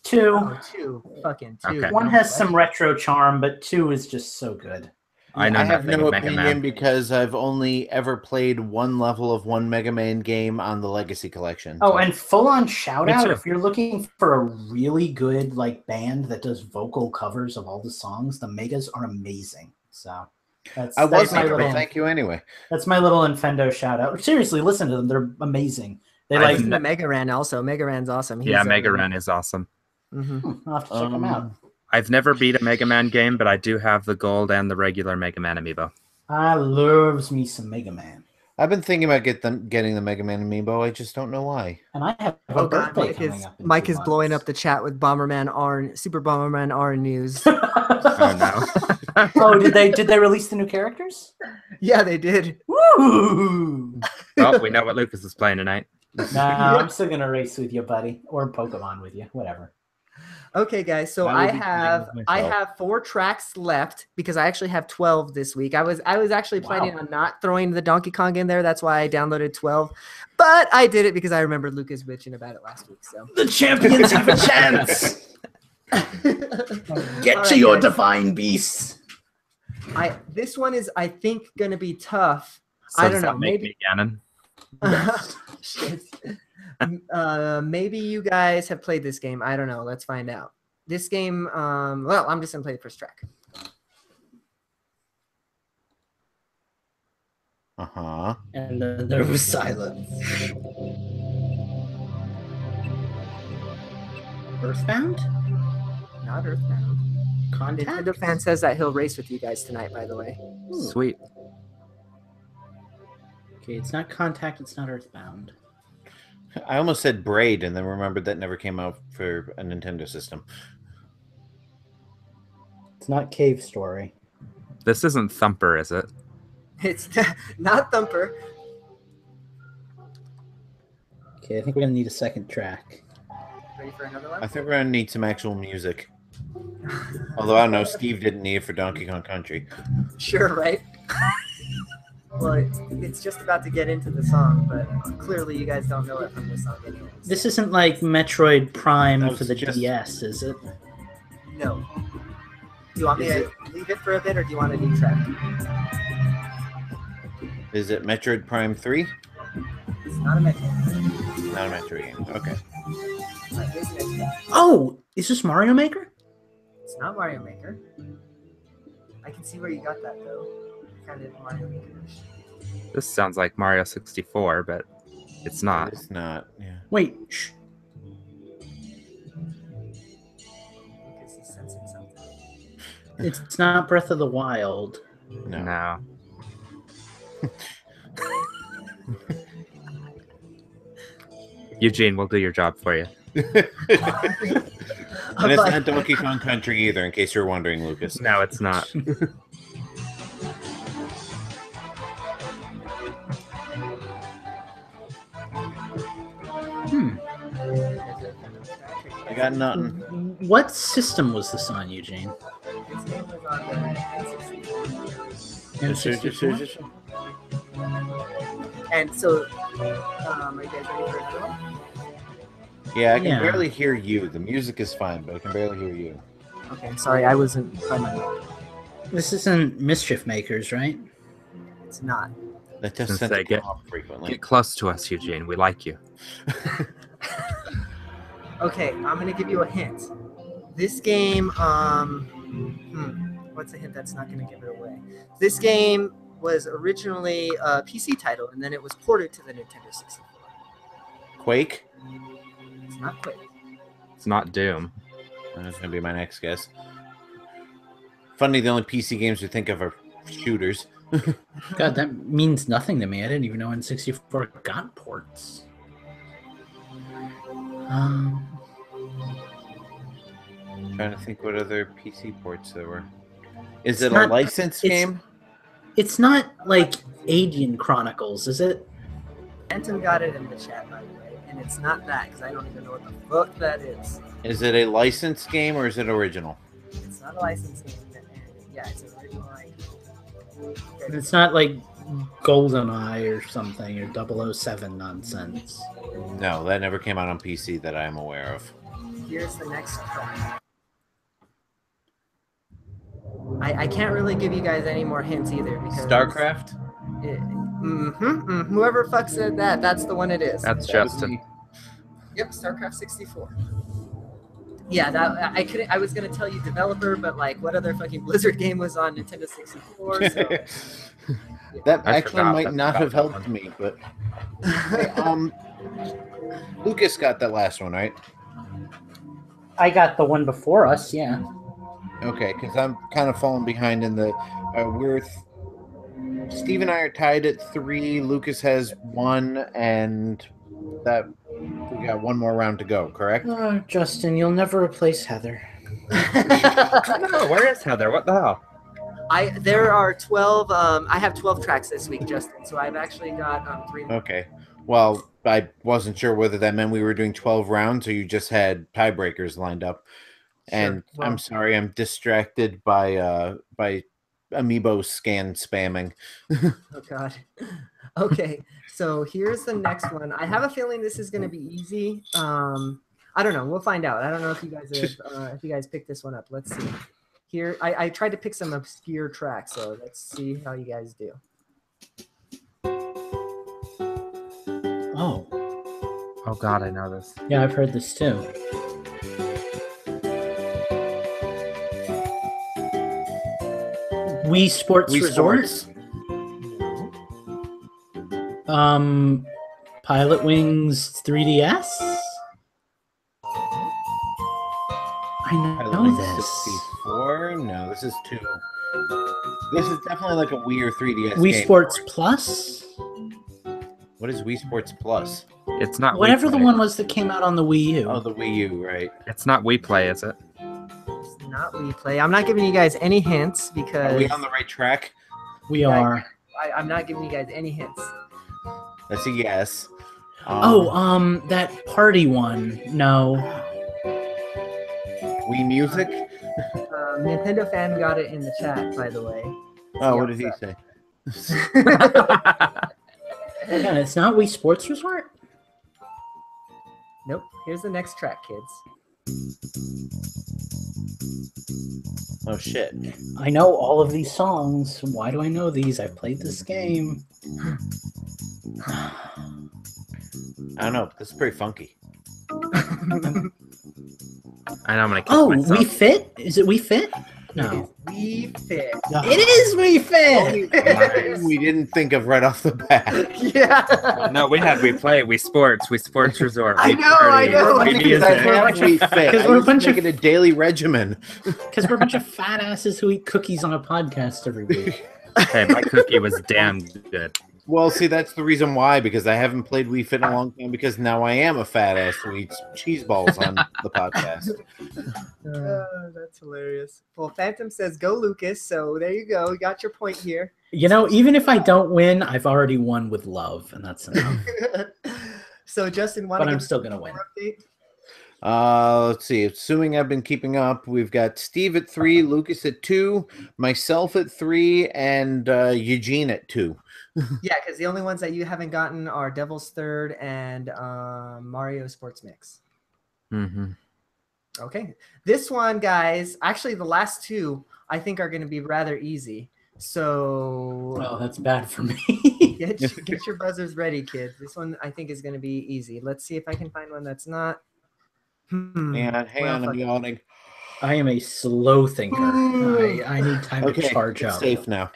2. Oh, 2. Fucking 2. Okay. 1 has some retro charm, but 2 is just so good. I know have nothing no of Mega opinion Man. because I've only ever played one level of one Mega Man game on the Legacy Collection. Oh, and full-on shout-out, too. if you're looking for a really good like band that does vocal covers of all the songs, the Megas are amazing. So that's I that's wasn't, my but little, thank you anyway. that's my little Infendo shout-out. Seriously, listen to them. They're amazing. They I like Listen to Mega Ran also. Mega Ran's awesome. Yeah, Mega Man is awesome. Mm-hmm. I'll have to check them out. I've never beat a Mega Man game, but I do have the gold and the regular Mega Man amiibo. I loves me some Mega Man. I've been thinking about getting the Mega Man amiibo. I just don't know why. And I have a Oh God, birthday coming up. In Mike 2 is blowing up the chat with Bomberman R, Super Bomberman R news. Oh no. Oh, did they release the new characters? Yeah, they did. Woo! Well, we know what Lucas is playing tonight. Nah, I'm still gonna race with you, buddy, or Pokemon with you, whatever. Okay, guys. So I I will be playing with I myself. have 4 tracks left because I actually have 12 this week. I was actually planning on not throwing the Donkey Kong in there. That's why I downloaded 12. But I did it because I remembered Lucas bitching about it last week. So The champions have a chance. Get All to right, your guys. divine beasts. this one is I think gonna be tough. So I does don't know. that make Maybe me Ganon? Yes. Shit. Maybe you guys have played this game. I don't know. Let's find out. This game, well, I'm just gonna play the first track. Uh-huh. And then there was silence. Earthbound? Not Earthbound. Contact? Nintendo fan says that he'll race with you guys tonight, by the way. Ooh. Sweet. Okay, it's not Contact, it's not Earthbound. I almost said Braid and then remembered that never came out for a Nintendo system. It's not Cave Story. This isn't Thumper, is it? It's not Thumper. Okay, I think we're gonna need a second track. Ready for another one? I think we're gonna need some actual music. Although I don't know, Steve didn't need it for Donkey Kong Country. Sure, right? Well, it's just about to get into the song, but clearly you guys don't know it from the song anyways. This isn't like Metroid Prime That for was the just- DS, is it? No. Do you want me Is to leave it for a bit, or do you want a new track? Is it Metroid Prime 3? It's not a Metroid. Not a Metroid game. Okay. Right, here's the next track. Oh, is this Mario Maker? It's not Mario Maker. I can see where you got that, though. Kind of Mario Maker-ish. This sounds like Mario 64, but it's not. It's not. Yeah. Wait, shh. Because he's sensing something. It's not Breath of the Wild. No. No. Eugene, we'll do your job for you. And it's not Donkey Kong Country either, in case you're wondering, Lucas. No, it's not. I got nothing. What system was this on, Eugene? His name was on the N64? And so, are you guys ready for another one? Yeah, I can Yeah. barely hear you. The music is fine, but I can barely hear you. Okay, sorry, I wasn't by my mic. This isn't Mischief Makers, right? It's not. That just Since tends they to come get- up frequently. Get close to us, Eugene. We like you. Okay, I'm gonna give you a hint. This game, what's a hint that's not gonna give it away? This game was originally a PC title, and then it was ported to the Nintendo 64. Quake? It's not quick. It's not Doom. That's going to be my next guess. Funny, the only PC games we think of are shooters. God, that means nothing to me. I didn't even know N64 got ports. Trying to think what other PC ports there were. Is It's it not- a licensed it's- game? It's not like Alien Chronicles, is it? Phantom got it in the chat, by the way, and it's not that because I don't even know what the fuck that is. Is it a licensed game or is it original? It's not a licensed game. And yeah, it's an original. Okay. It's not like GoldenEye or something or 007 nonsense. No, that never came out on PC that I am aware of. Here's the next track. I can't really give you guys any more hints either because StarCraft? Whoever fucks at that, that's the one it is. That's Justin. Yep, StarCraft 64. Yeah, that I couldn't. I was gonna tell you developer, but like, what other fucking Blizzard game was on Nintendo 64? So, That I actually forgot might that- not about have that helped one. me, but hey, Lucas got that last one, right? I got the one before us, yeah. Okay, because I'm kind of falling behind in the. Steve and I are tied at 3. Lucas has 1, and that we got one more round to go. Correct? Oh, Justin, you'll never replace Heather. No, where is Heather? What the hell? there are 12. I have 12 tracks this week, Justin. So I've actually got 3 more. Okay. Well, I wasn't sure whether that meant we were doing 12 rounds or you just had tiebreakers lined up. And Sure. Well- I'm sorry, I'm distracted by Amiibo scan spamming. Oh God. Okay, so here's the next one. I have a feeling this is going to be easy. I don't know. We'll find out. I don't know if you guys have, if you guys picked this one up. Let's see. Here, I tried to pick some obscure tracks, so let's see how you guys do. Oh, Oh God, I know this. yeah, I've heard this too. Wii Sports Wii Resort. Sports. Pilot Wings 3DS. I Pilot know Wings this. 64? No, this is 2. This is definitely like a Wii or 3DS Wii game. Sports Plus. What is Wii Sports Plus? It's not Whatever Wii the Play. one was that came out on the Wii U. Oh, the Wii U, right. It's not Wii Play, is it? It's not replay. I'm not giving you guys any hints because Are we on the right track? We are. I'm not giving you guys any hints. That's a yes. That party one. No. Wii Music? Nintendo fan got it in the chat, by the way. Oh, what did he say? Yeah, it's not Wii Sports Resort. Nope. Here's the next track, kids. Oh, shit. I know all of these songs. Why do I know these? I played this game. I don't know. This is pretty funky. I know I'm gonna kick Oh, myself. Wii Fit? Is it Wii Fit? No. Wii Fit. It is Wii Fit! We didn't think of right off the bat. Yeah. No, we had Wii Play, Wii Sports Resort. I Wii know, Party, I know. Wii Because I Music. have Wii Fit. Because I we're a used to bunch make of- it a daily regimen. Because we're a bunch of fat asses who eat cookies on a podcast every week. Hey, my cookie was damn good. Well, see, that's the reason why, because I haven't played Wii Fit in a long time, because now I am a fat ass who eats cheese balls on the podcast. That's hilarious. Well, Phantom says go Lucas, so there you go. You got your point here. You know, even if I don't win, I've already won with love, and that's enough. So Justin, But I'm still going to win. update? Let's see. Assuming I've been keeping up, we've got Steve at 3, Lucas at 2, myself at 3, and Eugene at 2. Yeah, because the only ones that you haven't gotten are Devil's Third and Mario Sports Mix. Mm-hmm. Okay. This one, guys, actually the last two I think are going to be rather easy. So Oh, that's bad for me. get your buzzers ready, kids. This one I think is going to be easy. Let's see if I can find one that's not. Hang on, I'm yawning. I am a slow thinker. I need time to charge it's up. safe now.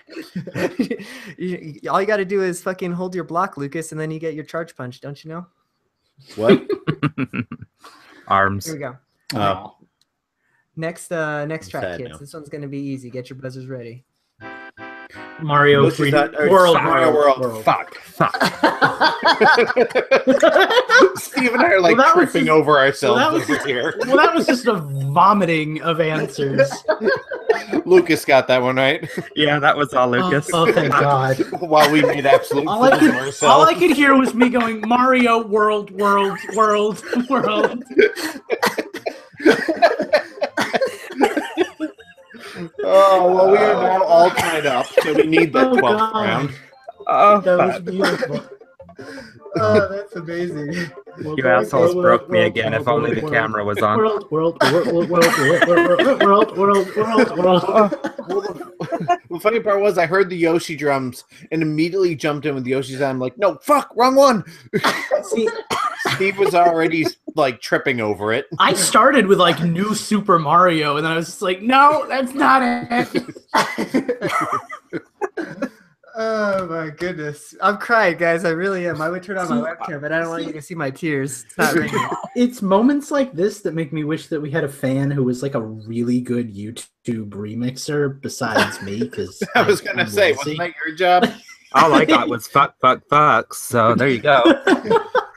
All you got to do is fucking hold your block, Lucas, and then you get your charge punch. Don't you know? What? Arms. Here we go. Oh. Next I'm track, sad kids. now. This one's going to be easy. Get your buzzers ready. Mario Which is 3D not- or World. Mario World. Fuck. Steve and I are like Well, that was tripping just- over ourselves well, that was- over here. Well, that was just a vomiting of answers. Lucas got that one right. Yeah, that was all Lucas. Oh, thank God. While we made absolute All I, fools of could, ourselves. all I could hear was me going, Mario World, World, World, World. Oh, well, we are now all tied up, so we need that Oh, 12th God. round. Oh, That was fuck. beautiful. Oh, that's amazing. You assholes broke me again. If only the camera was on. World, world, world, world, world, world, world, world, world, world. The funny part was I heard the Yoshi drums and immediately jumped in with Yoshi's. I'm like, no, fuck, wrong one. See, Steve was already like tripping over it. I started with like New Super Mario, and then I was just like, no, that's not it. Oh my goodness. I'm crying, guys. I really am. I would turn on my webcam, but I don't want you to see my tears. It's not ready. It's moments like this that make me wish that we had a fan who was like a really good YouTube remixer besides me. Because I was gonna say, wasn't that your job? All I got was fuck. So there you go.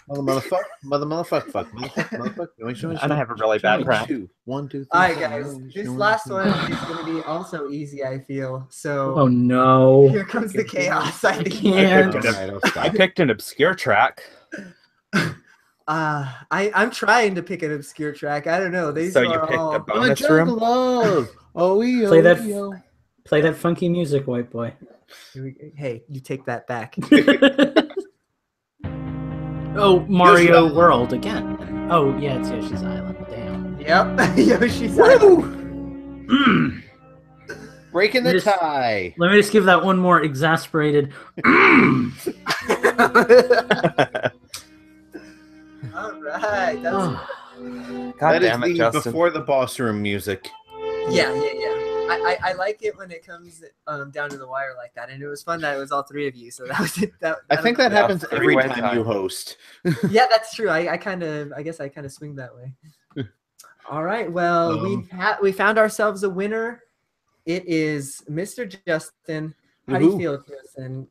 Motherfucker. Motherfucker. And I have a really bad rap. 1, 2, 3. All right, guys. This last one is going to be also easy, I feel. So Oh no. here comes the chaos. I think. can't. I picked an obscure track. I'm trying to pick an obscure track. I don't know. These So are you picked all... the bonus room? Love. Play that. Play that funky music, white boy. Hey, you take that back. Oh, Mario Yoshi's World again. Oh, yeah, it's Yoshi's Island. Damn. Yep. Yoshi's Mm. Breaking the Just- tie. Let me just give that one more exasperated. God That is damn it, the Justin. before the boss room music. Yeah. I like it when it comes down to the wire like that, and it was fun that it was all three of you. So that was it. I think that Yeah, happens every three-way time tie. you host. Yeah, that's true. I guess I kind of swing that way. All right. Well, we found ourselves a winner. It is Mr. Justin. How do you Woohoo. feel, Justin?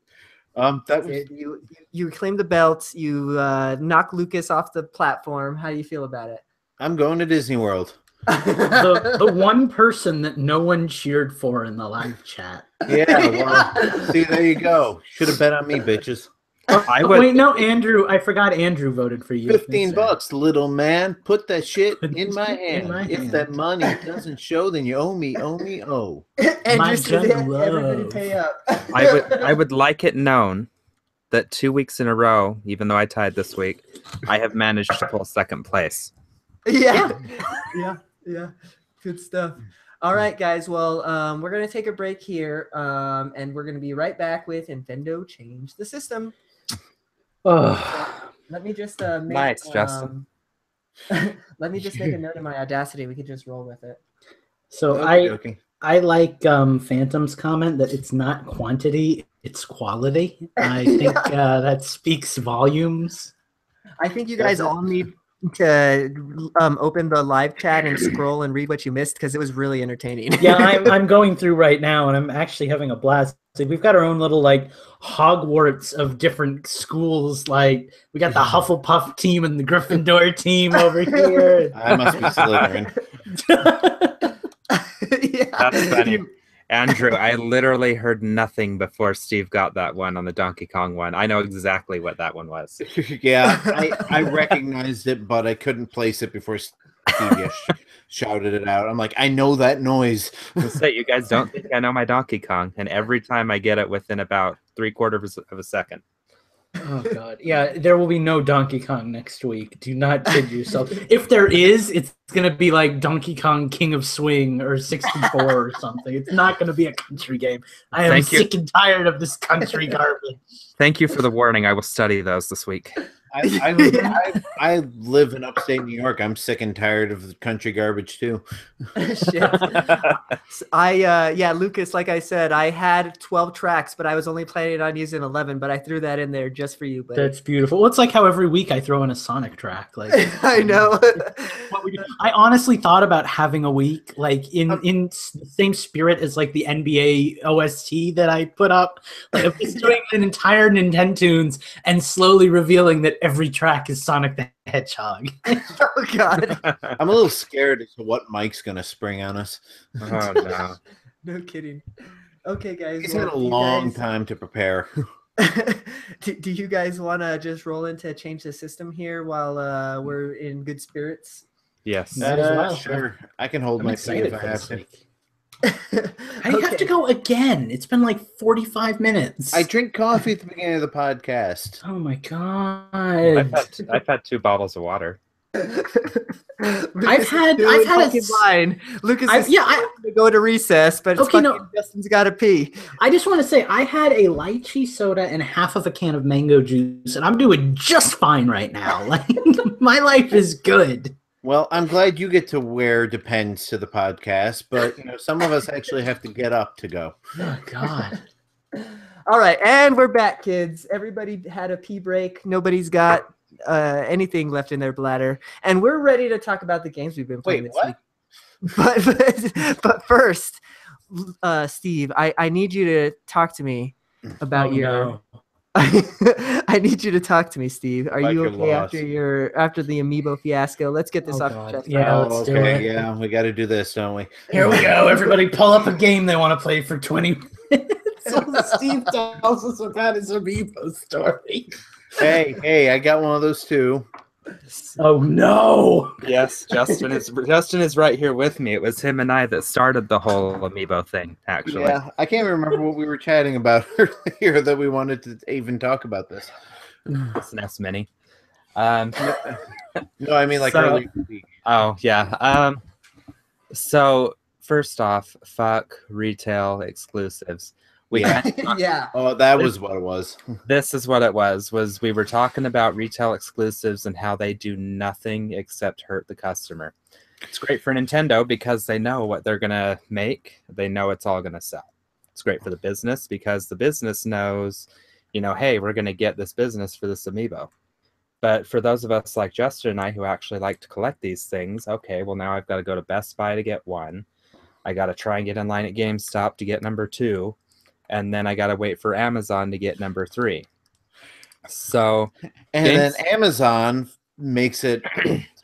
That was You claimed the belt. You knocked Lucas off the platform. How do you feel about it? I'm going to Disney World. The one person that no one cheered for in the live chat. Yeah, well, see, there you go. Should have bet on me, bitches. I Oh, would. wait, no, Andrew. I forgot Andrew voted for you. $15, little man. Put that shit Put in that my shit in hand. my If hand. that money doesn't show, then you owe me, oh. Andrew said, jungle everybody love. pay up. I would like it known that 2 weeks in a row, even though I tied this week, I have managed to pull second place. Yeah. Good stuff. All right, guys. Well, we're gonna take a break here, and we're gonna be right back with Infendo Change the System. Oh, Let me just make, Nice, Justin. let me just make a note in my Audacity. We could just roll with it. so Okey-dokey. I like Phantom's comment that it's not quantity, it's quality. I think that speaks volumes. I think you guys all need to open the live chat and scroll and read what you missed because it was really entertaining. Yeah, I'm going through right now, and I'm actually having a blast. We've got our own little like Hogwarts of different schools. Like we got the Hufflepuff team and the Gryffindor team over here. I must be Slytherin. Yeah. That's funny. Andrew, I literally heard nothing before Steve got that one on the Donkey Kong one. I know exactly what that one was. Yeah, I recognized it, but I couldn't place it before Steve shouted it out. I'm like, I know that noise. Say, you guys don't think I know my Donkey Kong, and every time I get it within about 3/4 of a second. Oh god, yeah, there will be no Donkey Kong next week. Do not kid yourself. If there is, it's gonna be like Donkey Kong King of Swing or 64 or something. It's not gonna be a country game. I am Thank you. sick and tired of this country garbage. Thank you for the warning. I will study those this week. I live in upstate New York. I'm sick and tired of the country garbage too. Shit. Lucas, like I said, I had 12 tracks, but I was only planning on using 11, but I threw that in there just for you. But That's beautiful. Well, it's like how every week I throw in a Sonic track. Like I know. what we do. I honestly thought about having a week like in the same spirit as like the NBA OST that I put up. Like I'm just doing an entire Nintendo's and slowly revealing that every track is Sonic the Hedgehog. Oh God. I'm a little scared as to what Mike's gonna spring on us. Oh no. No kidding. Okay, guys. He's had a long time to prepare. Do you guys want to just roll into change the system here while we're in good spirits? Yes. That as well. Sure. I can hold I'm my pee excited if for I have this to. week. I have to go again. It's been like 45 minutes. I drink coffee at the beginning of the podcast. Oh my god! I've had 2 bottles of water. Lucas had fucking a line. Lucas is I to go to recess, but it's Okay, fucking no. Justin's got to pee. I just want to say I had a lychee soda and half of a can of mango juice, and I'm doing just fine right now. Like my life is good. Well, I'm glad you get to wear Depends to the podcast, but you know, some of us actually have to get up to go. Oh god. All right, and we're back, kids. Everybody had a pee break. Nobody's got anything left in their bladder, and we're ready to talk about the games we've been playing Wait, this what? week. But first, Steve, I need you to talk to me about No. I need you to talk to me, Steve. Are Like you your okay loss. after the amiibo fiasco? Let's get this Oh, off God. the chest. Yeah, Oh, let's do okay, it. yeah, we got to do this, don't we? Here we go. Everybody pull up a game they want to play for 20 minutes. So Steve tells us about his amiibo story. Hey, I got one of those too. Oh no. Yes, Justin is right here with me. It was him and I that started the whole amiibo thing, actually. Yeah, I can't remember what we were chatting about earlier that we wanted to even talk about this. This NES Mini. No, I mean like So- earlier this week. Oh yeah. So first off, fuck retail exclusives. We Yeah. Yeah. Oh, that was what it was. This is what it was we were talking about retail exclusives and how they do nothing except hurt the customer. It's great for Nintendo because they know what they're going to make. They know it's all going to sell. It's great for the business because the business knows, you know, hey, we're going to get this business for this amiibo. But for those of us like Justin and I who actually like to collect these things, okay, well, now I've got to go to Best Buy to get one. I got to try and get in line at GameStop to get number 2. And then I got to wait for Amazon to get number 3. So, and then Amazon makes it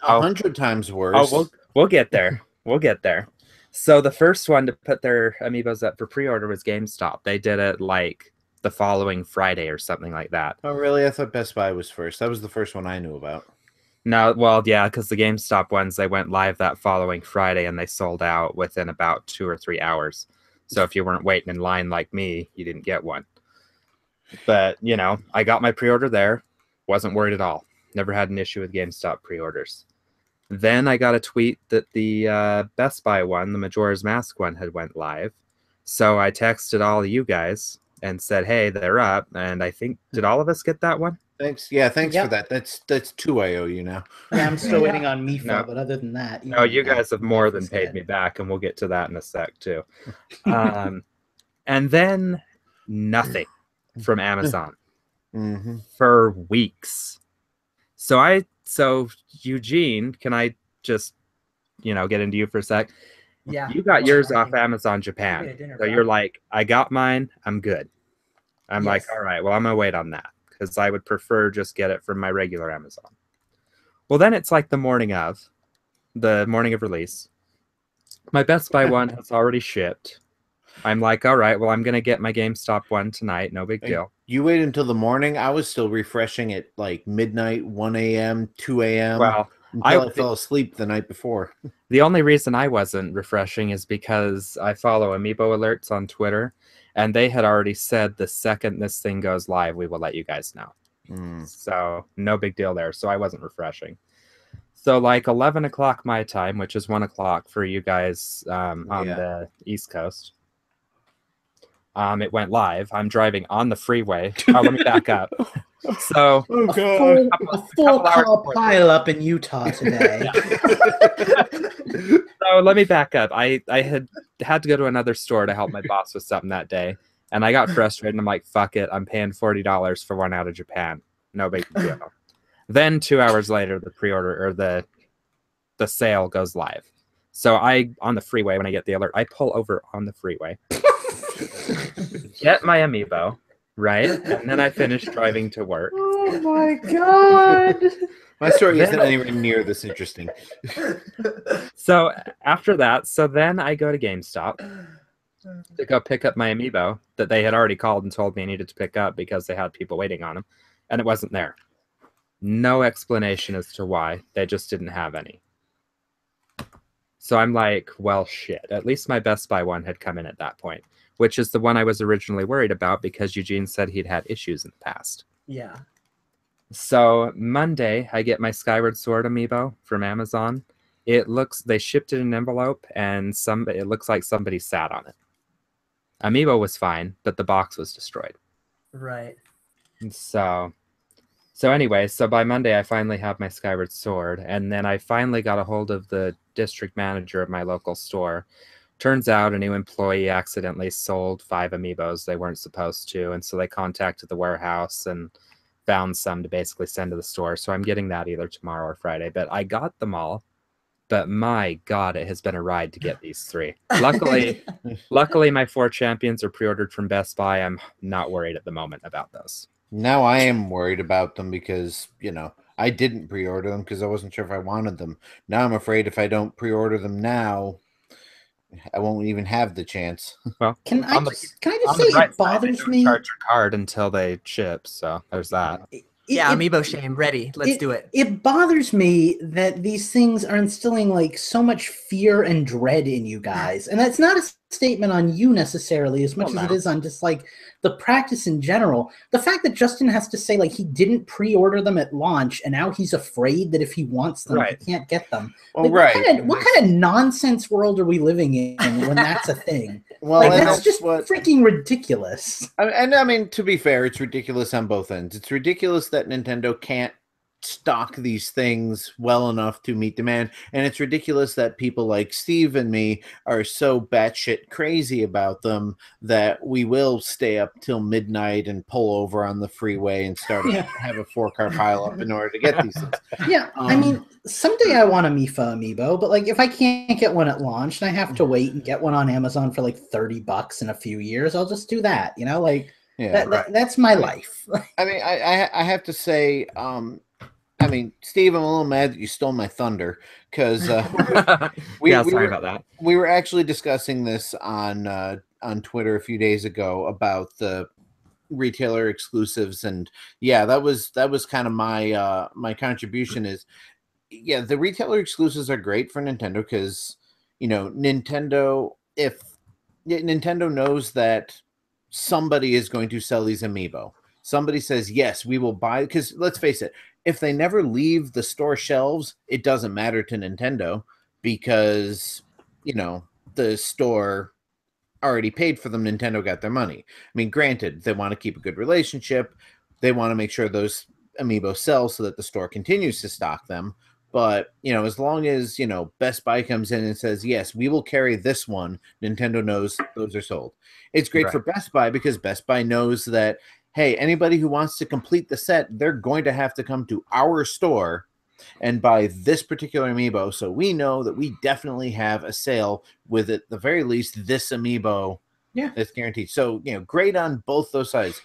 100 times worse. Oh, we'll get there. We'll get there. So the first one to put their amiibos up for pre-order was GameStop. They did it like the following Friday or something like that. Oh, really? I thought Best Buy was first. That was the first one I knew about. No, well, yeah, because the GameStop ones, they went live that following Friday and they sold out within about 2 or 3 hours. So if you weren't waiting in line like me, you didn't get one. But, you know, I got my pre-order there. Wasn't worried at all. Never had an issue with GameStop pre-orders. Then I got a tweet that the Best Buy one, the Majora's Mask one, had went live. So I texted all of you guys and said, hey, they're up. And I think, did all of us get that one? Thanks. Yeah, thanks for that. That's 2 I owe you now. Yeah, I'm still waiting on Mifa, No. but other than that... No, you guys have more than paid me back, and we'll get to that in a sec, too. And then nothing from Amazon for weeks. So Eugene, can I just, you know, get into you for a sec? Yeah. You got yours off Amazon Japan. So you're like, I got mine, I'm good. I'm like, all right, well, I'm going to wait on that because I would prefer just get it from my regular Amazon. Well, then it's like the morning of release. My Best Buy one has already shipped. I'm like, all right, well, I'm going to get my GameStop one tonight. No big deal. You wait until the morning? I was still refreshing at like midnight, 1 a.m., 2 a.m. Well, until I fell asleep the night before. The only reason I wasn't refreshing is because I follow Amiibo alerts on Twitter, and they had already said the second this thing goes live, we will let you guys know. So no big deal there. So I wasn't refreshing. So like 11 o'clock my time, which is 1 o'clock for you guys on the East Coast. It went live. I'm driving on the freeway. Oh, let me back up. So a full car pile up in Utah today. So let me back up. I had to go to another store to help my boss with something that day, and I got frustrated. And I'm like, "Fuck it! I'm paying $40 for one out of Japan. No big deal." Then 2 hours later, the pre-order or the sale goes live. So on the freeway when I get the alert, I pull over on the freeway, get my Amiibo. Right, and then I finished driving to work. Oh my god! My story isn't anywhere near this interesting. So after that, then I go to GameStop to go pick up my Amiibo that they had already called and told me I needed to pick up because they had people waiting on them, and it wasn't there. No explanation as to why. They just didn't have any. So I'm like, well, shit. At least my Best Buy one had come in at that point, which is the one I was originally worried about because Eugene said he'd had issues in the past. Yeah. So Monday, I get my Skyward Sword amiibo from Amazon. They shipped it in an envelope, and it looks like somebody sat on it. Amiibo was fine, but the box was destroyed. Right. So anyway, by Monday, I finally have my Skyward Sword, and then I finally got a hold of the district manager of my local store. Turns out a new employee accidentally sold 5 amiibos they weren't supposed to, and so they contacted the warehouse and found some to basically send to the store. So I'm getting that either tomorrow or Friday. But I got them all. But my God, it has been a ride to get these 3. Luckily, my 4 champions are pre-ordered from Best Buy. I'm not worried at the moment about those. Now I am worried about them because, you know, I didn't pre-order them because I wasn't sure if I wanted them. Now I'm afraid if I don't pre-order them now, I won't even have the chance. Well, can I just say it bothers me? Charge your card until they ship, so there's that. Amiibo shame, ready. Let's do it. It bothers me that these things are instilling like so much fear and dread in you guys, and that's not a statement on you necessarily as much as it is on just like the practice in general. The fact that Justin has to say like he didn't pre-order them at launch and now he's afraid that if he wants them he can't get them. Well, like, what kind of nonsense world are we living in when that's a thing? Well, like, and that's just what freaking ridiculous. and I mean, to be fair, it's ridiculous on both ends. It's ridiculous that Nintendo can't stock these things well enough to meet demand, and it's ridiculous that people like Steve and me are so batshit crazy about them that we will stay up till midnight and pull over on the freeway and start have a 4-car pileup in order to get these things. Yeah, I mean, someday I want a Mifa amiibo, but like if I can't get one at launch and I have to wait and get one on Amazon for like $30 in a few years, I'll just do that. You know, like that's my life. I mean, I have to say, I mean, Steve, I'm a little mad that you stole my thunder because sorry about that. We were actually discussing this on Twitter a few days ago about the retailer exclusives, and yeah, that was kind of my my contribution is, yeah, the retailer exclusives are great for Nintendo because, you know, Nintendo knows that somebody is going to sell these amiibo. Somebody says, yes, we will buy, because let's face it, if they never leave the store shelves, it doesn't matter to Nintendo because, you know, the store already paid for them. Nintendo got their money. I mean, granted, they want to keep a good relationship. They want to make sure those amiibo sell so that the store continues to stock them. But, you know, as long as, you know, Best Buy comes in and says, yes, we will carry this one, Nintendo knows those are sold. It's great for Best Buy because Best Buy knows that, hey, anybody who wants to complete the set, they're going to have to come to our store and buy this particular amiibo. So we know that we definitely have a sale with, at the very least, this amiibo that's guaranteed. So, you know, great on both those sides.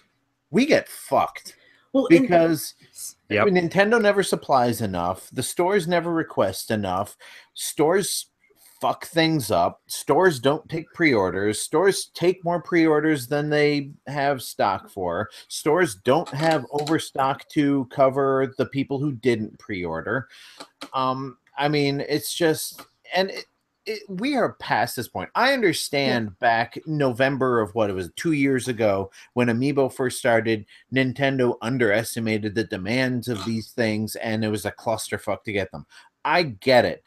We get fucked because Nintendo never supplies enough. The stores never request enough. Stores fuck things up. Stores don't take pre-orders. Stores take more pre-orders than they have stock for. Stores don't have overstock to cover the people who didn't pre-order. I mean, it's just, and we are past this point. I understand back November of what it was 2 years ago when Amiibo first started, Nintendo underestimated the demands of these things and it was a clusterfuck to get them. I get it.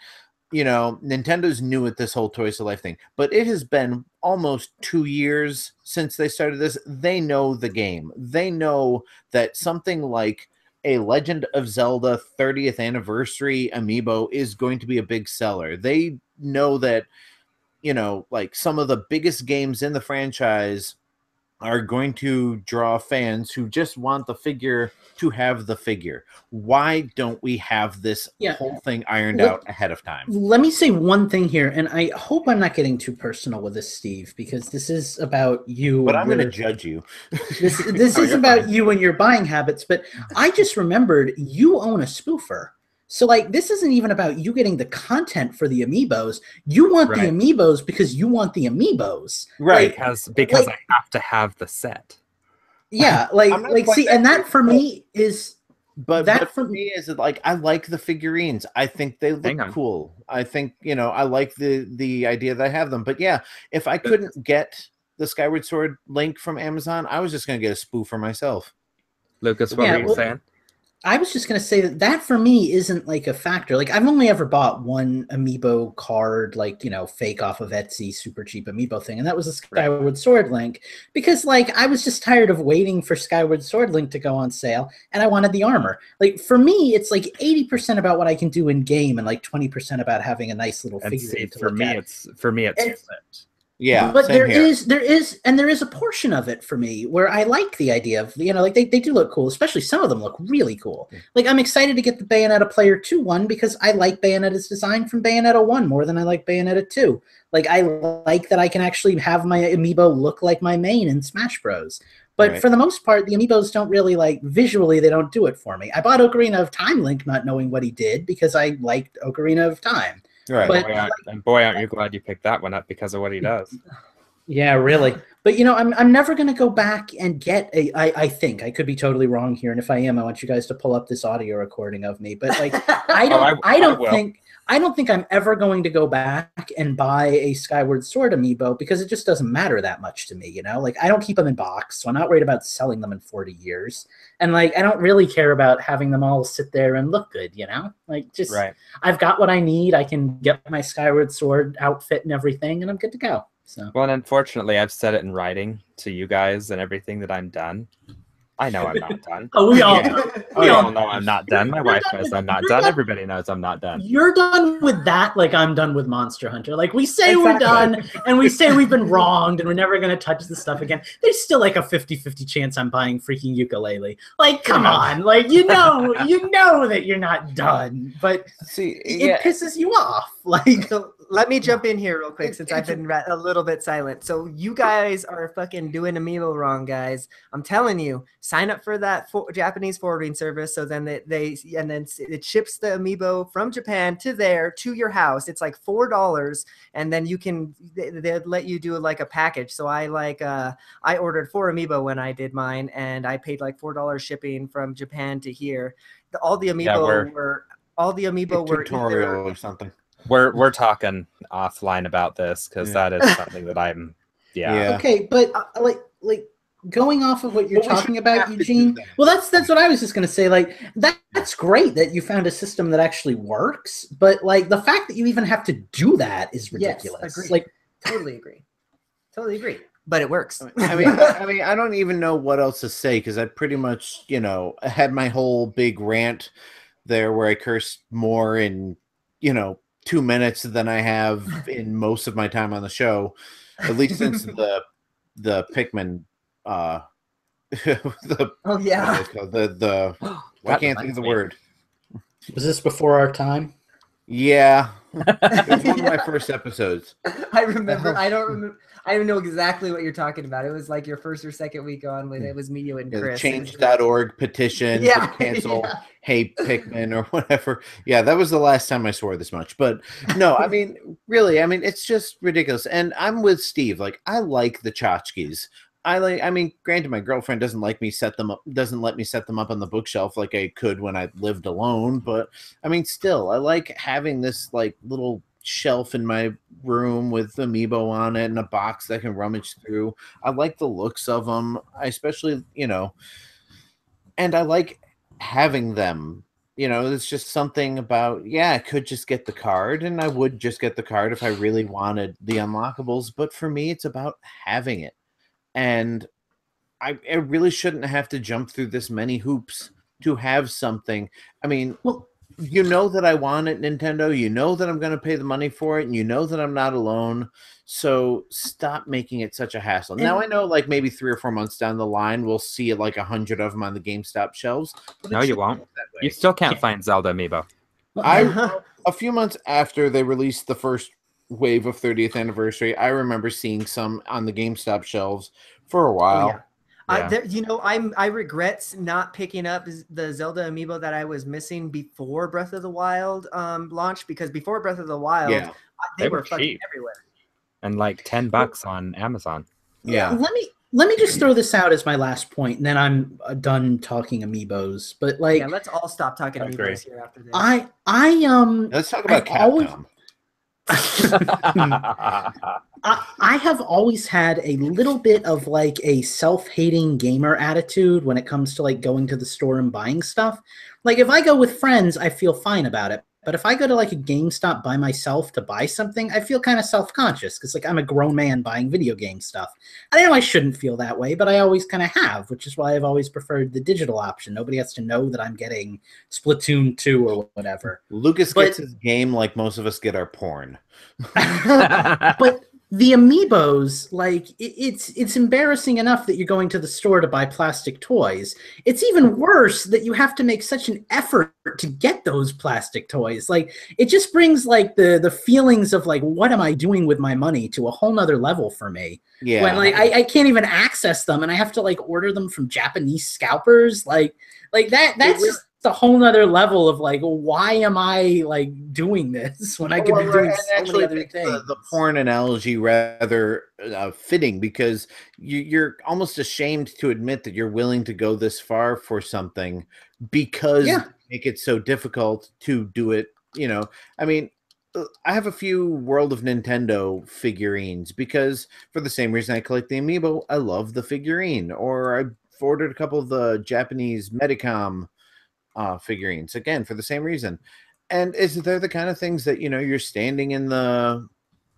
You know, Nintendo's new at this whole Toys to Life thing, but it has been almost 2 years since they started this. They know the game. They know that something like a Legend of Zelda 30th anniversary amiibo is going to be a big seller. They know that, you know, like some of the biggest games in the franchise are going to draw fans who just want the figure to have the figure. Why don't we have this whole thing ironed out ahead of time? Let me say one thing here, and I hope I'm not getting too personal with this, Steve, because this is about you. But I'm going to judge you. This is about you and your buying habits, but I just remembered you own a spoofer. So, like, this isn't even about you getting the content for the amiibos. You want the amiibos because you want the amiibos. Right, because I have to have the set. Yeah, see, and that for me is... But that for me is like, I like the figurines. I think they look cool. I think, you know, I like the idea that I have them. But yeah, if I couldn't get the Skyward Sword Link from Amazon, I was just going to get a spoof for myself. Lucas, what were you saying? I was just going to say that for me isn't like a factor. Like, I've only ever bought one amiibo card, like, you know, fake off of Etsy, super cheap amiibo thing. And that was a Skyward Sword Link because, like, I was just tired of waiting for Skyward Sword Link to go on sale and I wanted the armor. Like, for me, it's like 80% about what I can do in game and like 20% about having a nice little figure. For me, it's flipped. Yeah, but there is a portion of it for me where I like the idea of, you know, like they do look cool, especially some of them look really cool. Like, I'm excited to get the Bayonetta Player 2 one because I like Bayonetta's design from Bayonetta 1 more than I like Bayonetta 2. Like, I like that I can actually have my amiibo look like my main in Smash Bros. But for the most part, the amiibos don't really, like, visually, they don't do it for me. I bought Ocarina of Time Link not knowing what he did because I liked Ocarina of Time. Right. But, boy, aren't you glad you picked that one up because of what he does. Yeah, really. But, you know, I'm never going to go back and get I think. I could be totally wrong here. And if I am, I want you guys to pull up this audio recording of me. But, like, I don't think I'm ever going to go back and buy a Skyward Sword amiibo because it just doesn't matter that much to me, you know? Like, I don't keep them in box, so I'm not worried about selling them in 40 years. And, like, I don't really care about having them all sit there and look good, you know? Like, just, I've got what I need. I can get my Skyward Sword outfit and everything, and I'm good to go. So Well, and unfortunately, I've said it in writing to you guys and everything that I'm done. I know I'm not done. oh, we all Yeah. We all know I'm not done. My wife done knows with- I'm not you're done. done- Everybody knows I'm not done. You're done with that, like I'm done with Monster Hunter. Like we say we're Exactly. done, and we say we've been wronged, and we're never gonna touch this stuff again. There's still like a 50-50 chance I'm buying freaking ukulele. Like, come on, like you know that you're not done, but See, it pisses you off. Like, So let me jump in here real quick since I've been a little bit silent. So you guys are fucking doing amiibo wrong, guys. I'm telling you, sign up for that Japanese forwarding service. So then it ships the amiibo from Japan to your house. It's like $4, and then they'll let you do like a package. So I ordered 4 amiibo when I did mine, and I paid like $4 shipping from Japan to here. All the amiibo were tutorial or something. We're talking offline about this because that is something that I'm. Yeah. Okay, but like going off of what you're talking about, Eugene. Well, that's what I was just gonna say. Like that's great that you found a system that actually works, but like the fact that you even have to do that is ridiculous. Yes, agreed. Like, totally agree. But it works. I mean, I don't even know what else to say because I pretty much, had my whole big rant there where I cursed more in, 2 minutes than I have in most of my time on the show, at least since the Pikmin. Oh yeah. I can't think of the word. was this before our time? Yeah, it was one of my first episodes. I remember. I don't remember. I don't know exactly what you're talking about. It was like your first or second week on when it was me, you, and Chris. Change.org petition to cancel Hey Pikmin or whatever. Yeah, that was the last time I swore this much. But no, I mean, really, it's just ridiculous. And I'm with Steve. Like, I like the tchotchkes. Granted, my girlfriend doesn't let me set them up on the bookshelf like I could when I lived alone. But still, I like having this like little shelf in my room with amiibo on it and a box that I can rummage through. I like the looks of them. I especially, and I like having them. It's just something about, I could just get the card, and I would just get the card if I really wanted the unlockables. But for me, it's about having it. And I really shouldn't have to jump through this many hoops to have something. Well, that I want it, Nintendo. That I'm going to pay the money for it, and that I'm not alone. So stop making it such a hassle. Now I know, like maybe 3 or 4 months down the line, we'll see like 100 of them on the GameStop shelves. No, you won't. You still can't find Zelda amiibo. A few months after they released the first wave of 30th anniversary, I remember seeing some on the GameStop shelves for a while. Oh, yeah. I regret not picking up the Zelda amiibo that I was missing before Breath of the Wild launched, because before Breath of the Wild, they were fucking cheap everywhere. and like $10 on Amazon. Yeah. Let me just throw this out as my last point, and then I'm done talking amiibos. But like, let's all stop talking amiibos here after this. Let's talk about Capcom. I have always had a little bit of like a self-hating gamer attitude when it comes to like going to the store and buying stuff. Like if I go with friends, I feel fine about it. But if I go to like a GameStop by myself to buy something, I feel kind of self-conscious because like I'm a grown man buying video game stuff. I know I shouldn't feel that way, but I always kind of have, which is why I've always preferred the digital option. Nobody has to know that I'm getting Splatoon 2 or whatever. Lucas gets his game like most of us get our porn. But the amiibos, like it's embarrassing enough that you're going to the store to buy plastic toys. It's even worse that you have to make such an effort to get those plastic toys. Like it just brings like the feelings of like, what am I doing with my money to a whole nother level for me. Yeah. When like I can't even access them and I have to like order them from Japanese scalpers. Like that's just a whole nother level of like, why am I like doing this when I could be doing so many other things? The porn analogy rather fitting because you're almost ashamed to admit that you're willing to go this far for something because you make it so difficult to do it. I have a few World of Nintendo figurines because for the same reason I collect the amiibo, I love the figurine. Or I ordered a couple of the Japanese Medicom figurines again for the same reason. And they're the kind of things that you're standing in the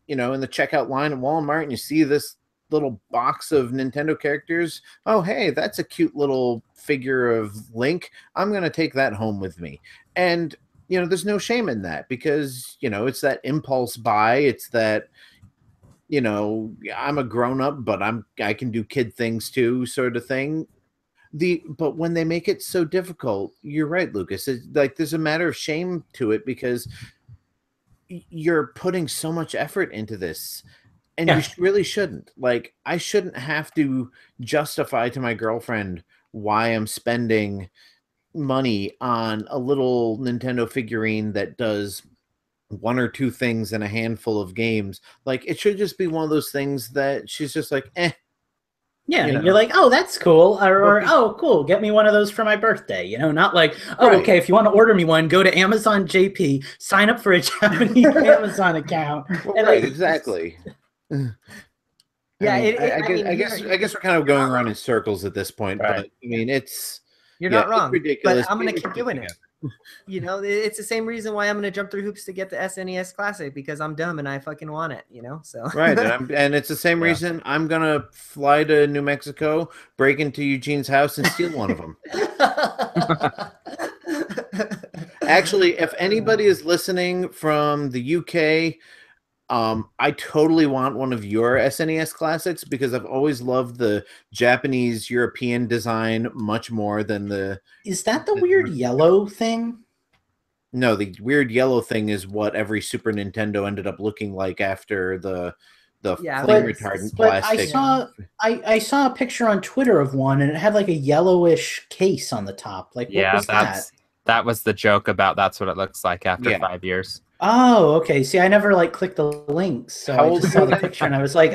in the checkout line at Walmart and you see this little box of Nintendo characters. Oh, hey, that's a cute little figure of Link. I'm going to take that home with me. And, there's no shame in that because, it's that impulse buy. It's that, I'm a grown up, but I can do kid things too, sort of thing. But when they make it so difficult, you're right, Lucas. It's like there's a matter of shame to it because you're putting so much effort into this, and you really shouldn't. Like, I shouldn't have to justify to my girlfriend why I'm spending money on a little Nintendo figurine that does one or two things in a handful of games. Like, it should just be one of those things that she's just like, eh. Yeah, you're like, oh, that's cool, or oh, cool, get me one of those for my birthday. Not like, oh, Right. Okay, if you want to order me one, go to Amazon JP, sign up for a Japanese Amazon account. Well, right, exactly. Yeah, I guess we're kind of going around in circles at this point, Right. but I mean, you're not wrong. It's ridiculous. But I'm gonna keep doing it. It's the same reason why I'm gonna jump through hoops to get the SNES Classic because I'm dumb and I fucking want it. So Right, and it's the same reason I'm gonna fly to New Mexico, break into Eugene's house, and steal one of them. Actually, if anybody is listening from the UK, I totally want one of your SNES Classics because I've always loved the Japanese European design much more than the. Is that the weird yellow thing? No, the weird yellow thing is what every Super Nintendo ended up looking like after the flame retardant plastic. I saw a picture on Twitter of one, and it had like a yellowish case on the top. Like, what was that? That was the joke about that's what it looks like after 5 years. Oh, okay. See, I never clicked the links, so I just saw the picture, and I was like,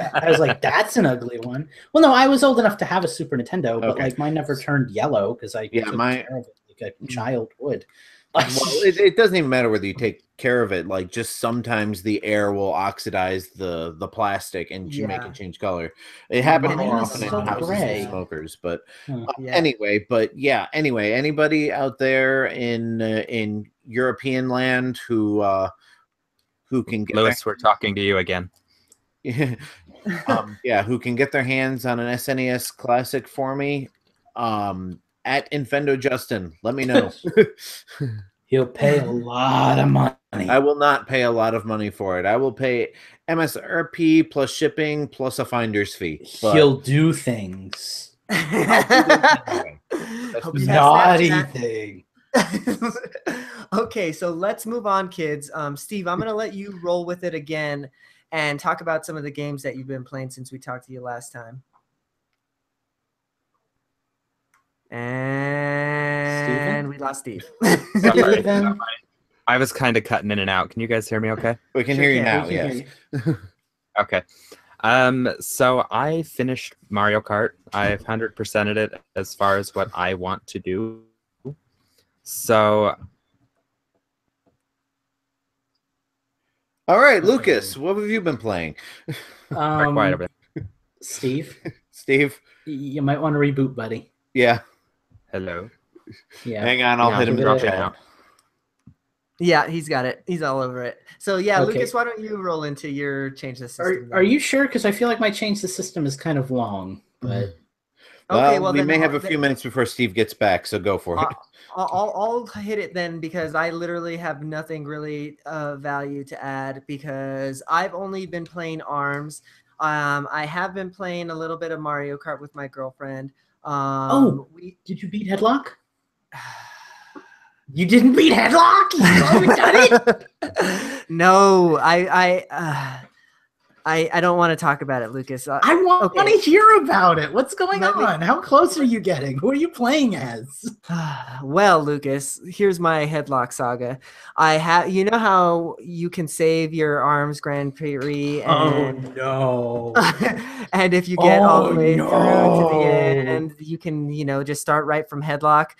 that's an ugly one. Well, no, I was old enough to have a Super Nintendo, but mine never turned yellow because I took care of it like a child would. Well, it doesn't even matter whether you take care of it. Like, just sometimes the air will oxidize the plastic and make it change color. It happens more often in houses of smokers. But anyway, anybody out there in European land who can get Lewis, we're talking to you again. Who can get their hands on an SNES Classic for me? At Infendo Justin, let me know. He'll pay a lot of money. I will not pay a lot of money for it. I will pay MSRP plus shipping plus a finder's fee. He'll do things. Naughty thing. Okay, so let's move on, kids. Steve, I'm going to let you roll with it again and talk about some of the games that you've been playing since we talked to you last time. And we lost Steve. I was kind of cutting in and out. Can you guys hear me okay? We can hear you now, yes. Okay. So I finished Mario Kart. I've 100%ed it as far as what I want to do. So... All right, Lucas, what have you been playing? Quiet over there. Steve, you might want to reboot, buddy. Yeah. Hello. Yeah. Hang on, I'll hit him drop out. Yeah, he's got it. He's all over it. So yeah, okay. Lucas, why don't you roll into your change the system? Are you sure? Because I feel like my change the system is kind of long, but. Okay, well, we may have a few minutes before Steve gets back, so go for it. I'll hit it then because I literally have nothing really value to add because I've only been playing ARMS. I have been playing a little bit of Mario Kart with my girlfriend. Did you beat Headlock? You didn't beat Headlock? You haven't done it? No, I don't want to talk about it, Lucas. I want to hear about it. What's going on? How close are you getting? Who are you playing as? Well, Lucas, here's my Headlock saga. You know how you can save your ARMS Grand Prix? And, and if you get all the way through to the end, you can, just start right from Headlock.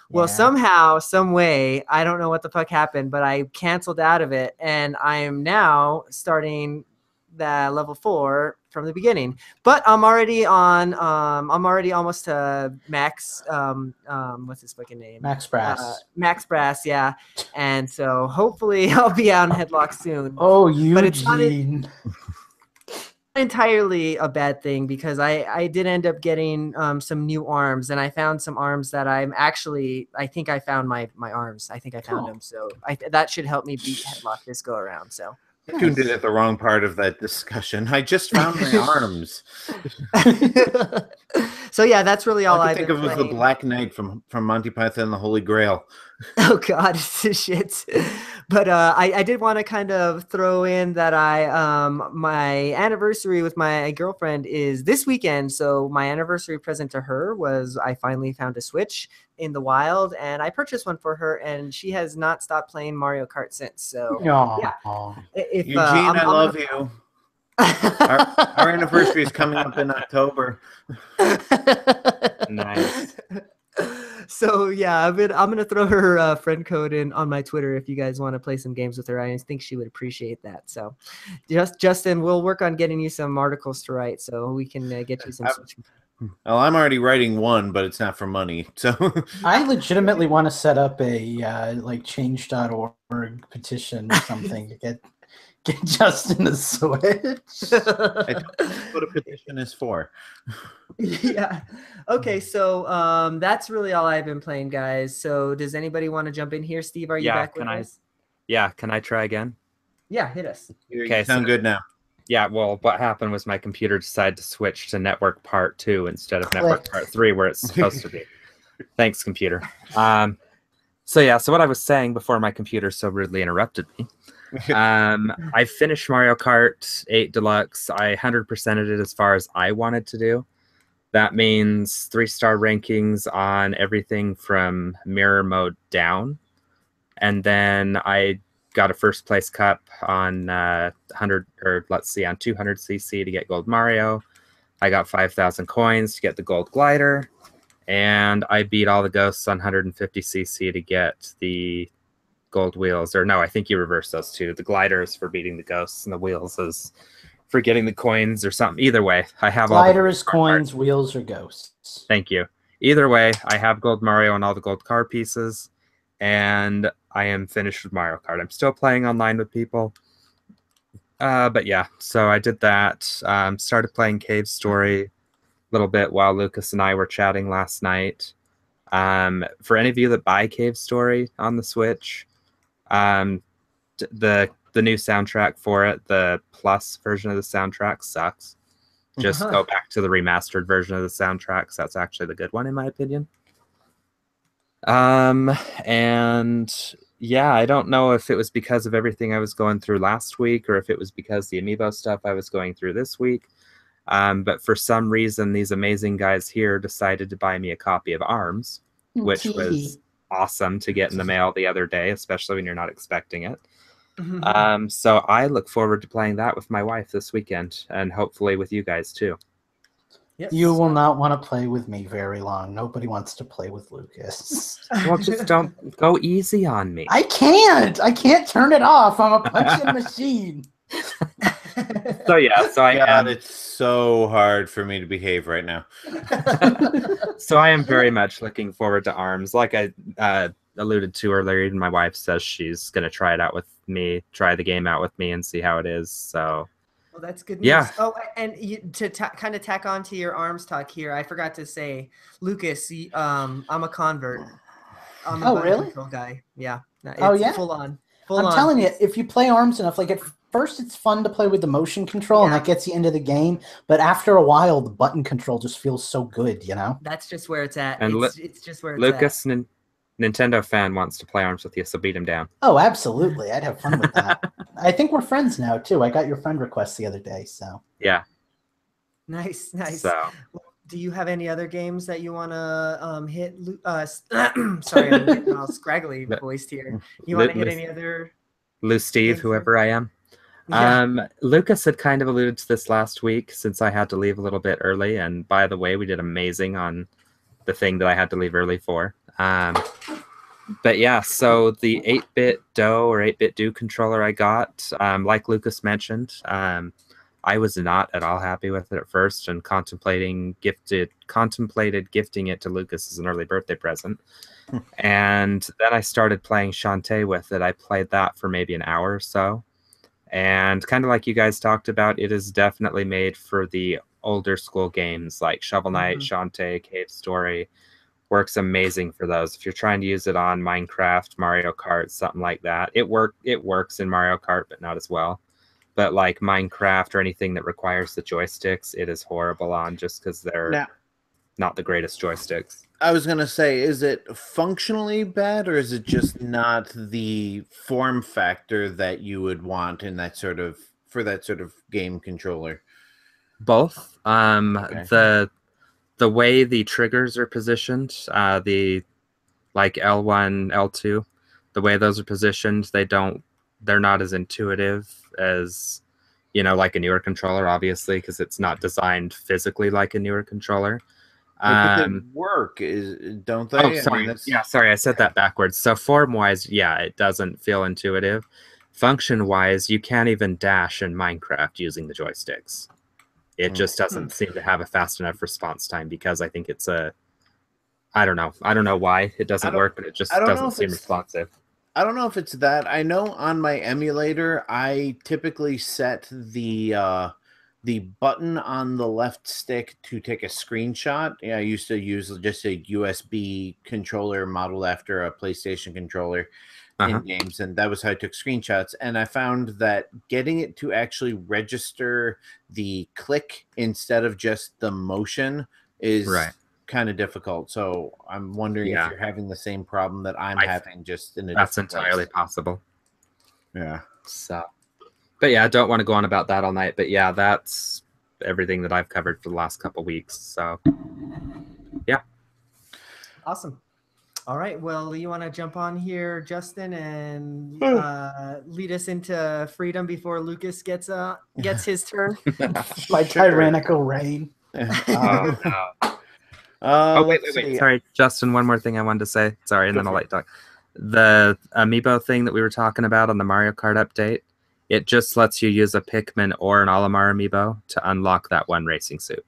Well, somehow, some way, I don't know what the fuck happened, but I canceled out of it, and I am now starting the level 4 from the beginning, but I'm already almost to max what's his fucking name, Max Brass. Yeah, and so hopefully I'll be out in Headlock soon. Eugene. entirely a bad thing because I did end up getting some new arms, and I found some arms that I think I found my arms. I think I found them, so that should help me beat Headlock this go around. So I tuned in at the wrong part of that discussion. I just found my arms. So yeah, that's really all I I've think been of it as playing. the Black Knight from Monty Python and the Holy Grail. Oh God, shit! But I did want to kind of throw in that my anniversary with my girlfriend is this weekend. So my anniversary present to her was I finally found a Switch in the wild, and I purchased one for her, and she has not stopped playing Mario Kart since. So yeah, if Eugene, I love you. Our anniversary is coming up in October. Nice. So yeah, I'm gonna throw her friend code in on my Twitter if you guys want to play some games with her. I think she would appreciate that. So, Justin, we'll work on getting you some articles to write so we can get you some. Well, I'm already writing one, but it's not for money. So I legitimately want to set up a like change.org petition or something to get Justin a Switch. I don't know what a petition is for. Yeah. Okay, so that's really all I've been playing, guys. So does anybody want to jump in here? Steve, are you back with us? Yeah, can I try again? Yeah, hit us. Okay, you sound good now. Yeah, well, what happened was my computer decided to switch to network part 2 instead of network part 3 where it's supposed to be. Thanks, computer. So what I was saying before my computer so rudely interrupted me. I finished Mario Kart 8 Deluxe. I 100%ed it as far as I wanted to do. That means 3-star rankings on everything from mirror mode down. And then I got a first place cup on 200cc to get Gold Mario. I got 5,000 coins to get the Gold Glider. And I beat all the ghosts on 150cc to get the Gold Wheels. Or no, I think you reverse those two. The glider is for beating the ghosts, and the wheels is for getting the coins or something. Either way, I have glider is coins, wheels are ghosts. Thank you. Either way, I have Gold Mario and all the gold car pieces, and I am finished with Mario Kart. I'm still playing online with people. But yeah, so I did that. Started playing Cave Story a little bit while Lucas and I were chatting last night. For any of you that buy Cave Story on the Switch, the new soundtrack for it, the plus version of the soundtrack, sucks. Just go back to the remastered version of the soundtrack, because that's actually the good one in my opinion. And yeah, I don't know if it was because of everything I was going through last week or if it was because the amiibo stuff I was going through this week. But for some reason, these amazing guys here decided to buy me a copy of ARMS, which was awesome to get in the mail the other day, especially when you're not expecting it. So I look forward to playing that with my wife this weekend, and hopefully with you guys too. Yes. You will not want to play with me very long. Nobody wants to play with Lucas. Well, just don't go easy on me. I can't turn it off. I'm a punching machine. So yeah, it's so hard for me to behave right now. So I am very much looking forward to ARMS. Like I alluded to earlier, even my wife says she's going to try the game out with me and see how it is. So well, that's good news. Yeah. Oh, and to kind of tack on to your ARMS talk here, I forgot to say, Lucas, I'm a convert. I'm a really? control guy. Yeah. It's full on. I'm telling you, if you play ARMS enough, like at first it's fun to play with the motion control, and that gets you into the game. But after a while, the button control just feels so good, you know? That's just where it's at. And it's just where it's Lucas, at. Nintendo fan, wants to play ARMS with you, so beat him down. Oh, absolutely. I'd have fun with that. I think we're friends now, too. I got your friend request the other day, so. Yeah. Nice. So. Do you have any other games that you want to hit? Sorry, I'm getting all scraggly voiced here. You want to hit any other? Lou Steve, whoever I am. Yeah. Lucas had kind of alluded to this last week since I had to leave a little bit early. And by the way, we did amazing on the thing that I had to leave early for. But yeah, so the 8-bit Do or 8-bit Do controller I got, like Lucas mentioned, I was not at all happy with it at first and contemplated gifting it to Lucas as an early birthday present. And then I started playing Shantae with it. I played that for maybe an hour or so. And kind of like you guys talked about, it is definitely made for the older school games like Shovel Knight, Shantae, Cave Story. Works amazing for those. If you're trying to use it on Minecraft, Mario Kart, something like that, it works in Mario Kart, but not as well. But like Minecraft or anything that requires the joysticks, it is horrible on, just because they're not the greatest joysticks. I was gonna say, is it functionally bad, or is it just not the form factor that you would want in that sort of game controller? Both. Okay. The way the triggers are positioned, the like L1, L2, the way those are positioned, they're not as intuitive as, like a newer controller, obviously, because it's not designed physically like a newer controller. But they work, don't they? Oh, sorry. Sorry, I said that backwards. So form-wise, yeah, it doesn't feel intuitive. Function-wise, you can't even dash in Minecraft using the joysticks. It just doesn't seem to have a fast enough response time, because I think it's I don't know. I don't know why it doesn't work, but it just doesn't seem responsive. I don't know if it's that. I know on my emulator, I typically set the button on the left stick to take a screenshot. Yeah, I used to use just a USB controller modeled after a PlayStation controller in games, and that was how I took screenshots. And I found that getting it to actually register the click instead of just the motion is kind of difficult. So I'm wondering if you're having the same problem that I'm having, just in a that's different entirely place. Possible. Yeah. So, but yeah, I don't want to go on about that all night. But yeah, that's everything that I've covered for the last couple weeks. So, yeah. Awesome. All right. Well, you want to jump on here, Justin, and lead us into freedom before Lucas gets his turn? My tyrannical reign. Oh, wait. Sorry, Justin, one more thing I wanted to say. Sorry, and then I'll let you talk. The amiibo thing that we were talking about on the Mario Kart update, it just lets you use a Pikmin or an Olimar amiibo to unlock that one racing suit.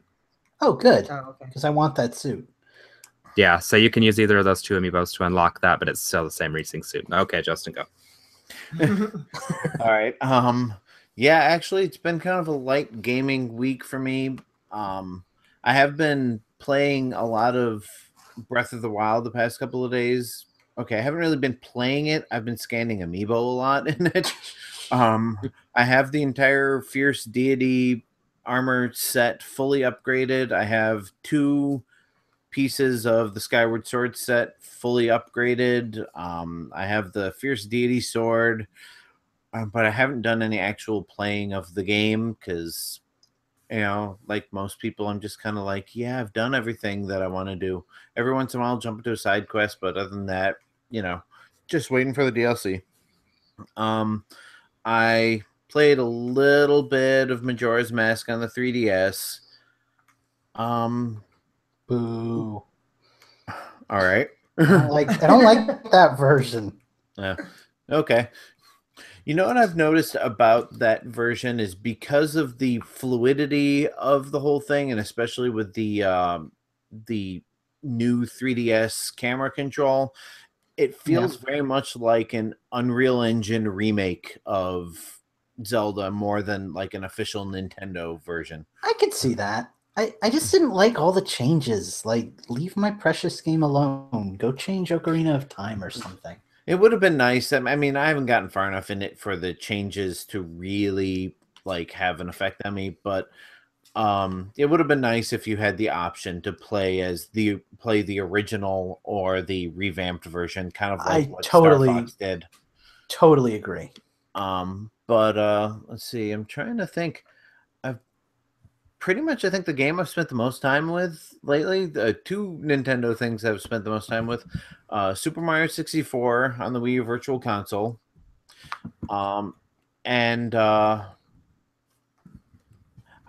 Oh, good. Because I want that suit. Yeah, so you can use either of those two amiibos to unlock that, but it's still the same racing suit. Okay, Justin, go. All right. Yeah, actually, it's been kind of a light gaming week for me. I have been playing a lot of Breath of the Wild the past couple of days. Okay, I haven't really been playing it. I've been scanning amiibo a lot in it. I have the entire Fierce Deity armor set fully upgraded. I have 2 pieces of the Skyward Sword set fully upgraded. I have the Fierce Deity sword, but I haven't done any actual playing of the game because, like most people, I'm just kind of like, yeah, I've done everything that I want to do. Every once in a while, I'll jump into a side quest, but other than that, just waiting for the DLC. I played a little bit of Majora's Mask on the 3DS. Boo. All right. I don't like that version. Yeah. Okay. You know what I've noticed about that version is because of the fluidity of the whole thing, and especially with the new 3DS camera control, it feels very much like an Unreal Engine remake of Zelda more than like an official Nintendo version. I could see that. I just didn't like all the changes. Like, leave my precious game alone. Go change Ocarina of Time or something. It would have been nice. I mean, I haven't gotten far enough in it for the changes to really like have an effect on me, but it would have been nice if you had the option to play the original or the revamped version, kind of like what Star Fox did. Totally agree. But let's see. I'm trying to think. I think the game I've spent the most time with lately, the 2 Nintendo things I've spent the most time with, Super Mario 64 on the Wii U Virtual Console, and I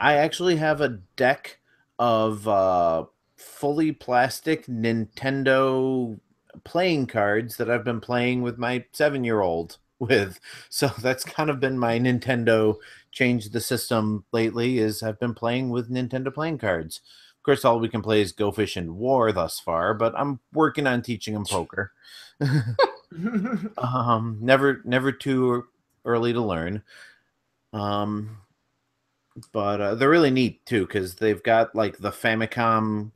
actually have a deck of fully plastic Nintendo playing cards that I've been playing with my 7-year-old with. So that's kind of been my Nintendo change the system lately, is I've been playing with Nintendo playing cards. Of course, all we can play is Go Fish and War thus far, but I'm working on teaching them poker. Never too early to learn. But they're really neat too because they've got like the Famicom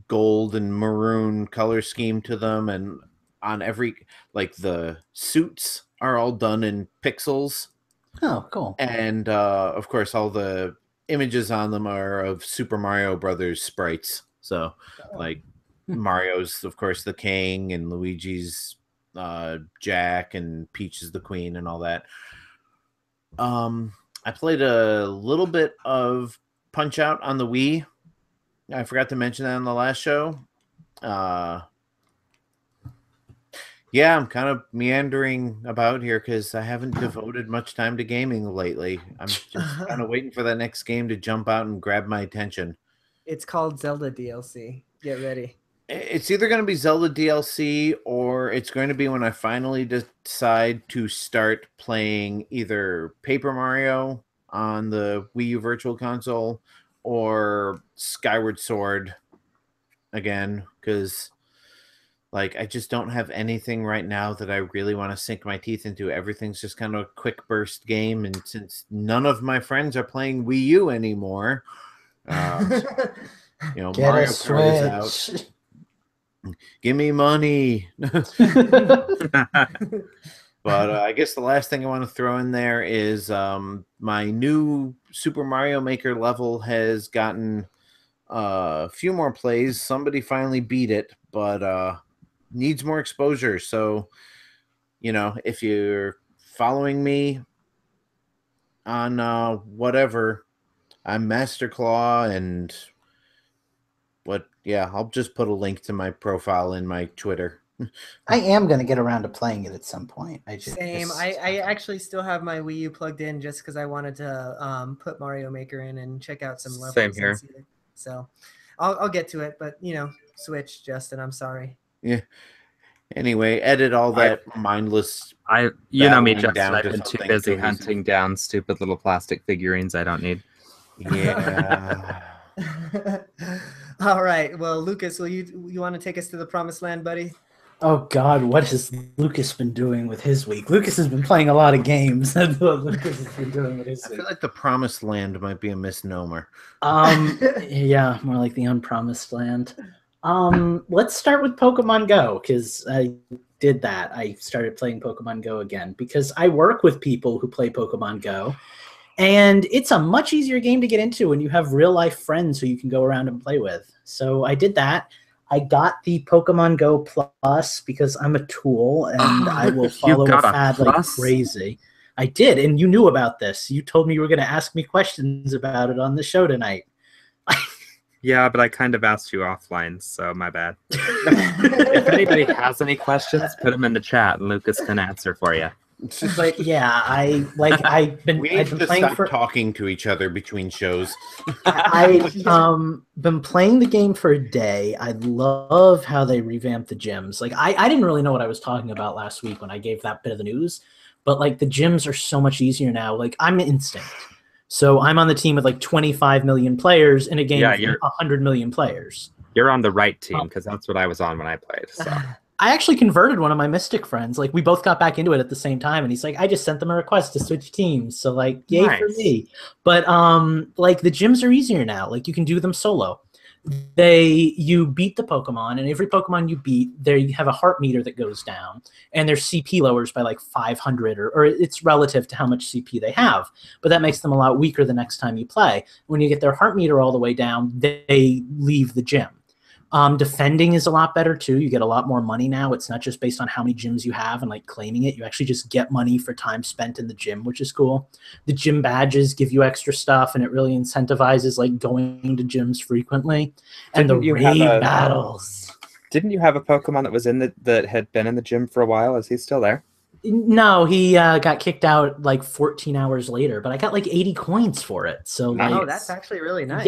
gold and maroon color scheme to them, and on every like the suits are all done in pixels. Oh, cool. And of course, all the images on them are of Super Mario Brothers sprites. So, like Mario's, of course, the king, and Luigi's Jack, and Peach is the queen, and all that. I played a little bit of Punch Out on the Wii. I forgot to mention that on the last show. Yeah, I'm kind of meandering about here because I haven't devoted much time to gaming lately. I'm just kind of waiting for that next game to jump out and grab my attention. It's called Zelda DLC. Get ready. It's either going to be Zelda DLC or it's going to be when I finally decide to start playing either Paper Mario on the Wii U Virtual Console or Skyward Sword again, because like I just don't have anything right now that I really want to sink my teeth into. Everything's just kind of a quick burst game, and since none of my friends are playing Wii U anymore, Get Mario Kart is out. Give me money. But I guess the last thing I want to throw in there is my new Super Mario Maker level has gotten a few more plays. Somebody finally beat it, but needs more exposure. So, if you're following me on whatever, I'm Master Claw, and I'll just put a link to my profile in my Twitter. I am going to get around to playing it at some point. Same. I actually still have my Wii U plugged in just because I wanted to put Mario Maker in and check out some levels. Same here. So I'll get to it, but Switch, Justin, I'm sorry. Yeah. Anyway, edit all that mindless. You know me, Justin. I've been too busy hunting down stupid little plastic figurines I don't need. Yeah. All right. Well, Lucas, will you want to take us to the promised land, buddy? Oh God, what has Lucas been doing with his week? Lucas has been playing a lot of games. That's what Lucas has been doing with his week. I feel like the promised land might be a misnomer. Yeah, more like the unpromised land. Let's start with Pokemon Go, because I did that. I started playing Pokemon Go again because I work with people who play Pokemon Go, and it's a much easier game to get into when you have real life friends who you can go around and play with. So I did that. I got the Pokemon Go Plus because I'm a tool and I will follow a fad like crazy. I did, and you knew about this. You told me you were going to ask me questions about it on the show tonight. Yeah, but I kind of asked you offline, so my bad. If anybody has any questions, put them in the chat, and Lucas can answer for you. But yeah, I've been playing talking to each other between shows. I've been playing the game for a day. I love how they revamped the gyms. Like I didn't really know what I was talking about last week when I gave that bit of the news, but like the gyms are so much easier now. Like I'm Instinct, so I'm on the team with like 25 million players in a game with 100 million players. You're on the right team because that's what I was on when I played. So. I actually converted one of my Mystic friends. Like we both got back into it at the same time, and he's like, I just sent them a request to switch teams. So like, yay for me. But like the gyms are easier now. Like you can do them solo. You beat the Pokemon, and every Pokemon you beat, you have a heart meter that goes down, and their CP lowers by like 500, or it's relative to how much CP they have. But that makes them a lot weaker the next time you play. When you get their heart meter all the way down, they leave the gym. Defending is a lot better too. You get a lot more money now. It's not just based on how many gyms you have and like claiming it. You actually just get money for time spent in the gym, which is cool. The gym badges give you extra stuff, and it really incentivizes like going to gyms frequently. And the raid battles. Didn't you have a Pokemon that was that had been in the gym for a while? Is he still there? No, he got kicked out like 14 hours later, but I got like 80 coins for it. So like, that's actually really nice.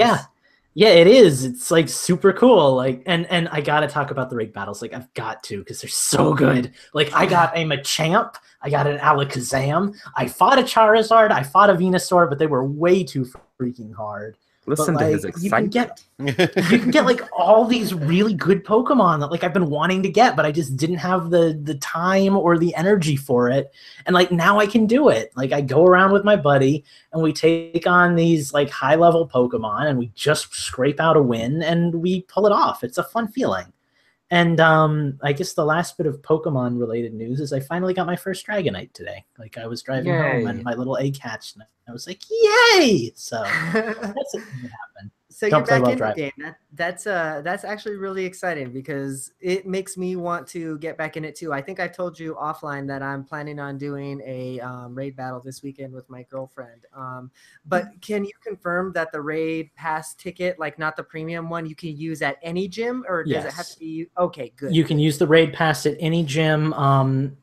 Yeah, it is. It's like super cool. Like, and I gotta talk about the raid battles. Like, I've got to because they're so good. Like, I got a Machamp, I got an Alakazam, I fought a Charizard, I fought a Venusaur, but they were way too freaking hard. Listen to his you can excitement. you can get like all these really good Pokemon that like I've been wanting to get, but I just didn't have the time or the energy for it. And like now I can do it. Like I go around with my buddy and we take on these like high level Pokemon and we just scrape out a win and we pull it off. It's a fun feeling. And I guess the last bit of Pokemon related news is I finally got my first Dragonite today. Like I was driving home and my little egg hatched and I was like, yay! So that's it that happened. So Don't you're play back well in the driving. game. That's actually really exciting because it makes me want to get back in it too. I think I told you offline that I'm planning on doing a raid battle this weekend with my girlfriend. But can you confirm that the raid pass ticket, like not the premium one, you can use at any gym, or does it have to be okay? Good. You can use the raid pass at any gym.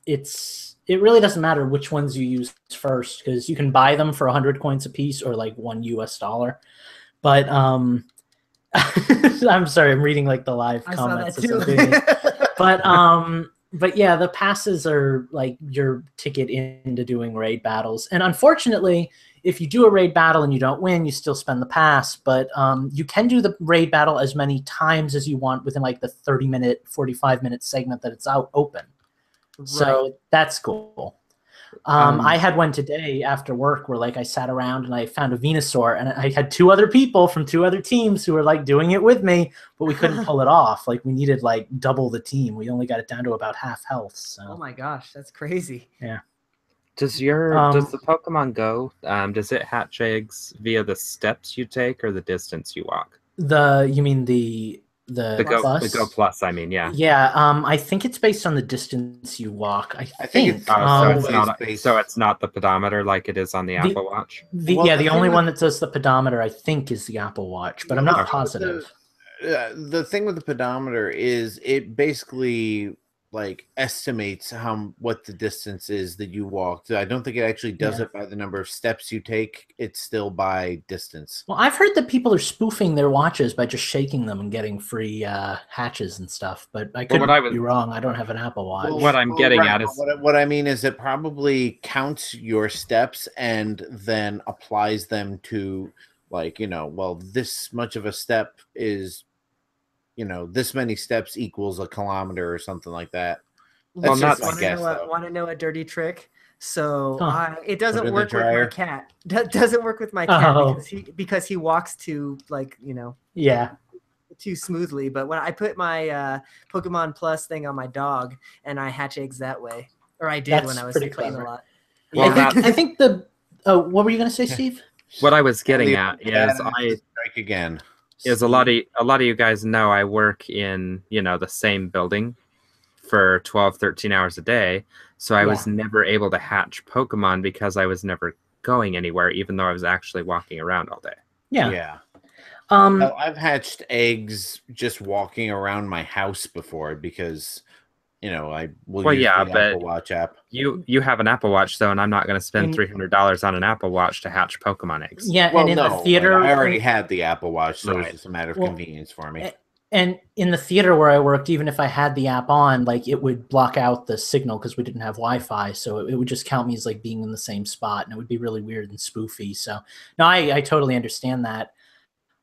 It really doesn't matter which ones you use first because you can buy them for 100 coins a piece or like $1 US. But I'm sorry, I'm reading like the live comments. I saw that too. But yeah, the passes are like your ticket into doing raid battles. And unfortunately, if you do a raid battle and you don't win, you still spend the pass. But you can do the raid battle as many times as you want within like the 30-minute, 45-minute segment that it's out open. Right. So that's cool. I had one today after work where like I sat around and I found a Venusaur and I had 2 other people from 2 other teams who were like doing it with me, but we couldn't pull it off. Like we needed like double the team. We only got it down to about half health. So. Oh my gosh, that's crazy. Yeah. Does the Pokemon Go, does it hatch eggs via the steps you take or the distance you walk? You mean the Plus? The Go Plus, I mean, yeah. Yeah, I think it's based on the distance you walk. I think. So it's not the pedometer like it is on the Apple Watch? The only one that does the pedometer, I think, is the Apple Watch, but I'm not positive. The thing with the pedometer is it basically like estimates what the distance is that you walked. I don't think it actually does it by the number of steps you take. It's still by distance. Well, I've heard that people are spoofing their watches by just shaking them and getting free hatches and stuff, but I could be wrong. I don't have an Apple Watch. What I'm getting at is what I mean is it probably counts your steps and then applies them to like, this much of a step is this many steps equals a kilometer or something like that. Want to know a dirty trick? So it doesn't work with my cat. Doesn't work with my cat because he walks too too smoothly. But when I put my Pokemon Plus thing on my dog and I hatch eggs that way, or I did when I was playing a lot. Well, I think what were you going to say, Steve? What I was getting at is strike again. Is a lot of you guys know I work in the same building for 12-13 hours a day, so I was never able to hatch Pokemon because I was never going anywhere, even though I was actually walking around all day. I've hatched eggs just walking around my house before because I will use the Apple Watch app. You have an Apple Watch though, and I'm not going to spend $300 on an Apple Watch to hatch Pokemon eggs. Yeah, and in the theater, I already had the Apple Watch, so it's just a matter of convenience for me. And in the theater where I worked, even if I had the app on, like it would block out the signal because we didn't have Wi-Fi, so it would just count me as like being in the same spot, and it would be really weird and spoofy. So no, I totally understand that.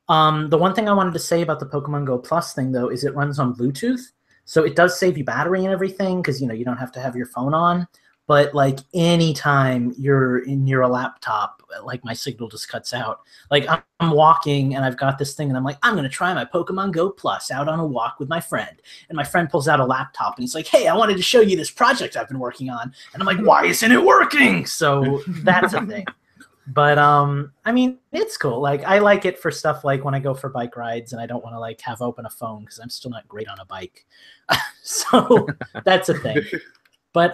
The one thing I wanted to say about the Pokemon Go Plus thing though is it runs on Bluetooth. So it does save you battery and everything because, you don't have to have your phone on. But, like, anytime you're near a laptop, like, my signal just cuts out. Like, I'm walking, and I've got this thing, and I'm like, I'm going to try my Pokemon Go Plus out on a walk with my friend. And my friend pulls out a laptop, and he's like, hey, I wanted to show you this project I've been working on. And I'm like, why isn't it working? So that's a thing. But, I mean, it's cool. Like, I like it for stuff like when I go for bike rides and I don't want to, like, have open a phone because I'm still not great on a bike. So that's a thing. But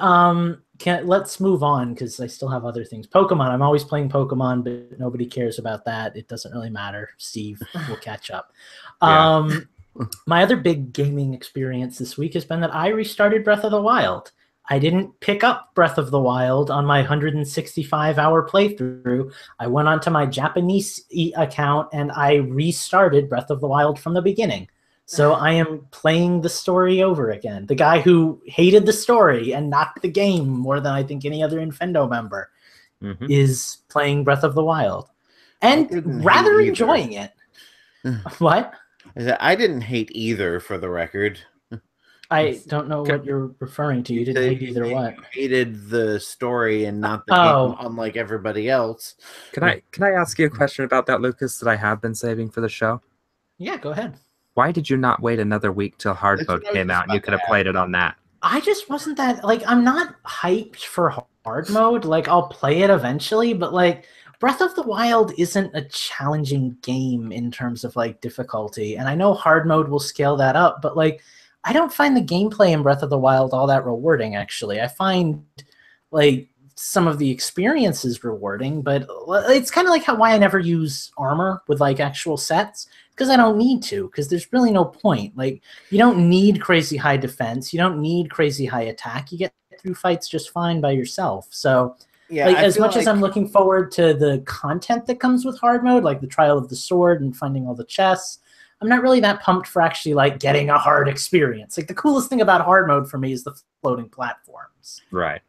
let's move on because I still have other things. Pokemon. I'm always playing Pokemon, but nobody cares about that. It doesn't really matter. Steve will catch up. My other big gaming experience this week has been that I restarted Breath of the Wild. I didn't pick up Breath of the Wild on my 165-hour playthrough. I went onto my Japanese account and I restarted Breath of the Wild from the beginning. So I am playing the story over again. The guy who hated the story and not the game more than I think any other Infendo member is playing Breath of the Wild. and rather enjoying it. What? I didn't hate either, for the record. I don't know what you're referring to. You didn't hate either what? You hated the story and not the game, unlike everybody else. Can I ask you a question about that, Lucas, that I have been saving for the show? Yeah, go ahead. Why did you not wait another week till hard mode came out and you could have played it on that? I just wasn't that, like, I'm not hyped for hard mode. Like, I'll play it eventually, but, like, Breath of the Wild isn't a challenging game in terms of, like, difficulty. And I know hard mode will scale that up, but, like, I don't find the gameplay in Breath of the Wild all that rewarding, actually. I find, like, some of the experiences rewarding, but it's kind of like why I never use armor with, like, actual sets, because I don't need to, because there's really no point. Like, you don't need crazy high defense. You don't need crazy high attack. You get through fights just fine by yourself. So, yeah, like, as much as I'm looking forward to the content that comes with hard mode, like the Trial of the Sword and finding all the chests, I'm not really that pumped for actually, like, getting a hard experience. Like, the coolest thing about hard mode for me is the floating platforms. Right.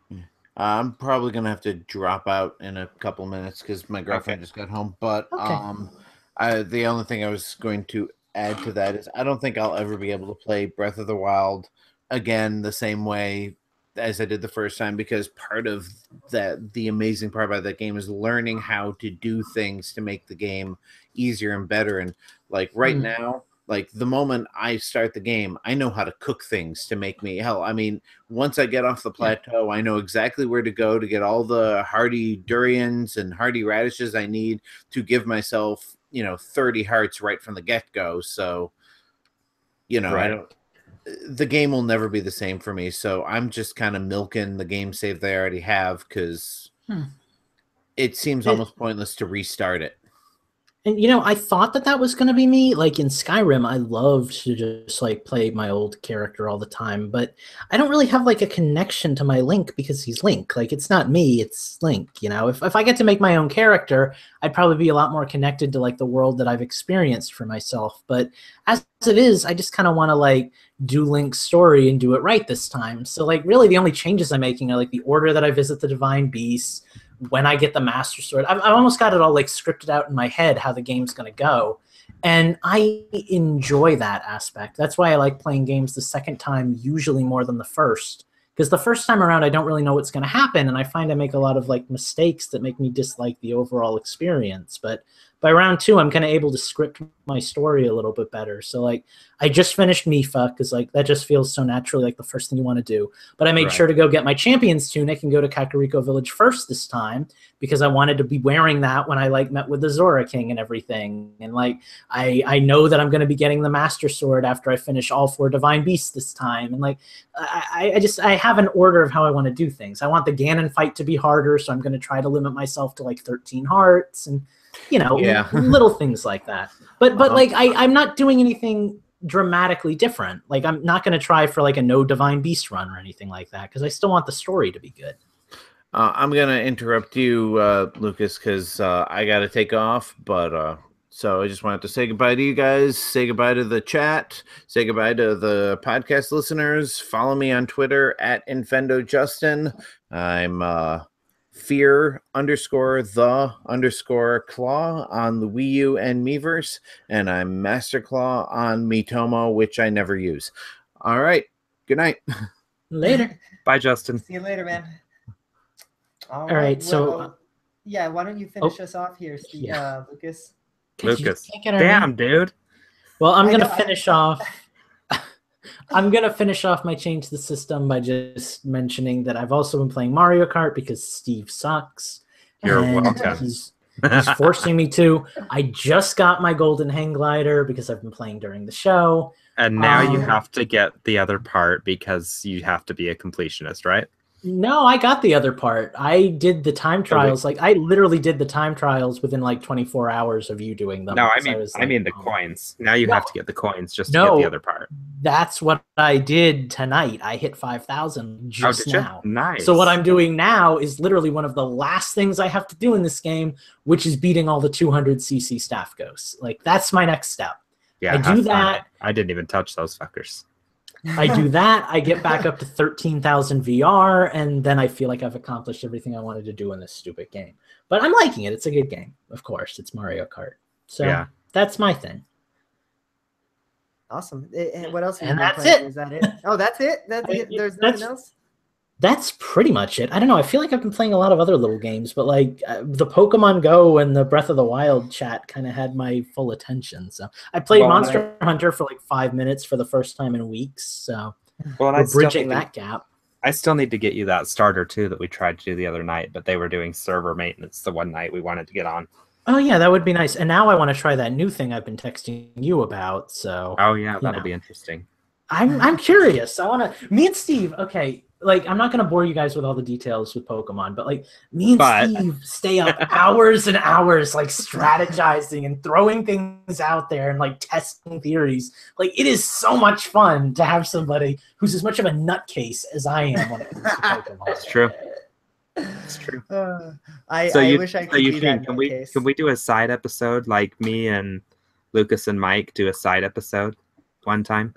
I'm probably going to have to drop out in a couple minutes because my girlfriend just got home. But the only thing I was going to add to that is I don't think I'll ever be able to play Breath of the Wild again the same way as I did the first time, because part of the amazing part about that game is learning how to do things to make the game easier and better. And, like, right now, like, the moment I start the game, I know how to cook things to make me I mean, once I get off the plateau, I know exactly where to go to get all the hardy durians and hardy radishes I need to give myself, 30 hearts right from the get-go. So, the game will never be the same for me. So I'm just kind of milking the game save they already have, because it seems almost pointless to restart it. And, I thought that was going to be me. Like, in Skyrim, I loved to just, like, play my old character all the time. But I don't really have, like, a connection to my Link because he's Link. Like, it's not me, it's Link, If I get to make my own character, I'd probably be a lot more connected to, like, the world that I've experienced for myself. But as it is, I just kind of want to, like, do Link's story and do it right this time. So, like, really the only changes I'm making are, like, the order that I visit the Divine Beasts, when I get the Master Sword. I've almost got it all, like, scripted out in my head how the game's going to go. And I enjoy that aspect. That's why I like playing games the second time usually more than the first. Because the first time around, I don't really know what's going to happen, and I find I make a lot of, like, mistakes that make me dislike the overall experience. But by round 2, I'm kind of able to script my story a little bit better. So, like, I just finished Mifa, because, like, that just feels so naturally like the first thing you want to do. But I made sure to go get my Champion's Tunic and go to Kakariko Village first this time, because I wanted to be wearing that when I, like, met with the Zora King and everything. And, like, I know that I'm going to be getting the Master Sword after I finish all 4 Divine Beasts this time. And, like, I have an order of how I want to do things. I want the Ganon fight to be harder, so I'm going to try to limit myself to, like, 13 hearts and, little things like that. But like, I'm not doing anything dramatically different. Like, I'm not going to try for, like, a no Divine Beast run or anything like that, because I still want the story to be good. I'm going to interrupt you, Lucas, because I got to take off. But so I just wanted to say goodbye to you guys, say goodbye to the chat, say goodbye to the podcast listeners. Follow me on Twitter at InfendoJustin. I'm fear_the_claw on the Wii U and Miiverse, and I'm Master Claw on Miitomo, which I never use. All right. Good night. Later. Bye, Justin. See you later, man. All right. So, yeah, why don't you finish us off here, Steve, Lucas? Lucas. Damn, dude. Well, I'm going to finish off. I'm going to finish off my change the system by just mentioning that I've also been playing Mario Kart because Steve sucks. You're welcome. He's forcing me to. I just got my golden hang glider because I've been playing during the show. And now you have to get the other part because you have to be a completionist, right? No, I got the other part. I did the time trials. Like, I literally did the time trials within, like, 24 hours of you doing them. No, I mean the coins. Now you have to get the coins just to get the other part. That's what I did tonight. I hit 5,000 just now. Nice. So what I'm doing now is literally one of the last things I have to do in this game, which is beating all the 200cc staff ghosts. Like, that's my next step. Yeah, I do that. I didn't even touch those fuckers. I do that, I get back up to 13,000 VR, and then I feel like I've accomplished everything I wanted to do in this stupid game. But I'm liking it. It's a good game, of course. It's Mario Kart. So Yeah. that's my thing. Awesome. And what else have you And been that's playing? it. Is that it? Oh, that's it? That's it? There's nothing else? That's pretty much it. I don't know. I feel like I've been playing a lot of other little games, but like the Pokemon Go and the Breath of the Wild chat kind of had my full attention. So I played Monster Hunter for like 5 minutes for the first time in weeks. So we're bridging that gap. I still need to get you that starter too that we tried to do the other night, but they were doing server maintenance the one night we wanted to get on. Oh yeah, that would be nice. And now I want to try that new thing I've been texting you about. So oh yeah, that'll be interesting. I'm curious. I want to. Me and Steve. Okay, like I'm not going to bore you guys with all the details with Pokemon, but like me and Steve stay up hours and hours, like strategizing and throwing things out there and like testing theories. Like it is so much fun to have somebody who's as much of a nutcase as I am when it comes to Pokemon. It's true. It's true. I wish I could be that nutcase. Can we do a side episode like me and Lucas and Mike do a side episode one time?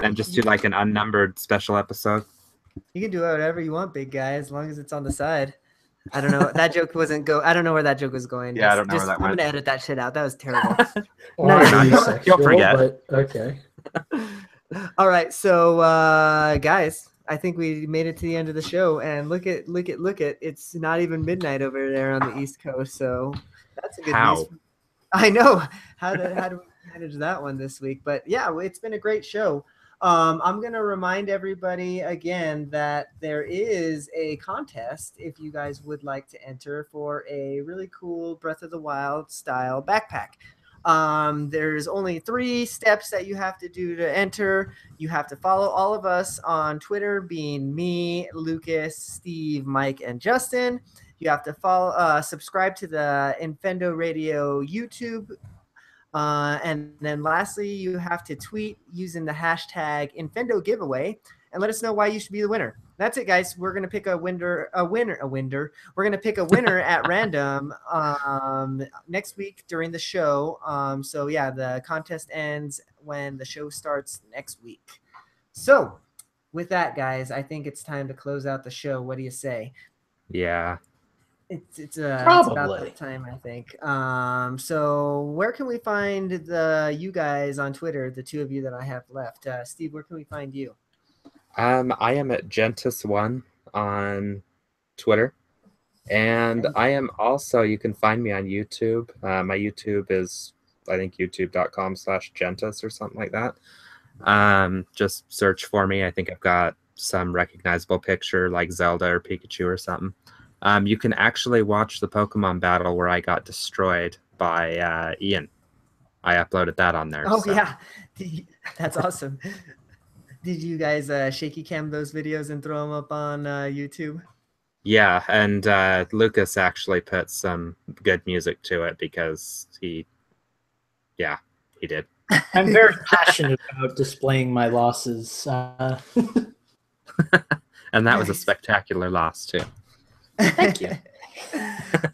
And just do like an unnumbered special episode. You can do whatever you want, big guy, as long as it's on the side. I don't know. That joke wasn't go. I don't know where that joke was going. Yeah, I don't know where that went. I'm gonna edit that shit out. That was terrible. You'll forget. But okay. All right, so guys, I think we made it to the end of the show, and look at it's not even midnight over there on the East Coast, so that's a good news. I know. How do we manage that one this week? But yeah, it's been a great show. I'm going to remind everybody again that there is a contest if you guys would like to enter for a really cool Breath of the Wild style backpack. There's only 3 steps that you have to do to enter. You have to follow all of us on Twitter, being me, Lucas, Steve, Mike, and Justin. You have to follow, subscribe to the Infendo Radio YouTube. And then lastly, you have to tweet using the hashtag Infendo giveaway and let us know why you should be the winner. That's it, guys. We're going to pick a winner. We're going to pick a winner at random next week during the show. So yeah, the contest ends when the show starts next week. So with that, guys, I think it's time to close out the show. What do you say? Yeah. It's about that time, I think. So where can we find you guys on Twitter, the 2 of you that I have left? Steve, where can we find you? I am at Gentis1 on Twitter. And I am also, you can find me on YouTube. My YouTube is, I think, youtube.com/Gentis or something like that. Just search for me. I think I've got some recognizable picture like Zelda or Pikachu or something. You can actually watch the Pokemon battle where I got destroyed by Ian. I uploaded that on there. Oh, so. Yeah. That's awesome. Did you guys shaky cam those videos and throw them up on YouTube? Yeah, and Lucas actually put some good music to it because he did. I'm very passionate about displaying my losses. And that was a spectacular loss, too. Thank you.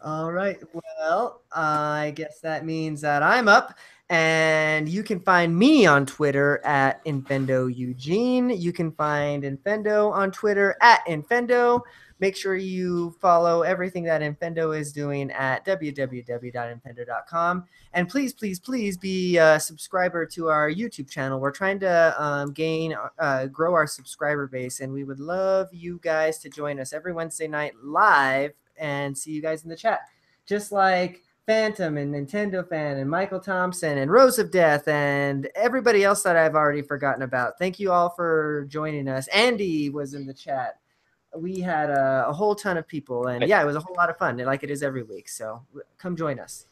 All right. Well, I guess that means that I'm up. And you can find me on Twitter at Infendo Eugene. You can find Infendo on Twitter at Infendo. Make sure you follow everything that Infendo is doing at www.infendo.com. And please, please, please be a subscriber to our YouTube channel. We're trying to grow our subscriber base, and we would love you guys to join us every Wednesday night live and see you guys in the chat. Just like Phantom and Nintendo Fan and Michael Thompson and Rose of Death and everybody else that I've already forgotten about. Thank you all for joining us. Andy was in the chat. We had a whole ton of people, and yeah, it was a whole lot of fun, like it is every week. So come join us.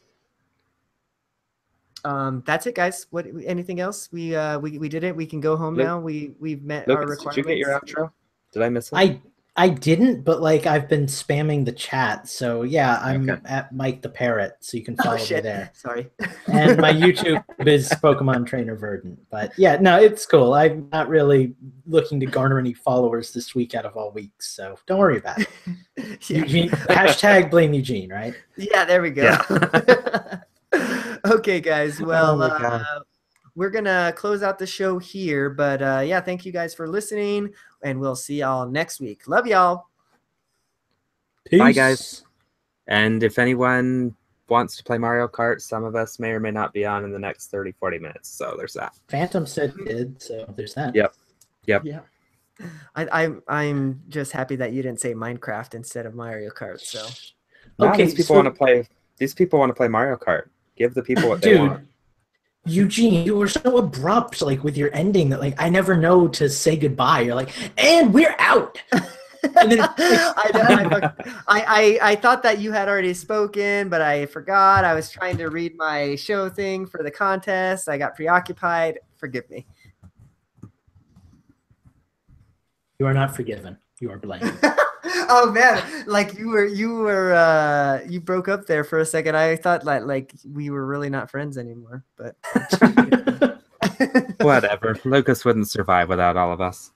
That's it, guys. Anything else? We did it. We can go home now. We've met our requirements. Did you get your outro? Did I miss it? I didn't, but like I've been spamming the chat, so yeah, I'm at Mike the Parrot, so you can follow me there. Sorry. And my YouTube is Pokemon Trainer Verdant, but yeah, no, it's cool. I'm not really looking to garner any followers this week out of all weeks, so don't worry about it. Yeah. Eugene, hashtag blame Eugene, right? Yeah, there we go. Yeah. Okay, guys. Well, we're gonna close out the show here. But yeah, thank you guys for listening, and we'll see y'all next week. Love y'all. Peace. Bye, guys. And if anyone wants to play Mario Kart, some of us may or may not be on in the next 30-40 minutes. So there's that. Phantom said he did, so there's that. Yep. Yeah. I'm just happy that you didn't say Minecraft instead of Mario Kart. So No, Okay, these people so- want to play. These people want to play Mario Kart. Give the people what they Dude, want. Eugene, you were so abrupt, like with your ending, that like I never know to say goodbye. You're like, and we're out. And then I thought that you had already spoken, but I forgot. I was trying to read my show thing for the contest. I got preoccupied. Forgive me. you are not forgiven. You are blamed. Oh man, like you broke up there for a second. I thought like we were really not friends anymore, but Whatever. Lucas wouldn't survive without all of us.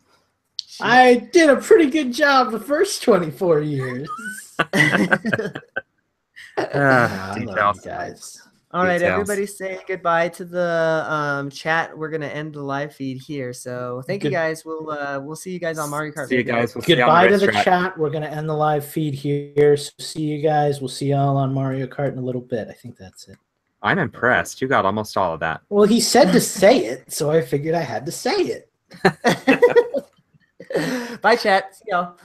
I did a pretty good job the first 24 years. I love you Details. guys. All right, Details. everybody say goodbye to the chat. We're gonna end the live feed here. So thank you Good- guys. We'll see you guys on Mario Kart. See you Video. guys. We'll see you on Goodbye to the racetrack. chat. We're going to end the live feed here. So see you guys. We'll see y'all on Mario Kart in a little bit. I think that's it. I'm impressed. You got almost all of that. Well, he said to say it, so I figured I had to say it. Bye, chat. See y'all.